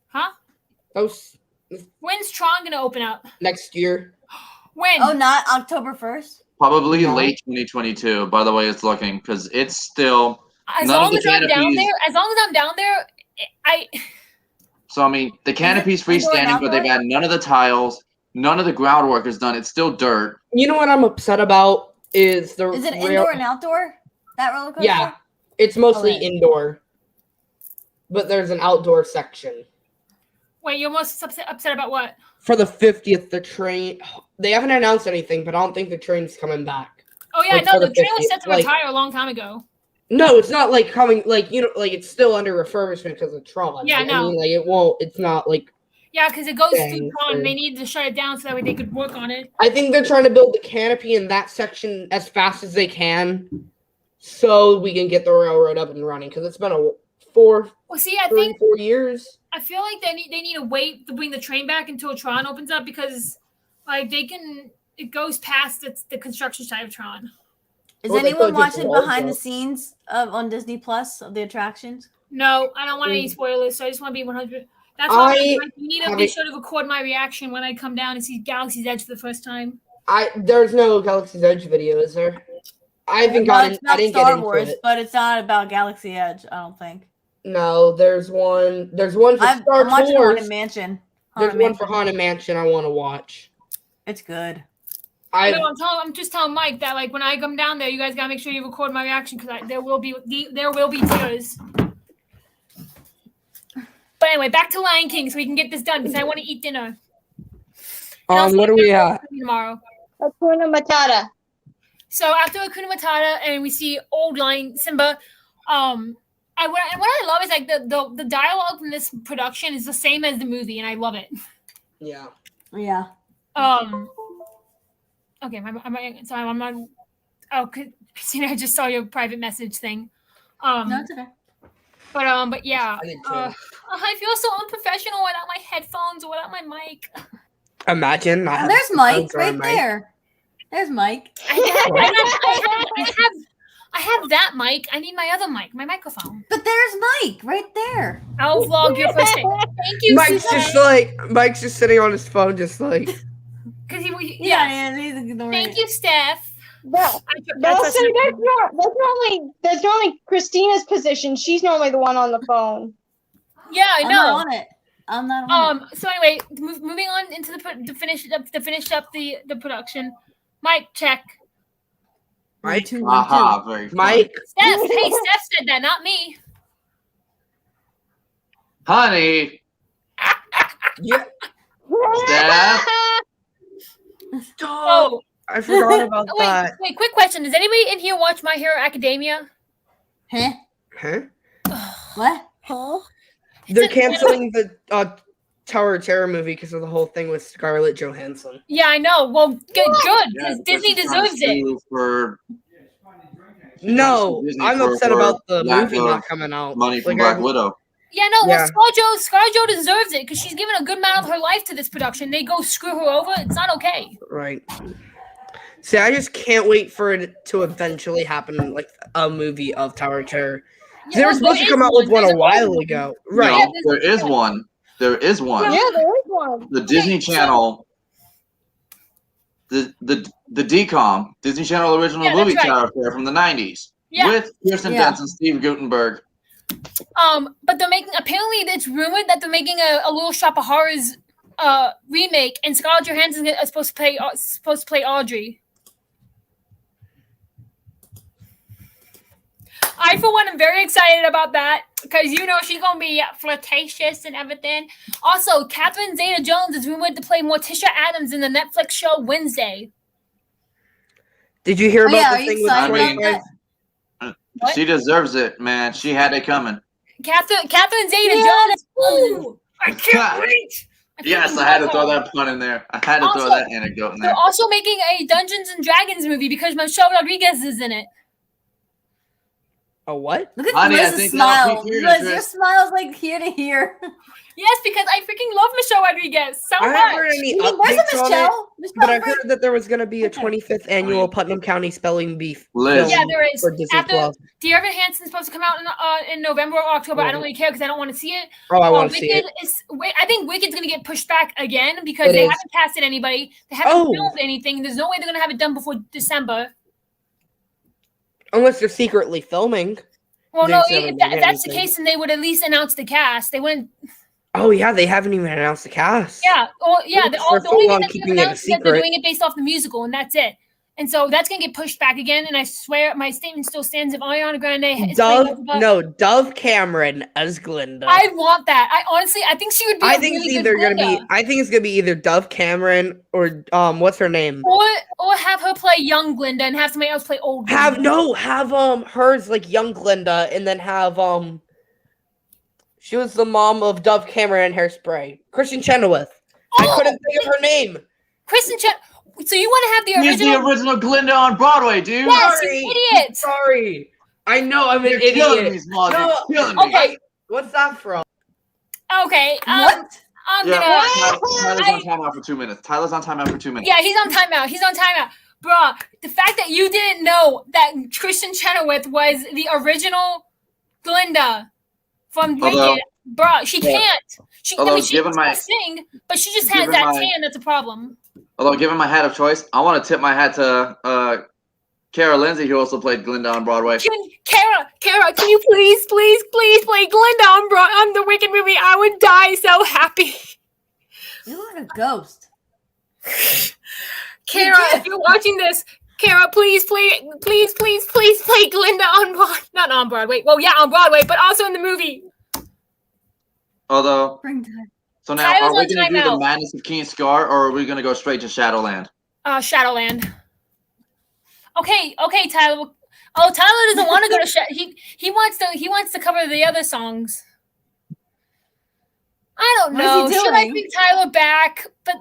Huh? That was When's Tron gonna open up? next year. When? Oh, not October 1st? Probably No. late 2022, by the way it's looking, because it's still As None of long the as I'm down canopies- there, I So I mean, the canopy's indoor and freestanding, but they've outdoor? had none of the tiles, none of the groundwork is done. It's still dirt. You know what I'm upset about is the Is it rail- indoor and outdoor? That roller coaster? Yeah, it's mostly Okay. indoor, but there's an outdoor section. wait. You're most upset about what? For the 50th, the train. They haven't announced anything, but I don't think the train's coming back. Oh yeah, Like, no, for the the train was 50th, set to like- retire a long time ago. No, it's not like coming. Like it's still under refurbishment because of Tron. Yeah, Like, no. I mean, like it won't. It's not like. Yeah, because it goes through Dang, Tron. sure. They needed to shut it down so that way they could work on it. I think they're trying to build the canopy in that section as fast as they can, so we can get the railroad up and running. Because it's been a Well, see, I 4 think years. I feel like they need to wait to bring the train back until Tron opens up because like it goes past the construction side of Tron. Is Or they anyone could just watching wall behind the up. scenes on Disney Plus of the attractions? No, I don't want any Mm. spoilers, so I just want to be 100. That's why you need to be haven't- sure to record my reaction when I come down and see Galaxy's Edge for the first time. There's no Galaxy's Edge video, is there? I haven't Well, gotten. it's I about didn't Star get into Wars, it. but it's not about Galaxy Edge. I don't think. No, there's one. There's one for I'm Star watching Tours. Haunted Mansion. There's Haunted one for Haunted Mansion I want to watch. It's good. No, I'm just telling Mike that like when I come down there, you guys gotta make sure you record my reaction because there will be tears. But anyway, back to Lion King so we can get this done because I want to eat dinner. And also, What are we at? tomorrow? Hakuna Matata. So after Hakuna Matata and we see old Lion Simba, what I love is like the dialogue from this production is the same as the movie, and I love it. Yeah. Yeah. Okay, I'm not. Oh, Christina, I just saw your private message thing. No, it's okay. But yeah, I did too. I feel so unprofessional without my headphones or without my mic. Imagine. Oh, there's Mike right there. There's Mike. I have that mic. I need my other mic, my microphone. But there's Mike right there. I'll vlog your first thing. Thank you, Mike's just sitting on his phone, just like. Because Yeah, he's ignoring Thank it. you, Steph. That's normally Christina's position. She's normally the one on the phone. Yeah, I I'm know. not on it. I'm not on it. So anyway, moving on into to finish up the production. Mike, check. Mike. 1, 2, 1, 2. Aha, very funny. Mike. Steph, hey, Steph said that, not me. Honey, Yeah. Steph. Oh, I forgot about that. wait, quick question. Does anybody in here watch My Hero Academia? Huh? Huh? What? They're canceling the Tower of Terror movie because of the whole thing with Scarlett Johansson. Yeah, I know. Well, good, Yeah, because Disney this is trying to deserves it. sue For No, Disney I'm for- upset for about the lack movie of not coming out. money from Like, Black I- Widow. Yeah, no, well, Yeah. ScarJo deserves it because she's given a good amount of her life to this production. They go screw her over. It's not okay. Right. See, I just can't wait for it to eventually happen, like a movie of Tower of Terror. They were supposed to come out with one a while ago. Right. Yeah, No, there is one. There is one. Yeah, there is one. The Disney Channel, the DCOM, Disney Channel original Yeah, that's movie right. Tower of Terror from the 90s Yeah. with Kirsten Yeah. Dunst and Steve Guttenberg. But they're making apparently it's rumored that they're making a Little Shop of Horrors remake, and Scarlett Johansson is supposed to play Audrey. I, for one, am very excited about that because she's gonna be flirtatious and everything. Also, Catherine Zeta-Jones is rumored to play Morticia Adams in the Netflix show Wednesday. Did you hear Oh, about yeah, are the you thing with excited about 25? that? What? She deserves it, man. She had it coming. Catherine Zeta-Jones. Ooh, I can't wait. Yes, I had to throw that pun in there. I had to throw Also, that anecdote in They're there. also making a Dungeons and Dragons movie because Michelle Rodriguez is in it. A what? Look at Honey, I Liz's think that'll smile. pique your Liz, your interest. smile's like here to here. Yes, because I freaking love Michelle Rodriguez so I much. haven't heard any Where's updates the on it, Michelle? but I Michelle, heard that there was going to be a Okay. 25th annual Putnam County Spelling Bee Liz. film Yeah, there is. for Disney After Plus. Dear Evan Hansen's supposed to come out in November or October. I don't really care because I don't want to see it. Oh, I want to see it. I think Wicked's going to get pushed back again because It they is. haven't casted anybody. They haven't Oh. filmed anything. There's no way they're going to have it done before December. Unless they're secretly filming. Well, no, Didn't if, say that, if that's the anything. case, then they would at least announce the cast. They wouldn't. Oh yeah, they haven't even announced the cast. Yeah. Well, yeah. They're The only full thing on that they've keeping it a announced is that they're secret. doing it based off the musical, and that's it. And so that's gonna get pushed back again. And I swear, my statement still stands. If Ariana Grande is playing Dove Cameron as Glinda. I want that. I think she would be. I a think really it's good either gonna Glinda. be. I think it's gonna be either Dove Cameron or what's her name? Or have her play young Glinda and have somebody else play old Glinda. Have hers like young Glinda, and then have she was the mom of Dove Cameron and Hairspray. Kristen Chenoweth. I couldn't think of her name. Kristen Chenoweth. So you want to have the He's original? the original Glinda on Broadway, dude. Yes, Sorry. you idiot. Sorry. I know I'm an You're killing idiot. me, Smalls. No, You're killing me. okay. What's that from? Okay. What? I'm Yeah, gonna. Tyler's on timeout for 2 minutes. Tyler's on timeout for 2 minutes. Yeah, he's on timeout. Bruh, the fact that you didn't know that Kristen Chenoweth was the original Glinda from Although- Wicked, bruh, she Yeah. can't. She Although she given can my- sing, but she just has given that my- tan. That's a problem. Although, given my hat of choice, I want to tip my hat to Kara Lindsay, who also played Glinda on Broadway. Kara, can you please play Glinda on the Wicked movie? I would die so happy. You look like a ghost. Kara, if you're watching this, Kara, please play Glinda not on Broadway. Well, yeah, on Broadway, but also in the movie. Although, Bring time. so now, Tyler's are we on going to do the timeout. Madness of King Scar, or are we going to go straight to Shadowland? Shadowland. Okay, Tyler. Oh, Tyler doesn't want to go to he wants to cover the other songs. I don't What is know. he Should I doing? bring Tyler back? But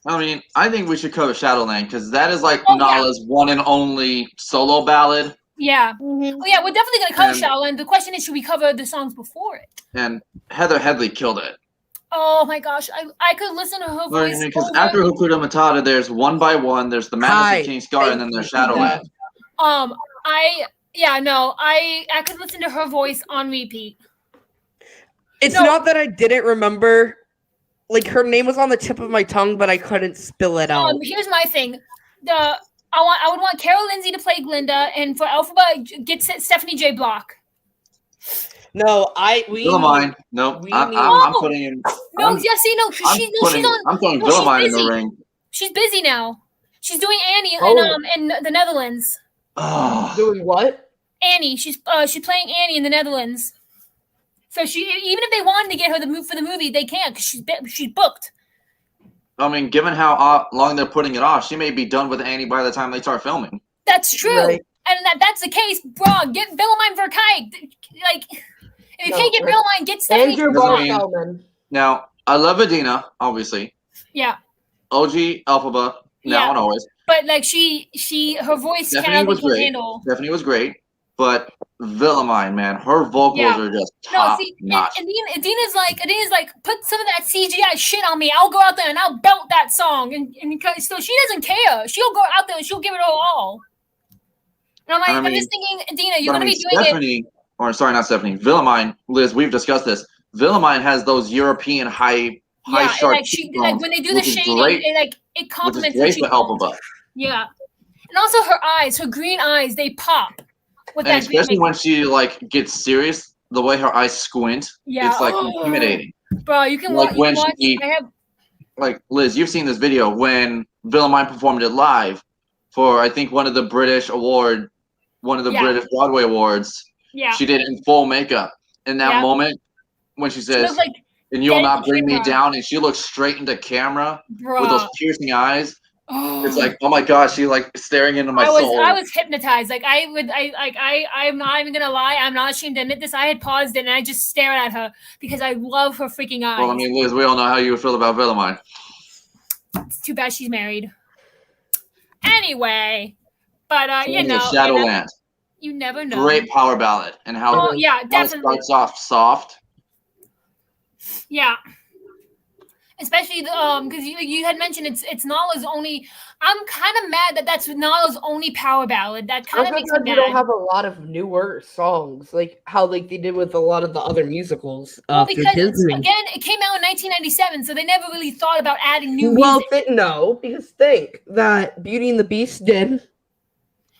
I mean, I think we should cover Shadowland because that is like Oh, yeah. Nala's one and only solo ballad, yeah. Mhm. Oh yeah, we're definitely gonna cover And- Shadowland. The question is, should we cover the songs before it? and Heather Headley killed it. Oh my gosh, I could listen to her voice. Because over- after Hakuna Matata, there's One by One, there's the Madness Hi. of King Scar, and then there's Shadowland. I could listen to her voice on repeat. It's No. not that I didn't remember. Like her name was on the tip of my tongue, but I couldn't spill it out. Here's my thing. I would want Carol Lindsay to play Glinda, and for Elphaba, get Stephanie J. Block. No, Willamine. Nope. we I'm need- putting in. No, I'm, yes, no, I'm she's putting, on. I'm throwing no, she's Willamine in busy. the ring. She's busy now. She's doing Annie Oh. in the Netherlands. Oh, doing what? Annie, she's playing Annie in the Netherlands. So even if they wanted to get her for the movie, they can't because she's booked. I mean, given how long they're putting it off, she may be done with Annie by the time they start filming. That's true. Right. And that's the case, bro. Get Willamine Verkijk. Like, if you No, can't get right. Willamine, get Stephanie. Andrew Block. Barthelman. Now, I love Adina, obviously. Yeah, OG Elphaba, now Yeah. and always. but like her voice Stephanie was can't great. handle. Stephanie was great, but Willamine, man, her vocals Yeah. are just No, top see, notch. Adina's like, put some of that CGI shit on me. I'll go out there and I'll belt that song. And so she doesn't care. She'll go out there and she'll give it her all. And I'm like, I I'm mean- just thinking, Adina, you're But gonna I mean, be doing it. Stephanie, or sorry, not Stephanie, Willamine, Liz, we've discussed this. Willamine has those European high Yeah, and sharp like cheekbones, when they do the which is shading, great- it which is complements her great for cheekbones. Elphaba. Yeah, and also her eyes, her green eyes, they pop with And that green especially makeup. when she like gets serious, the way her eyes squint, Yeah. it's like intimidating. Bro, you can like watch. when Watch. she- I have. Like Liz, you've seen this video when Willamine performed it live for I think one of the British Yeah. British Broadway awards. Yeah. She did it in full makeup. In that Yeah. moment when she She says, looks like, "And you'll dead not bring me camera. down," and she looks straight into camera bro. with those piercing eyes. Oh. It's like, oh my gosh, she's like staring into my soul. I was hypnotized. Like I'm not even gonna lie. I'm not ashamed to admit this. I had paused it and I just stared at her because I love her freaking eyes. Well, I mean, Liz, we all know how you feel about Willamine. It's too bad she's married. Anyway, but Anyway, Shadowland, you never know. great power ballad, and how Oh yeah, how it definitely. starts off soft. Yeah. Especially because you had mentioned it's Nala's only. I'm kind of mad that that's Nala's only power ballad. That kind of makes me we mad. don't have a lot of newer songs, like how they did with a lot of the other musicals. Well, through because Disney. again, it came out in 1997, so they never really thought about adding new Well, music. no, because think that Beauty and the Beast did,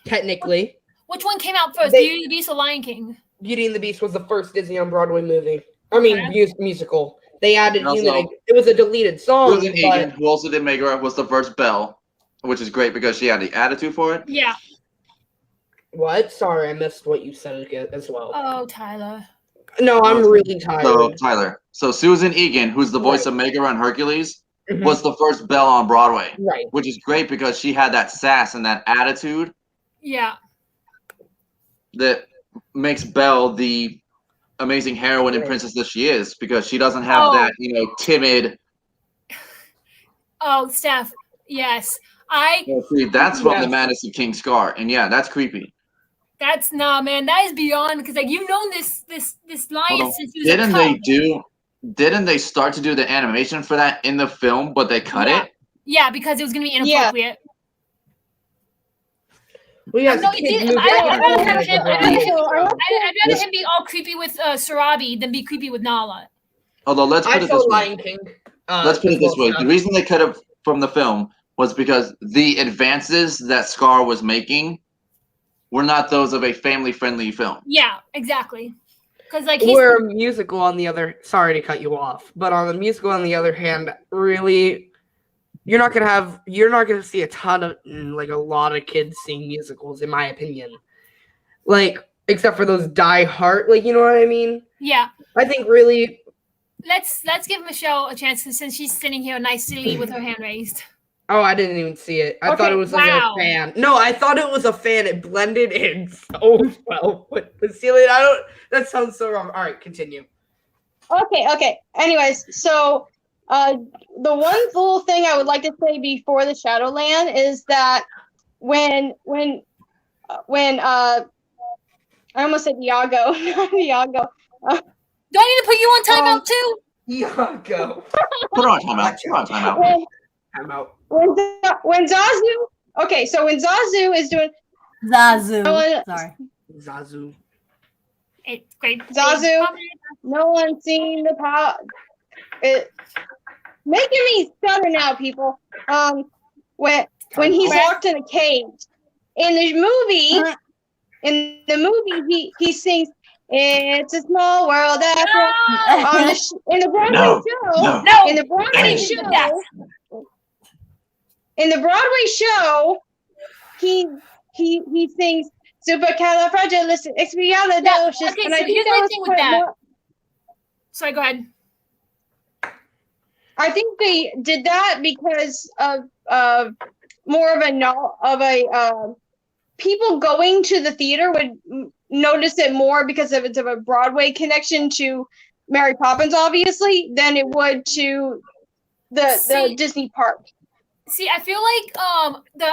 technically. Which one came out first, they- Beauty and the Beast or Lion King? Beauty and the Beast was the first Disney on Broadway movie. I mean, musical. They added And also- Unity. It was a deleted song. Susan Egan, who also did Megara, was the first Belle, which is great because she had the attitude for it. Yeah. What? Sorry, I missed what you said again as well. Oh, Tyler. No, I'm really tired. So Tyler, Susan Egan, who's the voice of Megara and Hercules, was the first Belle on Broadway. Right. Which is great because she had that sass and that attitude Yeah. that makes Belle the amazing heroine and princess that she is, because she doesn't have that, timid. Oh, Steph. Yes. See, that's from the Madness of King Scar, and yeah, that's creepy. That's man. That is beyond, because like you've known this lion since you was Didn't a cub. Didn't they start to do the animation for that in the film, but they cut it? Yeah, because it was gonna be inappropriate. Well, yes, No, kids I'd moved rather on. him be all creepy with Sarabi than be creepy with Nala. Although let's put I it saw this way. Lion King. Let's put it this way. The reason they cut it from the film was because the advances that Scar was making were not those of a family-friendly film. Yeah, exactly. Because like Where a musical on the other, sorry to cut you off, but on the musical on the other hand, really, you're not gonna see a ton of a lot of kids seeing musicals, in my opinion. Like, except for those die-hard, you know what I mean? Yeah. I think really. Let's give Michelle a chance, since she's sitting here nicely with her hand raised. Oh, I didn't even see it. I thought it was a fan. No, I thought it was a fan. It blended in so well with the ceiling. That sounds so wrong. All right, continue. Okay. Anyways, so the one little thing I would like to say before the Shadowland is that when I almost said Iago, not Iago. Do I need to put you on timeout too? Iago. Put her on timeout. Timeout. When Zazu, okay, so when Zazu is doing Zazu. Sorry. Zazu. It's great. Zazu, no one's seen the power. It making me stutter now, people. When he's locked in a cage in the movie, he sings "It's a Small World After All." In the Broadway show. No. In the Broadway show, he sings "Supercalifragilisticexpialidocious." Okay, and I so think here's that my was thing with quite that. more- Sorry, go ahead. I think they did that because of more of a people going to the theater would notice it more because of it's of a Broadway connection to Mary Poppins, obviously, than it would to the Disney park. See, I feel like the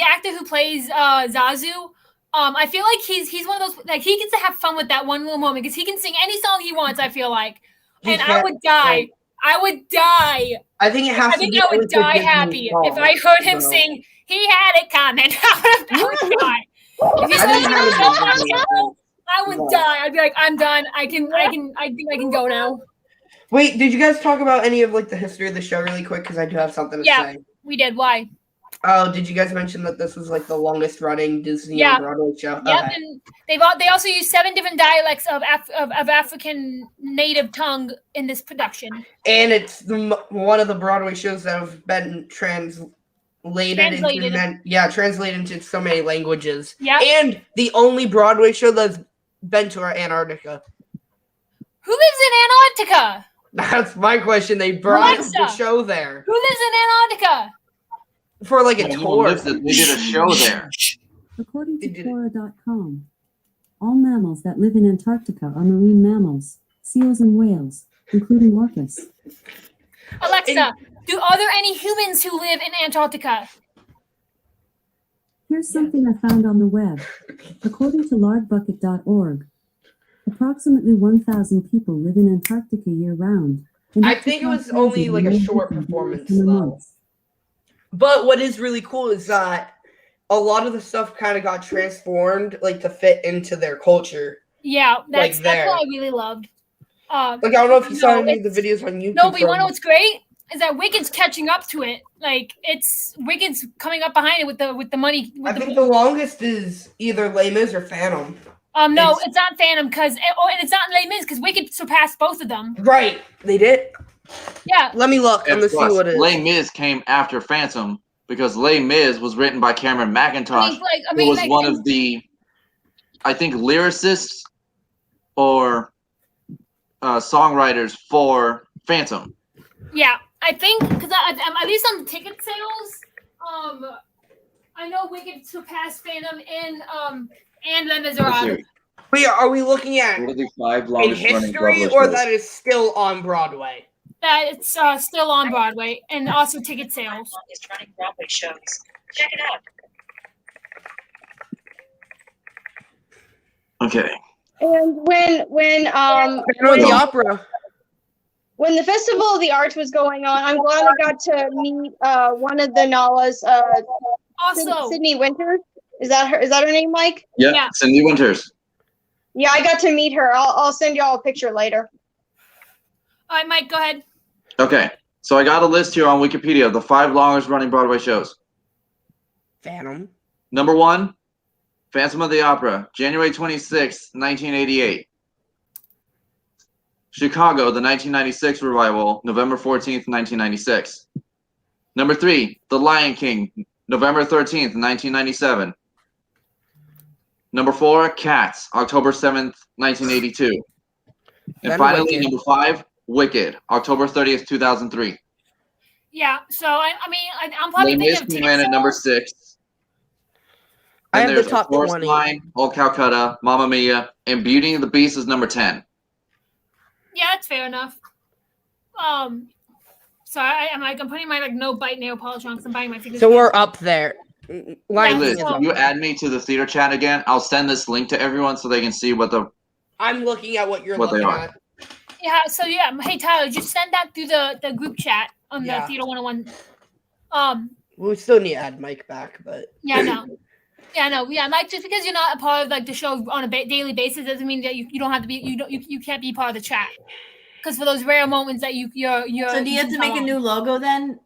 actor who plays Zazu, I feel like he's one of those, like, he gets to have fun with that one little moment because he can sing any song he wants, I feel like. And I would die. I would die. I think it has to be. I would die happy if I heard him sing "He Had It Coming." I would die. If he sang I would die. I'd be like, I'm done. I think I can go now. Wait, did you guys talk about any of the history of the show really quick? Because I do have something to say. We did. Why? Oh, did you guys mention that this was the longest running Disney on Broadway show? Yep, Okay. and they also used 7 different dialects of African native tongue in this production. And it's one of the Broadway shows that have been translated into so many languages. Yeah. And the only Broadway show that's been to Antarctica. Who lives in Antarctica? That's my question. They brought Alexa, the show there. Who lives in Antarctica? For a tour. They did a show there. According to Quora.com, all mammals that live in Antarctica are marine mammals, seals and whales, including orcas. Alexa, are there any humans who live in Antarctica? Here's something I found on the web. According to lardbucket.org, approximately 1,000 people live in Antarctica year-round. I think it was only a short performance, though. But what is really cool is that a lot of the stuff kind of got transformed, to fit into their culture. Yeah, that's what I really loved. I don't know if you saw any of the videos on YouTube. No, but you want to know what's great? Is that Wicked's catching up to it. It's Wicked's coming up behind it with the money. I think the longest is either Les Mis or Phantom. No, It's- it's not Phantom and it's not Les Mis because Wicked surpassed both of them. Right. They did. Yeah. Let me look. I'm And gonna see plus, what it is. Les Mis came after Phantom because Les Mis was written by Cameron McIntosh, who was one of the, I think, lyricists or songwriters for Phantom. Yeah, I think because at least on the ticket sales, I know Wicked surpassed Phantom and Les Miserables. Wait, are we looking at What are the 5 in longest running history Broadway or shows? that is still on Broadway? That it's still on Broadway and also ticket sales. Longest running Broadway shows. Check it out. Okay. And when The opera. when the Festival of the Arts was going on, I'm glad I got to meet one of the Nalas, Also, Sydney Winters. Is that her? Is that her name, Mike? Yep. Yeah. Cindy Winters. Yeah, I got to meet her. I'll send y'all a picture later. all right, Mike, go ahead. Okay. So I got a list here on Wikipedia of the 5 longest running Broadway shows. Phantom. Number 1, Phantom of the Opera, January 26, 1988. Chicago, the 1996 revival, November 14th, 1996. Number 3, The Lion King, November 13th, 1997. Number 4, Cats, October 7th, 1982. And Then finally, Wicked. number 5, Wicked, October 30th, 2003. Yeah, so I'm probably Les thinking Mis of came ticket in at number sales. 6. I Then have the there's top Forest 20. Line, Old Calcutta, Mamma Mia, and Beauty and the Beast is number 10. Yeah, that's fair enough. So I'm putting my no bite nail polish on because I'm biting my fingers. So we're up there. Lion Yeah, Liz, King is so- up if you there. add me to the theater chat again, I'll send this link to everyone so they can see what the. I'm looking at what you're What they looking are. at. Yeah, so yeah, hey Tyler, just send that through the group chat on Yeah. the Theater 101. We still need to add Mike back, but Yeah, no. Yeah, no, yeah, Mike. Just because you're not a part of like the show on a daily basis doesn't mean that you don't have to be. You can't be part of the chat. Because for those rare moments that you're. So do you have to make a new logo then?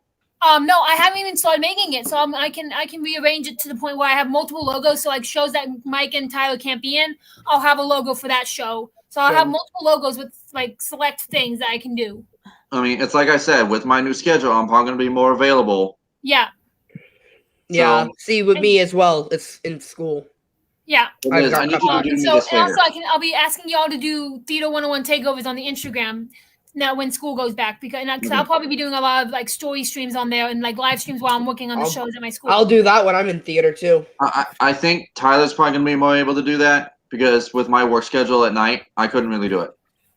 No, I haven't even started making it, so I can rearrange it to the point where I have multiple logos. So like shows that Mike and Tyler can't be in, I'll have a logo for that show. So I'll have multiple logos with like select things that I can do. I mean, it's like I said, with my new schedule, I'm probably going to be more available. Yeah, yeah. So- See, with me as well, it's in school. yeah. I've Liz, got I need you to couple- do me So this and favor. also I'll be asking y'all to do Theater 101 takeovers on the Instagram now when school goes back because I'll probably be doing a lot of like story streams on there and like live streams while I'm working on the shows at my school. I'll do that when I'm in theater too. I think Tyler's probably going to be more able to do that because with my work schedule at night, I couldn't really do it.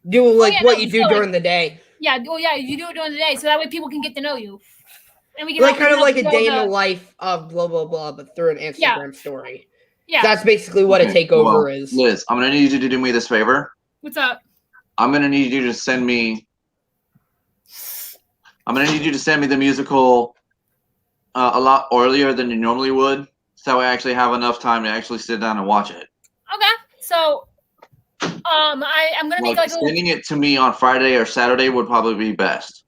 Do like yeah, what no, you do so, like- during the day, Yeah, well, yeah, you do it during the day, so that way people can get to know you, and we can like we kind can of like a help day in grow the life of blah blah blah, but through an Instagram story. Yeah, That's basically what a Okay, takeover well, is. Liz, I'm going to need you to do me this favor. what's up? I'm going to need you to send me. I'm going to need you to send me the musical a lot earlier than you normally would, so I actually have enough time to actually sit down and watch it. Okay, so I'm gonna make like a little, Sending it to me on Friday or Saturday would probably be best.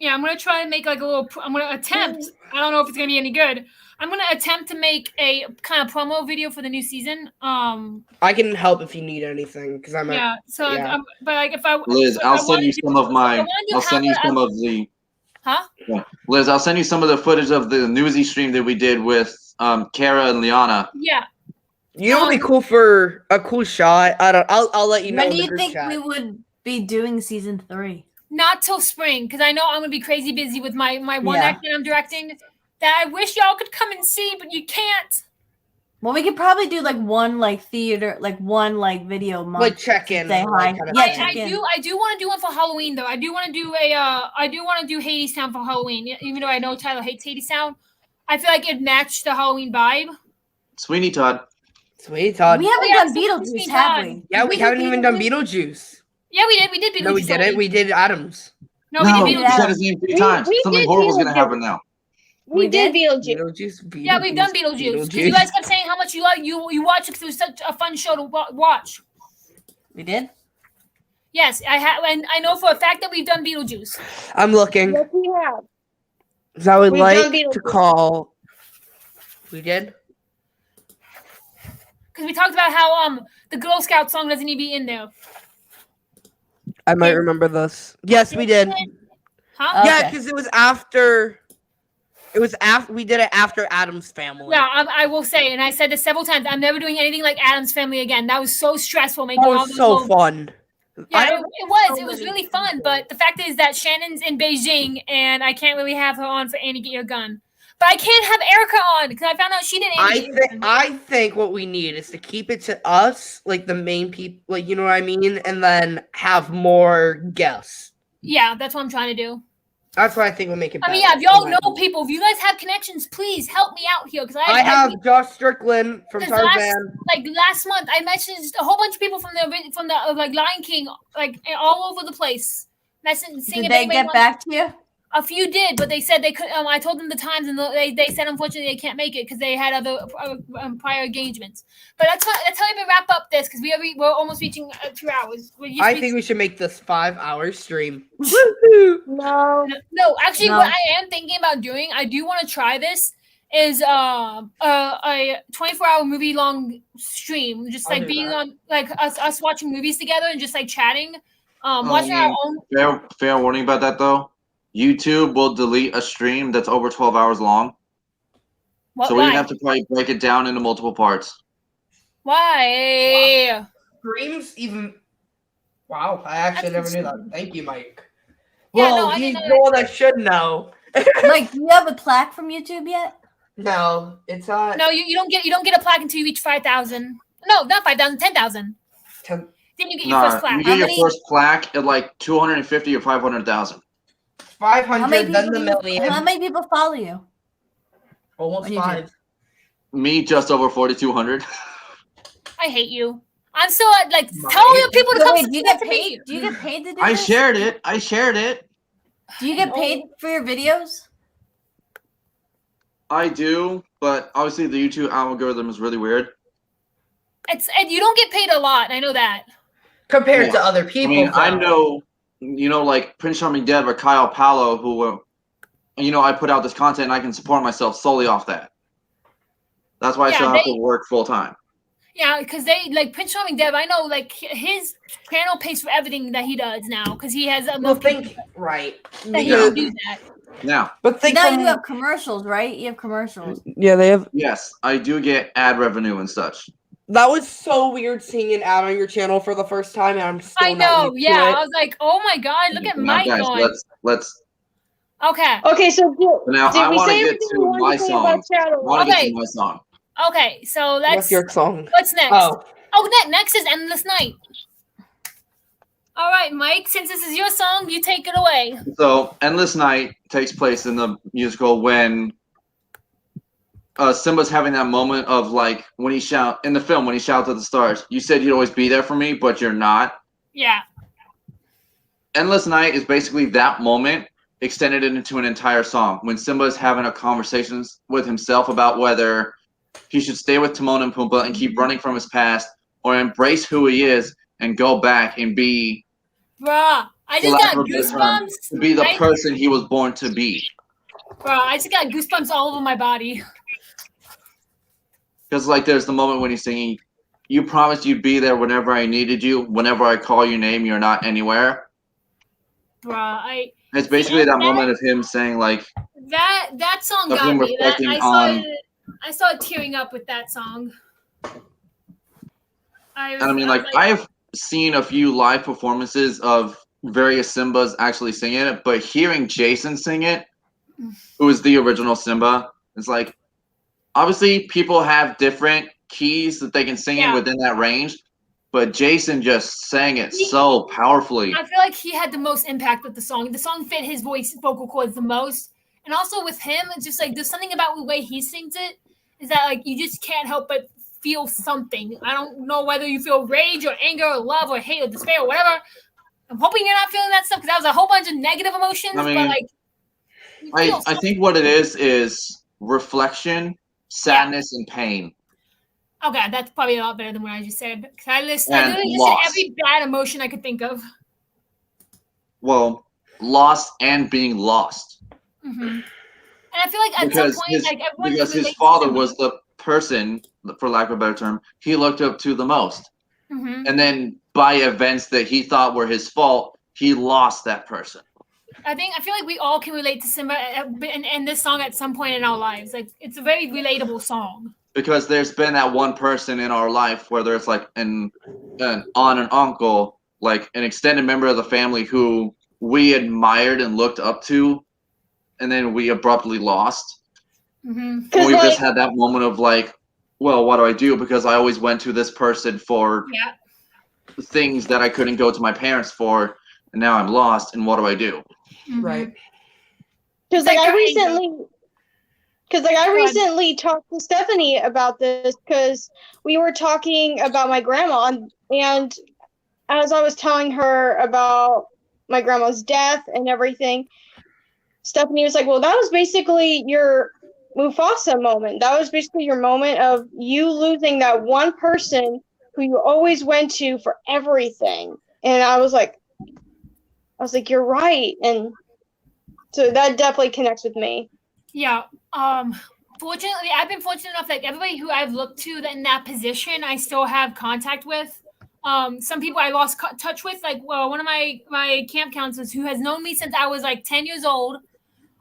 yeah, I'm gonna try and make like a little. I'm gonna attempt. I don't know if it's gonna be any good. I'm gonna attempt to make a kind of promo video for the new season. I can help if you need anything because I'm Yeah. So, yeah. but like if I Liz, if I I'll send wanted you to- some of if I my. wanted to I'll send you have some of the. Huh? Yeah. Liz, I'll send you some of the footage of the Newsy stream that we did with Kara and Liana. Yeah. You know, what'd be cool for a cool shot. I'll let you know. When in do the you group think chat. we would be doing season 3? Not till spring, because I know I'm gonna be crazy busy with my one Yeah. act that I'm directing. That I wish y'all could come and see, but you can't. Well, we could probably do like one theater, like one video month. like check in? Say like, hi. kinda Yeah, thing. check in. I do want to do one for Halloween though. I do want to do Hadestown for Halloween. Even though I know Tyler hates Hadestown, I feel like it matched the Halloween vibe. Sweeney Todd. Sweet Todd. We haven't yeah, done Sweet Beetlejuice, Todd. have we? Yeah, Did we do haven't even done Beetlejuice? Beetlejuice. Yeah, we did. We did Beetlejuice. No, we didn't. already. We did Adams. No, we did you Beetlejuice. said his name 3 We- times. we Something did horrible's gonna Beetlejuice. happen now. We did Beetlejuice. Beetlejuice. Yeah, we've done Beetlejuice. 'Cause you guys kept saying how much you watched it because it was such a fun show to watch. We did? Yes, I have, and I know for a fact that we've done Beetlejuice. I'm looking. Yes, we have. So I would We've like done to Beetlejuice. call. We did. because we talked about how the Girl Scout song doesn't need to be in there. I might remember this. Yes, we did. Huh? Yeah, Okay. because it was after. It was after we did it after Adam's Family. Yeah, I will say, and I said this several times. I'm never doing anything like Adam's Family again. That was so stressful making That all was those so little- fun. Yeah, it was really fun. But the fact is that Shannon's in Beijing, and I can't really have her on for Annie Get Your Gun. But I can't have Erica on because I found out she didn't. I think what we need is to keep it to us, like the main people, like you know what I mean, and then have more guests. Yeah, that's what I'm trying to do. That's what I think will make it better. I mean, yeah, if y'all know people, if you guys have connections, please help me out here because I have Josh Strickland from 'cause Tarzan. last month, I messaged a whole bunch of people from the like Lion King, like all over the place. Messaging, Did they get back to you? A few did, but they said they could. I told them the times, and they said unfortunately they can't make it because they had other prior engagements. But that's how we wrap up this because we're almost reaching 2 hours. I think we should make this 5-hour stream. No. No, actually, No. what I am thinking about doing, I do want to try this. Is a 24-hour movie long stream, just I'll like do being that. on like us watching movies together and just like chatting, watching our own. Fair warning about that though. YouTube will delete a stream that's over 12 hours long. So we Why? have to probably break it down into multiple parts. Why? Streams even. Wow, I actually never knew that. Thank you, Mike. Yeah, Well, no, I he's didn't the know one that should know. Like, do you have a plaque from YouTube yet? No, it's not. No, you don't get a plaque until you reach 5,000. No, not 5,000, 10,000. Then you get your first Nah, plaque. you get your many- first plaque at like 250 or 500,000. 500, then the million. How many people follow you? Almost on YouTube? 5. Me, just over 4,200. I hate you. I'm so like My- tell your people to So come wait, do you get subscribe to me. paid? Do you get paid to do I this? shared it. Do you get paid for your videos? I do, but obviously the YouTube algorithm is really weird. And you don't get paid a lot. I know that. Compared Yeah. to other I people. mean, I though. know, like Prince Charming Dev or Kyle Palo, who, I put out this content and I can support myself solely off that. That's why I Yeah, still have to work full time. Yeah, because they like Prince Charming Dev. I know like his channel pays for everything that he does now because he has Well, enough people think right. that he Yeah. can do that. Now, But think Now from- you have commercials, right? You have commercials. Yeah, they have. yes, I do get ad revenue and such. That was so weird seeing an ad on your channel for the first time, and I'm still I not know. used to Yeah, it. I was like, oh my god, look at Now, Mike guys, going. let's. Okay, Okay, so Now did I we want to say get everything we to wanted my to say song. about Shadow? I want to Okay. get to my song. okay. So What's let's. your song? What's next? Oh, Next is Endless Night. All right, Mike. Since this is your song, you take it away. So, Endless Night takes place in the musical when Simba's having that moment of like when he shouts at the stars. You said you'd always be there for me, but you're not. Yeah. Endless Night is basically that moment extended into an entire song when Simba's having a conversation with himself about whether he should stay with Timon and Pumbaa and keep running from his past or embrace who he is and go back and be Bruh, I just got goosebumps. to be the I- person he was born to be. Bruh, I just got goosebumps all over my body. Because like there's the moment when he's singing, "You promised you'd be there whenever I needed you. Whenever I call your name, you're not anywhere." Bruh, It's basically that moment of him saying like, that song Of got him me. That, reflecting on- I started tearing up with that song. and I mean like I've seen a few live performances of various Simbas actually singing it, but hearing Jason sing it, who is the original Simba, it's like obviously people have different keys that they can sing in Yeah. within that range, but Jason just sang it so powerfully. I feel like he had the most impact with the song. The song fit his vocal cords the most. And also with him, it's just like there's something about the way he sings it is that like you just can't help but feel something. I don't know whether you feel rage or anger or love or hate or despair or whatever. I'm hoping you're not feeling that stuff because that was a whole bunch of negative emotions. I mean, but like, you feel I think what it is reflection, sadness, and pain. okay, that's probably a lot better than what I just said. Because I literally And just loss. said every bad emotion I could think of. Well, lost and being lost. And I feel like at Because some point, like everyone his relates to father Simba. was the person for lack of a better term, he looked up to the most. Mm-hmm. And then by events that he thought were his fault, he lost that person. I feel like we all can relate to Simba and this song at some point in our lives. Like, it's a very relatable song. Because there's been that one person in our life, whether it's like an aunt and uncle, like an extended member of the family who we admired and looked up to, and then we abruptly lost. Mm-hmm. And we just had that moment of like, well, what do I do? Because I always went to this person for things that I couldn't go to my parents for, and now I'm lost, and what do I do? Mm-hmm. Right. Because like I recently talked to Stephanie about this because we were talking about my grandma, and as I was telling her about my grandma's death and everything, Stephanie was like, well, that was basically your Mufasa moment. That was basically your moment of you losing that one person who you always went to for everything. And I was like, you're right. And so that definitely connects with me. Yeah. Fortunately, I've been fortunate enough that everybody who I've looked to in that position, I still have contact with. Some people I lost touch with, like one of my camp counselors who has known me since I was like 10 years old.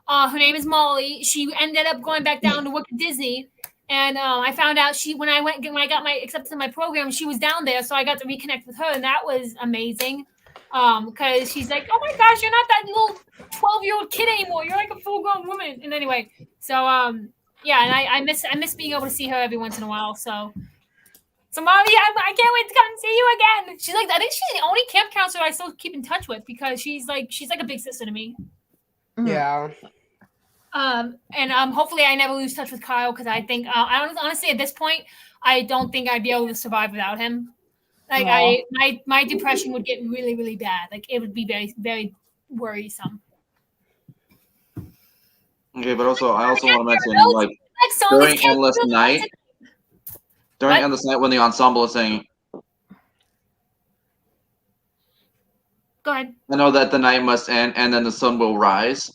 Her name is Molly. She ended up going back down to work at Disney, and I found out when I got my accepted to my program, she was down there, so I got to reconnect with her, and that was amazing. Because she's like, oh my gosh, you're not that little 12-year-old kid anymore. You're like a full-grown woman. And anyway, so yeah, and I miss being able to see her every once in a while. So Molly, I can't wait to come and see you again. She's like, I think she's the only camp counselor I still keep in touch with because she's like a big sister to me. Yeah. And hopefully I never lose touch with Kyle because I think honestly at this point I don't think I'd be able to survive without him. Like my depression would get really, really bad. Like it would be very, very worrisome. Okay, but also I also want to mention like during Endless Night when the ensemble is saying, go ahead. I know that the night must end and then the sun will rise.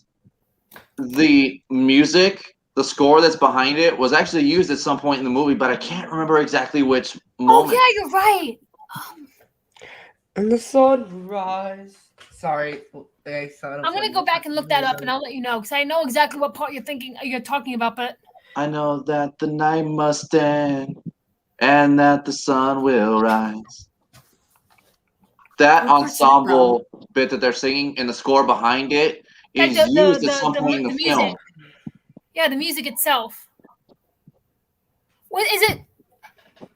The music, the score that's behind it was actually used at some point in the movie, but I can't remember exactly which moment. Oh yeah, you're right. And the sun will rise. Sorry. I'm gonna go back and look that up, and I'll let you know because I know exactly what part you're talking about. But I know that the night must end, and that the sun will rise. That ensemble bit that they're singing and the score behind it is used at some point in the film. Yeah, the music itself. What is it?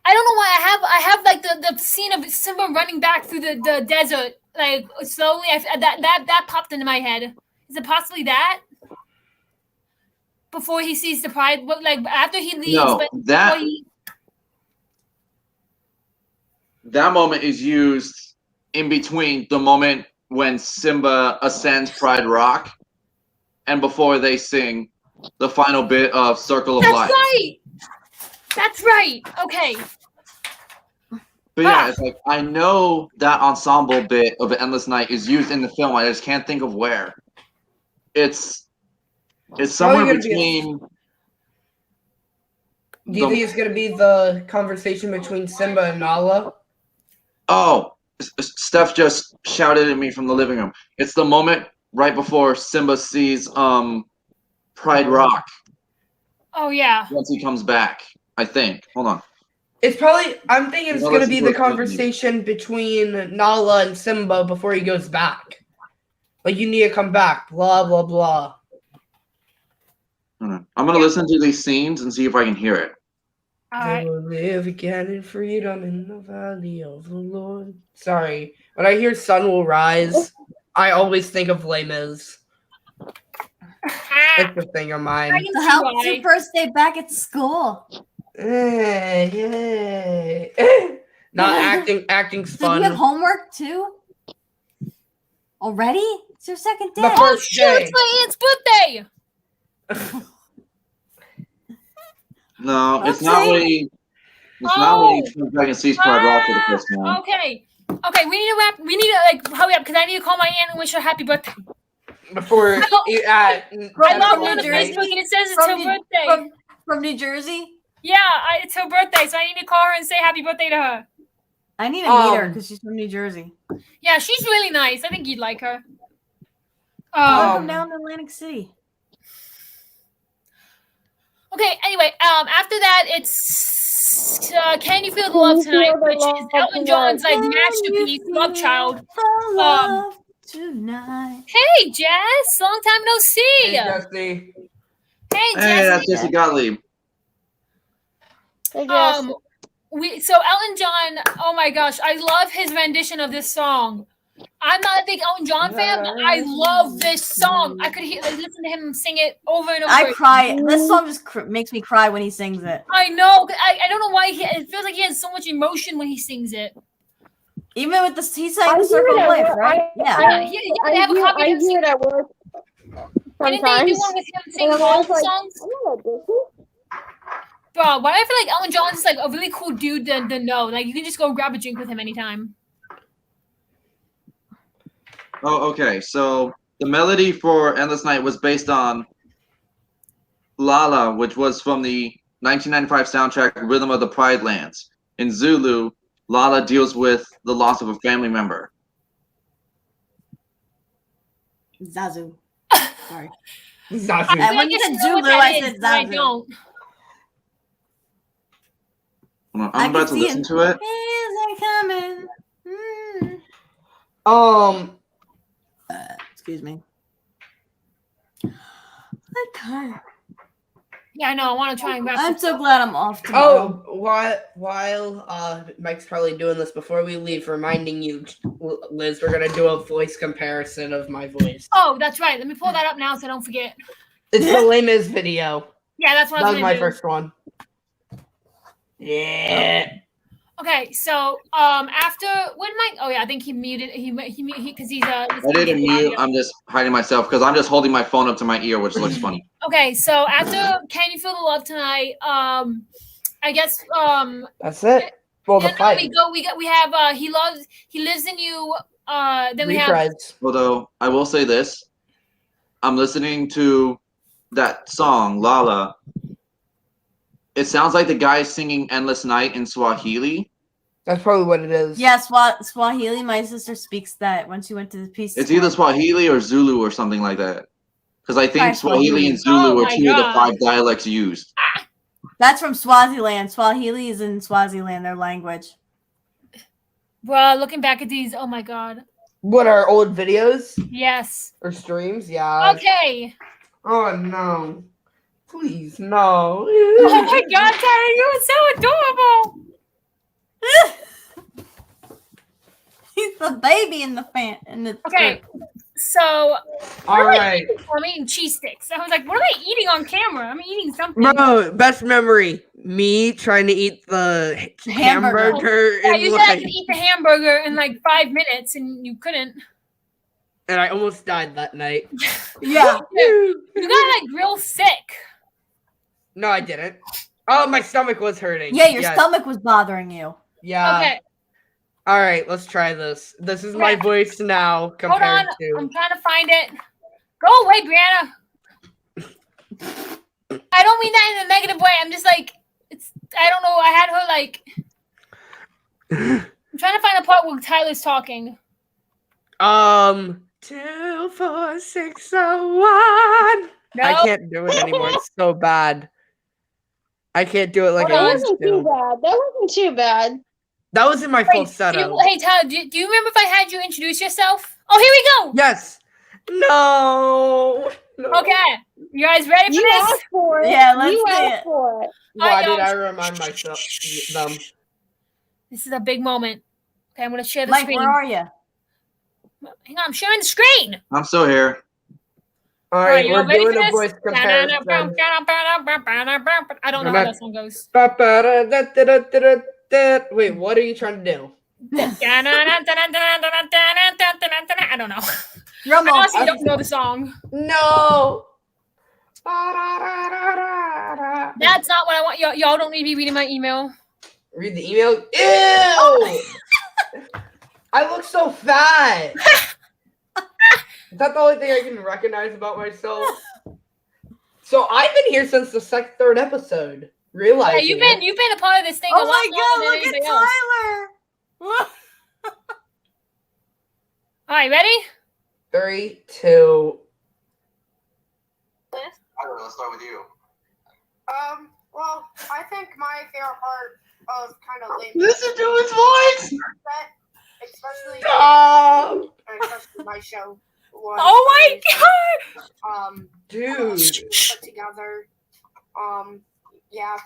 I don't know why I have like the scene of Simba running back through the desert like slowly. That popped into my head. Is it possibly that? Before he sees the pride, like after he leaves, no, but that moment is used in between the moment when Simba ascends Pride Rock and before they sing the final bit of Circle of Life. That's right. Okay. But yeah, it's like I know that ensemble bit of Endless Night is used in the film. I just can't think of where. It's somewhere between. Do you think it's gonna be the conversation between Simba and Nala? Oh, Steph just shouted at me from the living room. It's the moment right before Simba sees Pride Rock. Oh yeah. Once he comes back, I think. Hold on. It's probably. I'm thinking it's gonna be the conversation between Nala and Simba before he goes back. Like you need to come back. Blah blah blah. I'm gonna listen to these scenes and see if I can hear it. I will live again in freedom in the valley of the Lord. Sorry, when I hear "Sun Will Rise," I always think of Les Mis. It's a thing of mine. So how was your first day back at school? Yay. Not acting. Acting's fun. Did you have homework too? Already? It's your second day. The first day. It's my aunt's birthday. No, it's not when he. It's not when he comes back and sees Pride Rock for the first time. Okay, we need to wrap. We need to like hurry up because I need to call my aunt and wish her happy birthday. Before I love her on Facebook and it says it's her birthday. From New Jersey? Yeah, it's her birthday, so I need to call her and say happy birthday to her. I need to meet her because she's from New Jersey. Yeah, she's really nice. I think you'd like her. Welcome down to Atlantic City. Okay, anyway, after that, it's Can You Feel the Love Tonight, which is Elton John's like masterpiece, Love Child. Tonight. Hey, Jess, long time no see. Hey, Jesse. Hey, Hey, that's Jesse. Jesse Gottlieb. I guess. So Elton John, oh my gosh, I love his rendition of this song. I'm not a big Elton John fan, but I love this song. I could listen to him sing it over and over. I cry. This song just makes me cry when he sings it. I know. I don't know why it feels like he has so much emotion when he sings it. Even with this, he sang the Circle of Life, right? Yeah. They have a copy of him I hear it at work. Didn't Sometimes. they do one with him singing And I'm all always the like, songs? I'm not Disney. Bro, why do I feel like Elton John's is like a really cool dude to know? Like you can just go grab a drink with him anytime. Oh, okay. So the melody for Endless Night was based on Lala, which was from the 1995 soundtrack Rhythm of the Pride Lands. In Zulu, Lala deals with the loss of a family member. Zazu. Sorry. Zazu. And when you said Zulu, I said I Zazu. don't. I'm about to listen to it. Isn't coming. Excuse me. Okay. Yeah, I know. I want to try and grab. I'm so glad I'm off tomorrow. Oh, while Mike's probably doing this, before we leave, reminding you, Liz, we're gonna do a voice comparison of my voice. Oh, that's right. Let me pull that up now so I don't forget. It's the Les Mis video. Yeah, that's what That I was was gonna my do. first one. Yeah. Okay, so after when Mike? Oh yeah, I think he muted. He because he's I didn't mute. I'm just hiding myself because I'm just holding my phone up to my ear, which looks funny. Okay, so after Can You Feel the Love Tonight? I guess That's it. Well, the then fight. we have He Lives in You. Then we have Retries. Although I will say this, I'm listening to that song Lala. It sounds like the guy singing Endless Night in Swahili. That's probably what it is. Yeah, Swahili. My sister speaks that when she went to the Peace. It's either Swahili or Zulu or something like that. Because I think Probably Swahili Swahili. and Zulu Oh are my two of the God. 5 dialects used. That's from Swaziland. Swahili is in Swaziland, their language. bro. Looking back at these, oh my god. What, our old videos Yes. or streams? Yeah. Okay. Oh no. Please no. Oh my god, Tara, you were so adorable. He's the baby in the fan. In the Okay, so All right. I'm eating cheese sticks. I was like, what am I eating on camera? I'm eating something. Bro, best memory. Me trying to eat the Hamburger. hamburger Yeah, in you said I like, could eat the hamburger in like 5 minutes, and you couldn't. and I almost died that night. Yeah. You got like real sick. No, I didn't. Oh, my stomach was hurting. Yeah, your stomach was bothering you. Yeah. Okay, All right, let's try this. This is my Okay. voice now hold compared on. to. I'm trying to find it. Go away, Brianna. I don't mean that in a negative way. I'm just like, I don't know. I had her like. I'm trying to find a part where Tyler's talking. 24601. No. I can't do it anymore. It's so bad. I can't do it like That I used wasn't too to. bad. That wasn't too bad. That was in my full Wait, setup. hey Tyler, do you remember if I had you introduce yourself? Oh, here we go. Yes. No. Okay, you guys ready for You this? asked for it. Yeah, let's you see asked it. for it. Why y'all. did I remind myself them? This is a big moment. Okay, I'm gonna share the Mike, screen. where are you? Hang on, I'm sharing the screen. I'm still here. All right, y'all we're ready doing for a this? voice comparison. I don't know how that song goes. Wait, what are you trying to do? I don't know. Drum I roll. honestly don't know the song. No. That's not what I want. Y'all don't need to be reading my email. Read the email. Ew! I look so fat. Is that the only thing I can recognize about myself? So I've been here since the third episode. realizing you've it. been a part of this thing a Oh lot my god, longer than look at anybody else. Tyler! All right, ready? 3, 2. Let's start with you. Well, I think my favorite part of kind of lame Listen to his voice. especially especially my show was Oh my god! Dude. put together. Yeah,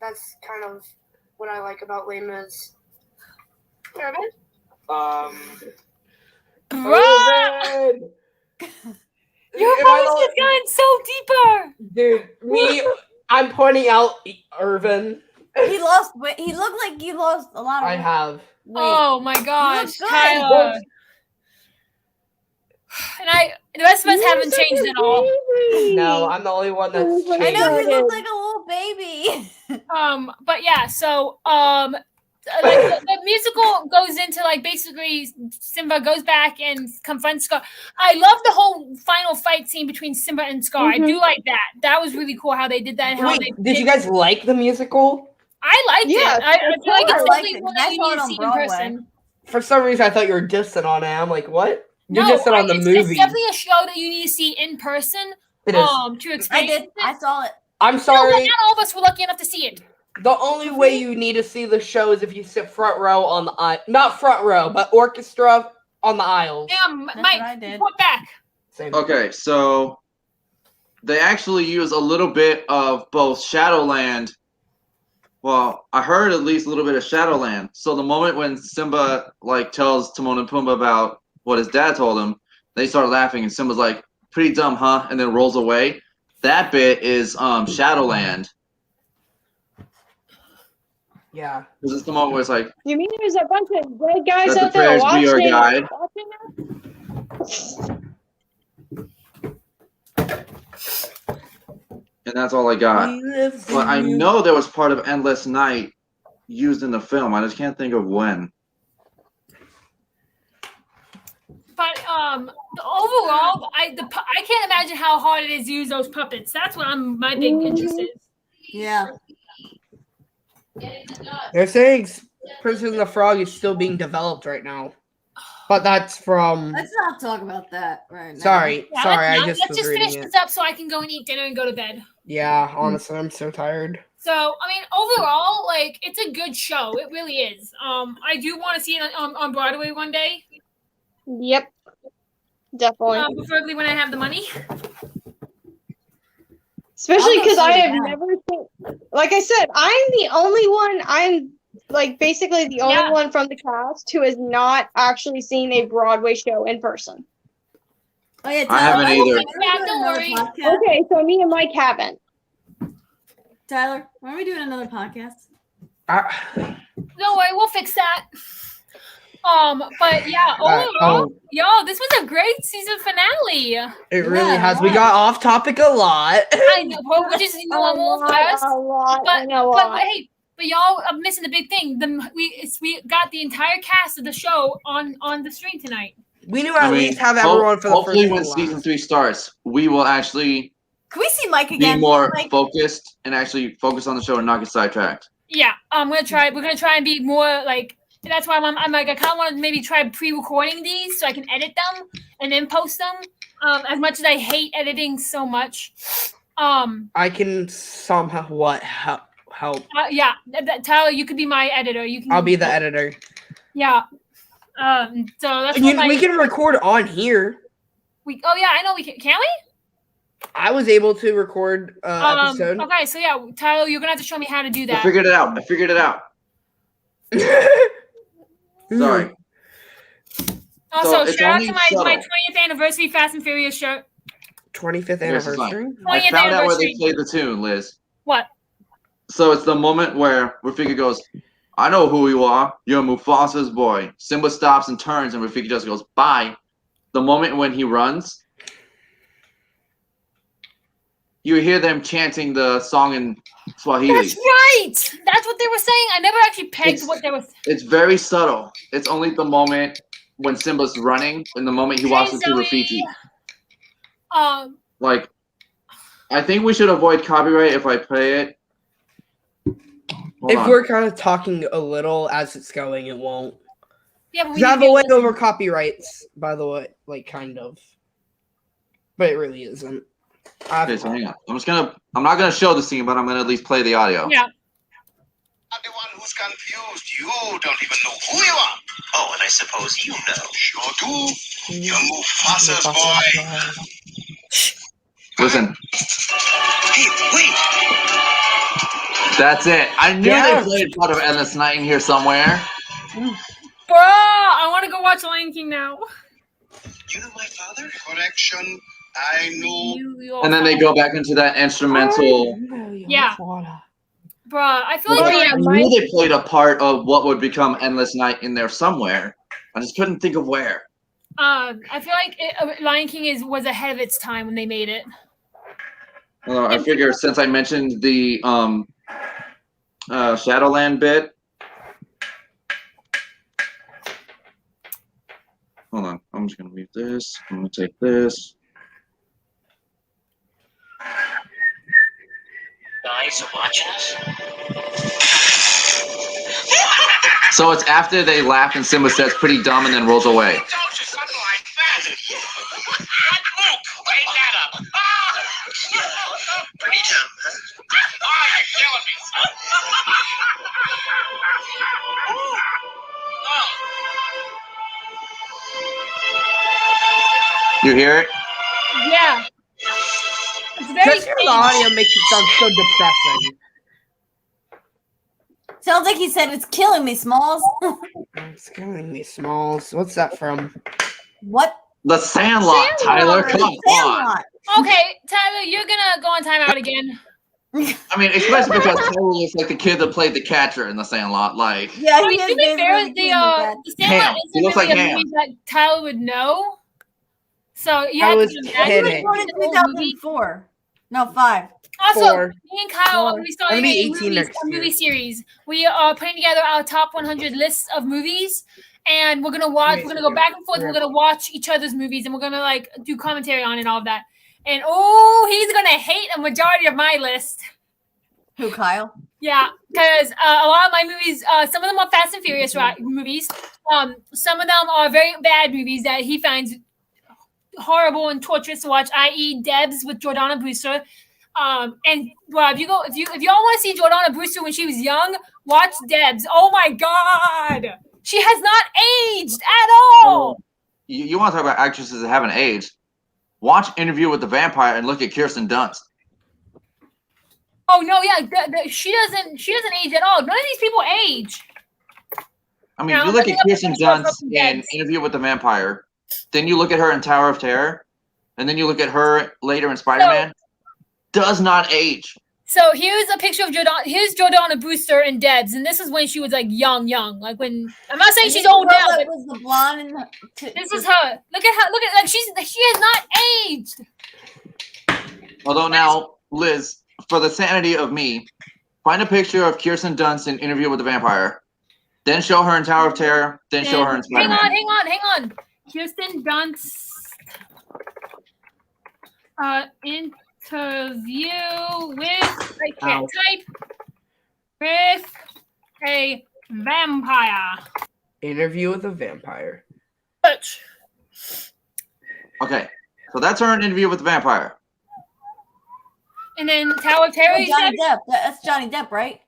that's kind of what I like about Les Mis. Urban? Bro, Irvin! your Am I voice the- is going so deeper. Dude, I'm pointing out Irvin. He lost weight. He looked like he lost a lot of I have. weight. Oh my gosh, good. Tyler. And the rest of us haven't changed at all. No, I'm the only one that's I I changed. know he looked like a little baby. But yeah, so like the musical goes into like basically Simba goes back and confronts Scar. I love the whole final fight scene between Simba and Scar. I do like that. That was really cool how they did that. And how Wait, did you guys like the musical? I liked Yeah, it. I feel like I it's liked definitely it. one I that you saw need it to on see in Broadway. person. For some reason, I thought you were dissing on it. I'm like, what? You're No, dissing on the it's movie. definitely a show that you need to see in person. It is. To I experience did. it. I saw it. I'm No, but sorry. not all of us were lucky enough to see it. The only way you need to see the show is if you sit front row on the aisle. Not front row, but orchestra on the aisles. Yeah, That's Mike, what I did. report back. Same. Okay, so they actually use a little bit of both Shadowland. Well, I heard at least a little bit of Shadowland. So the moment when Simba like tells Timon and Pumbaa about what his dad told him, they start laughing, and Simba's like, "Pretty dumb, huh?" And then rolls away. That bit is Shadowland. Yeah. This is the moment where it's like, You mean there's a bunch of dead guys Let the out there prayers be our watching? guide. and that's all I got. But I know there was part of Endless Night used in the film. I just can't think of when. But overall, I can't imagine how hard it is to use those puppets. That's what my big interest is. Yeah. They're saying Princess and the Frog is still being developed right now. But that's from. Let's not talk about that right now. Sorry. Yeah, Sorry, I let's just was just finish reading this it. up so I can go and eat dinner and go to bed. Yeah, honestly, I'm so tired. So, I mean, overall, like, it's a good show. It really is. I do want to see it on Broadway one day, Yep. Definitely. preferably when I have the money. Especially I'll go because I see it have now. never seen, like I said, I'm the only one, I'm like basically the only Yeah. one from the cast who has not actually seen a Broadway show in person. Oh yeah, I haven't Tyler, either. why don't we Yeah, do don't another worry. podcast? Okay, so me and Mike haven't. Tyler, why are we doing another podcast? Don't worry, we'll fix that. But yeah, overall, yo, this was a great season finale. It really Yeah, has. We why? got off topic a lot. I know, which is normal for us. A lot, But, I know a but lot. hey, but y'all are missing the big thing. We got the entire cast of the show on the stream tonight. We knew at least have everyone for the hopefully first when and season last. 3 starts, we will actually Can we see Mike be again? more Mike, focused and actually focus on the show and not get sidetracked. Yeah, we're gonna try and be more like. That's why I'm like I kind of want to maybe try pre-recording these so I can edit them and then post them. As much as I hate editing so much. I can somehow help. Yeah, Tyler, you could be my editor. You can. I'll be the editor. Yeah. So that's And what we can record on here. Oh yeah, I know we can. Can we? I was able to record episode. Okay, so yeah, Tyler, you're gonna have to show me how to do I that. figured it out. Sorry. Also, So it's shout out only to my subtle. 20th anniversary Fast and Furious shirt. 25th Here's the anniversary. song. I 20th found out where they anniversary. played the tune, Liz. What? So it's the moment where Rafiki goes, "I know who you are. You're Mufasa's boy." Simba stops and turns, and Rafiki just goes, "Bye." The moment when he runs, you hear them chanting the song in Swahili. That's right. That's what they were saying. I never actually pegged It's- what they were. It's very subtle. It's only the moment when Simba's running and the moment he walks into Zoe. Rafiki. Um. Like, I think we should avoid copyright if I play it. If on. we're kind of talking a little as it's going, it won't. Yeah, but We have a win over copyrights, by the way, like kind of, but it really isn't. Okay, so hang on. I'm not gonna show the scene, but I'm gonna at least play the audio. Yeah. I'm the one who's confused. You don't even know who you are. Oh, and I suppose you know. Sure do. You're Mufasa's boy. Listen, Hey, wait. that's it. I knew Yeah. they played part of Endless Night in here somewhere. Bro, I want to go watch Lion King now. You know my father? Correction. I knew. And then they go back into that instrumental. Yeah. Bro, I feel Oh, like yeah, I knew they played a part of what would become Endless Night in there somewhere. I just couldn't think of where. I feel like Lion King was ahead of its time when they made it. I figure since I mentioned the Shadowland bit. Hold on, I'm just gonna mute this. I'm gonna take this. Guys are watching us. So it's after they laugh and Simba says pretty dumb and then rolls away. Don't you something like that? Luke, wake that up. Pretty dumb, huh? Oh, you're killing me, son. You hear it? Yeah. It's very Just hear the audio makes it sound so depressing. Sounds like he said it's killing me, Smalls. It's killing me, Smalls. What's that from? What? The Sandlot, Tyler. Come on. Sandlot. Okay, Tyler, you're gonna go on timeout again. I mean, especially because Tyler looks like the kid that played the catcher in the Sandlot. Like, Yeah, I he mean, is to be fair, really the Ham. Sandlot He isn't looks really like a Ham. movie that Tyler would know. So you I have was to kidding. He was born in 2004. No, 5. Also, 4. me and Kyle, Four. we started I'm gonna be a 18 next year. movie series. We are putting together our top 100 lists of movies, and we're gonna watch. We're gonna go back and forth. We're gonna watch each other's movies, and we're gonna like do commentary on it and all of that. And he's gonna hate a majority of my list. Who, Kyle? Yeah, because a lot of my movies, some of them are Fast and Furious movies. Some of them are very bad movies that he finds horrible and torturous to watch, i.e., Debs with Jordana Brewster. And well, if y'all want to see Jordana Brewster when she was young, watch Debs. Oh my God, she has not aged at all. you want to talk about actresses that haven't aged? Watch Interview with the Vampire and look at Kirsten Dunst. Oh no, yeah, she doesn't age at all. None of these people age. I mean, No, you look let at me Kirsten look at Dunst Kirsten in Dunst. Interview with the Vampire, then you look at her in Tower of Terror, and then you look at her later in Spider-Man. Does not age. So here's a picture of Jordana. Here's Jordana Brewster and Debs, and this is when she was like young. Like when I'm not saying she's old now, but Was the blonde and this is her. Look at like she has not aged. Although now, Liz, for the sanity of me, find a picture of Kirsten Dunst in Interview with the Vampire, then show her in Tower of Terror, then show her in Hang Spider-Man. on. Kirsten Dunst. Interview with I can't type with a vampire. Interview with a Vampire. Search. Okay, so that's her in Interview with the Vampire. And then Tower of Terror. Oh, Johnny Depp. That's Johnny Depp, right?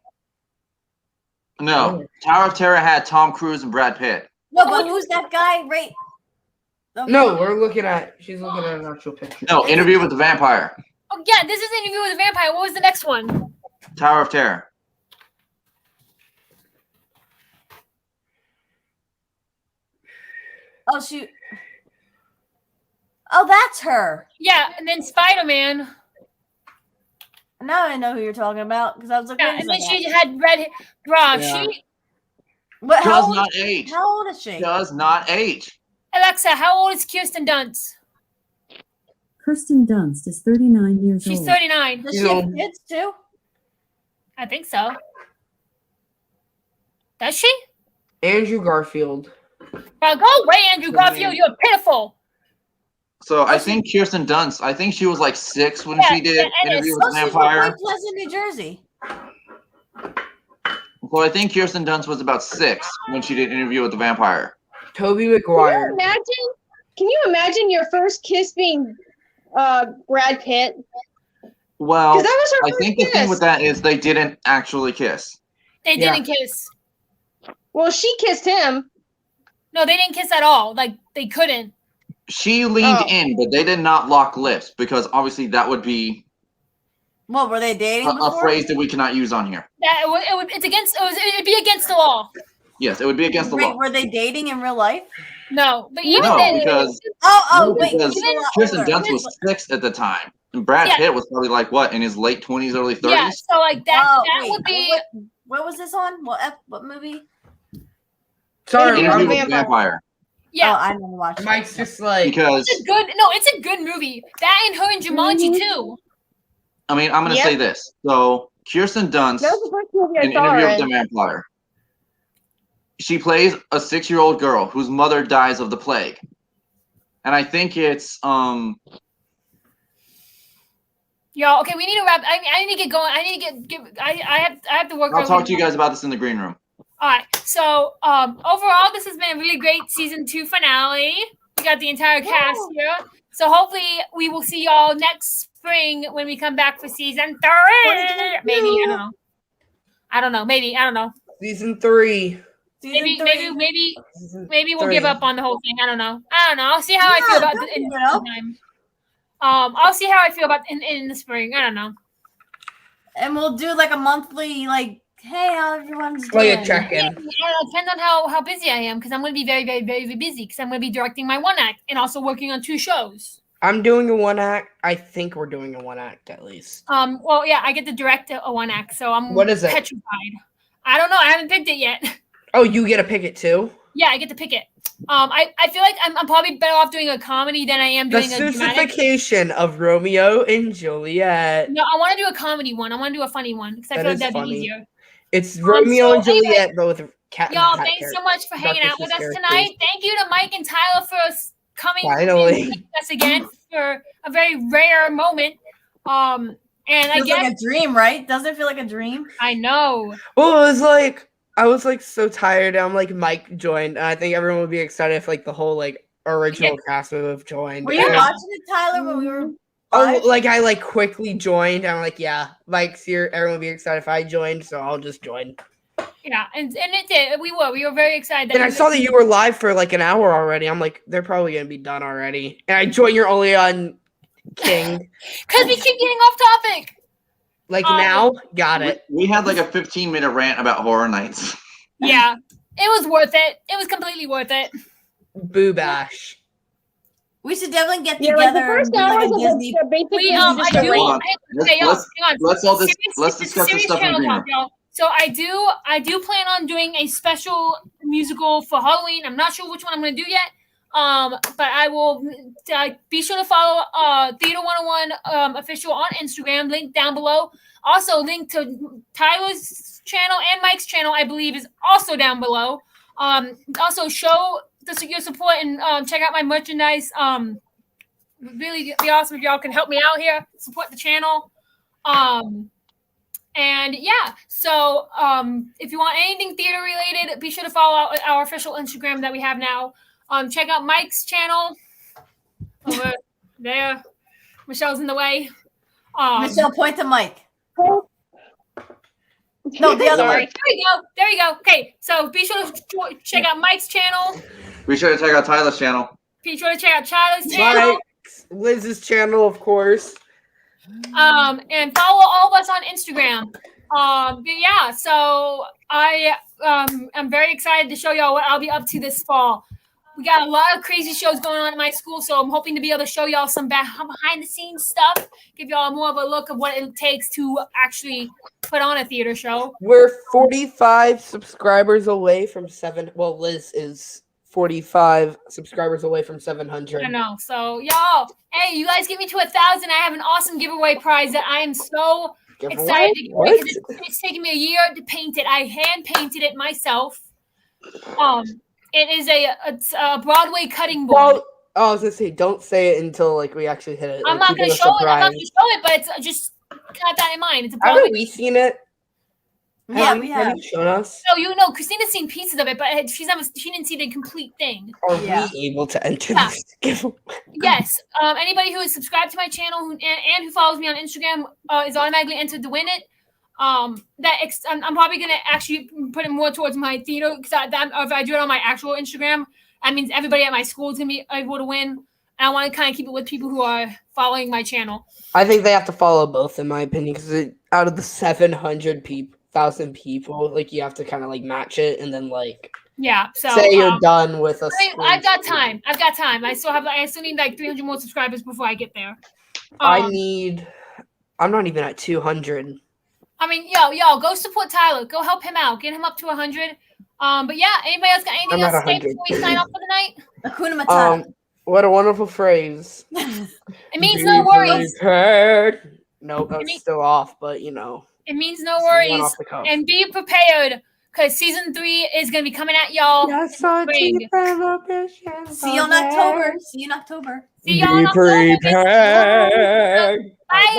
No, Tower of Terror had Tom Cruise and Brad Pitt. No, but who's that guy? Right? No, she's looking at an actual picture. No, Interview with the Vampire. Oh yeah, this is Interview with a Vampire. What was the next one? Tower of Terror. Oh shoot. Oh, that's her. Yeah, and then Spider-Man. Now I know who you're talking about because I was looking. Yeah, and then she had red hair. Bruh, Yeah. But Does not age. How old is she? Does not age. Alexa, how old is Kirsten Dunst? Kirsten Dunst is 39 years She's old. 39. Does she have kids too? I think so. Does she? Andrew Garfield. Go away, Andrew Garfield. You're pitiful. So I think Kirsten Dunst, I think she was like 6 when she did and Interview it's with the Oh, she's from Vampire. Point Pleasant, New Jersey. So I think Kirsten Dunst was about 6 when she did Interview with the Vampire. Toby Maguire. Can you imagine your first kiss being Brad Pitt? Well, 'Cause that was her I first think the thing kiss. with that is they didn't actually kiss. They didn't kiss. Well, she kissed him. No, they didn't kiss at all. Like they couldn't. She leaned in, but they did not lock lips because obviously that would be What were they dating a before? phrase that we cannot use on here. It'd be against the law. Yes, it would be against the Wait, law. were they dating in real life? No, but even No, then, because Wait, because he's a lot Kirsten older. Dunst was 6 at the time, and Brad Yeah. Pitt was probably like what in his late 20s, early 30s. yeah. So like that, Oh, that wait, would be. What was this on? What movie? Sorry, Interview I'm, with the Vampire. Yeah, Oh, I never watched. Mike's just like Because it's a good. No, it's a good movie. That and her and Jumanji too. I mean, I'm gonna say this. So Kirsten Dunst That was the first movie I in saw Interview her with the in. Vampire. She plays a 6-year-old girl whose mother dies of the plague, and I think it's Yo, okay, we need to wrap. I need to get going. I need to get. I have to work. I'll early talk to you tomorrow. guys about this in the green room. All right. So overall, this has been a really great season 2 finale. We got the entire cast here. So hopefully we will see y'all next spring when we come back for season 3. Maybe I don't know. Maybe I don't know. season 3. Maybe Season we'll 3. give up on the whole thing. I don't know. I'll see how I feel about it in the time. I'll see how I feel about in the spring. I don't know. And we'll do like a monthly, like, hey, how everyone's Like doing. a check-in. Yeah, it depends on how busy I am because I'm going to be very, very, very, very busy because I'm going to be directing my 1 act and also working on 2 shows. I'm doing a 1 act. I think we're doing a 1 act at least. Well, yeah, I get to direct a 1 act, so I'm What is it? petrified. I don't know. I haven't picked it yet. Oh, you get to pick it too? Yeah, I get to pick it. I feel like I'm probably better off doing a comedy than I am The doing a dramatic. sissification of Romeo and Juliet. No, I want to do a comedy one. I want to do a funny one because I That feel like is that'd funny. be easier. It's Romeo and anyway, Juliet, but with a cat in the Y'all, hat thanks so much for hanging Dr. out with us Seuss tonight. Thank you to Mike and Tyler for coming Finally. and with us again for a very rare moment. And I Feels guess like a dream, right? Doesn't it feel like a dream? I know. Well, it was like I was like so tired. I'm like Mike joined. And I think everyone would be excited if like the whole like original cast would have joined. Were you And- watching it, Tyler, when we were Oh, live? like I like quickly joined. I'm like, yeah, Mike's here. Everyone would be excited if I joined, so I'll just join. Yeah, and it did. We were very excited. And I saw that you were live for like an hour already. I'm like, they're probably gonna be done already. And I joined. You're only on King. because we keep getting off topic. Like now, got it. We had like a 15-minute rant about Horror Nights. Yeah, it was worth it. It was completely worth it. Boo bash. We should definitely get Yeah, like the together first and do like hour a was Disney. We I I do. Hold on. Okay, y'all, Let's- hang on. let's all dis- Serious- let's it's discuss this serious stuff in channel green talk, y'all. So I do plan on doing a special musical for Halloween. I'm not sure which one I'm going to do yet. But I will be sure to follow Theater 101 official on Instagram. Link down below. Also, link to Tyler's channel and Mike's channel, I believe, is also down below. Also, show your support and check out my merchandise. Really be awesome if y'all can help me out here. Support the channel. And yeah, so if you want anything theater related, be sure to follow our official Instagram that we have now. Check out Mike's channel over there. Michelle's in the way. Michelle, point to Mike. No, the other Sorry. way. There we go. Okay, so be sure to check out Mike's channel. Be sure to check out Tyler's channel. Be sure to check out Charlie's channel. Mike, Liz's channel, of course. And follow all of us on Instagram. But yeah, so I'm very excited to show y'all what I'll be up to this fall. We got a lot of crazy shows going on at my school, so I'm hoping to be able to show y'all some behind the scenes stuff, give y'all more of a look of what it takes to actually put on a theater show. We're 45 subscribers away from 7. Well, Liz is 45 subscribers away from 700. I know. So y'all, hey, you guys get me to 1,000. I have an awesome giveaway prize that I am so excited to What? get. It's taken me a year to paint it. I hand painted it myself. It is a Broadway cutting board. Well, I was gonna say, don't say it until like we actually hit it. I'm Like, not keep gonna a show it. I'm not surprise. gonna show it, but it's just keep that in mind. It's a Haven't Broadway. we seen it? Yeah, we have. you shown us? No, you know, Christina's seen pieces of it, but she didn't see the complete thing. Are Yeah. we able to enter Yeah. this giveaway? Yes. Anybody who is subscribed to my channel and who follows me on Instagram is automatically entered to win it. I'm probably gonna actually put it more towards my theater because if I do it on my actual Instagram, that means everybody at my school is gonna be able to win. And I want to kind of keep it with people who are following my channel. I think they have to follow both, in my opinion, because out of the 700,000 people, like you have to kind of like match it, and then like Yeah. So say you're done with a. I've got time. I still need like 300 more subscribers before I get there. I'm not even at 200. I mean, yo, go support Tyler. Go help him out. Get him up to 100. But yeah, anybody else got anything I'm else at to say 100. before we sign off for the night? Hakuna Matata. What a wonderful phrase. It means no worries. Prepared. Nope, that's still off, but you know. It means no Someone worries. off the cuff. And be prepared because season 3 is gonna be coming at y'all. Yes, spring. See you in October. See you in October. See y'all in Be October. prepared. Bye.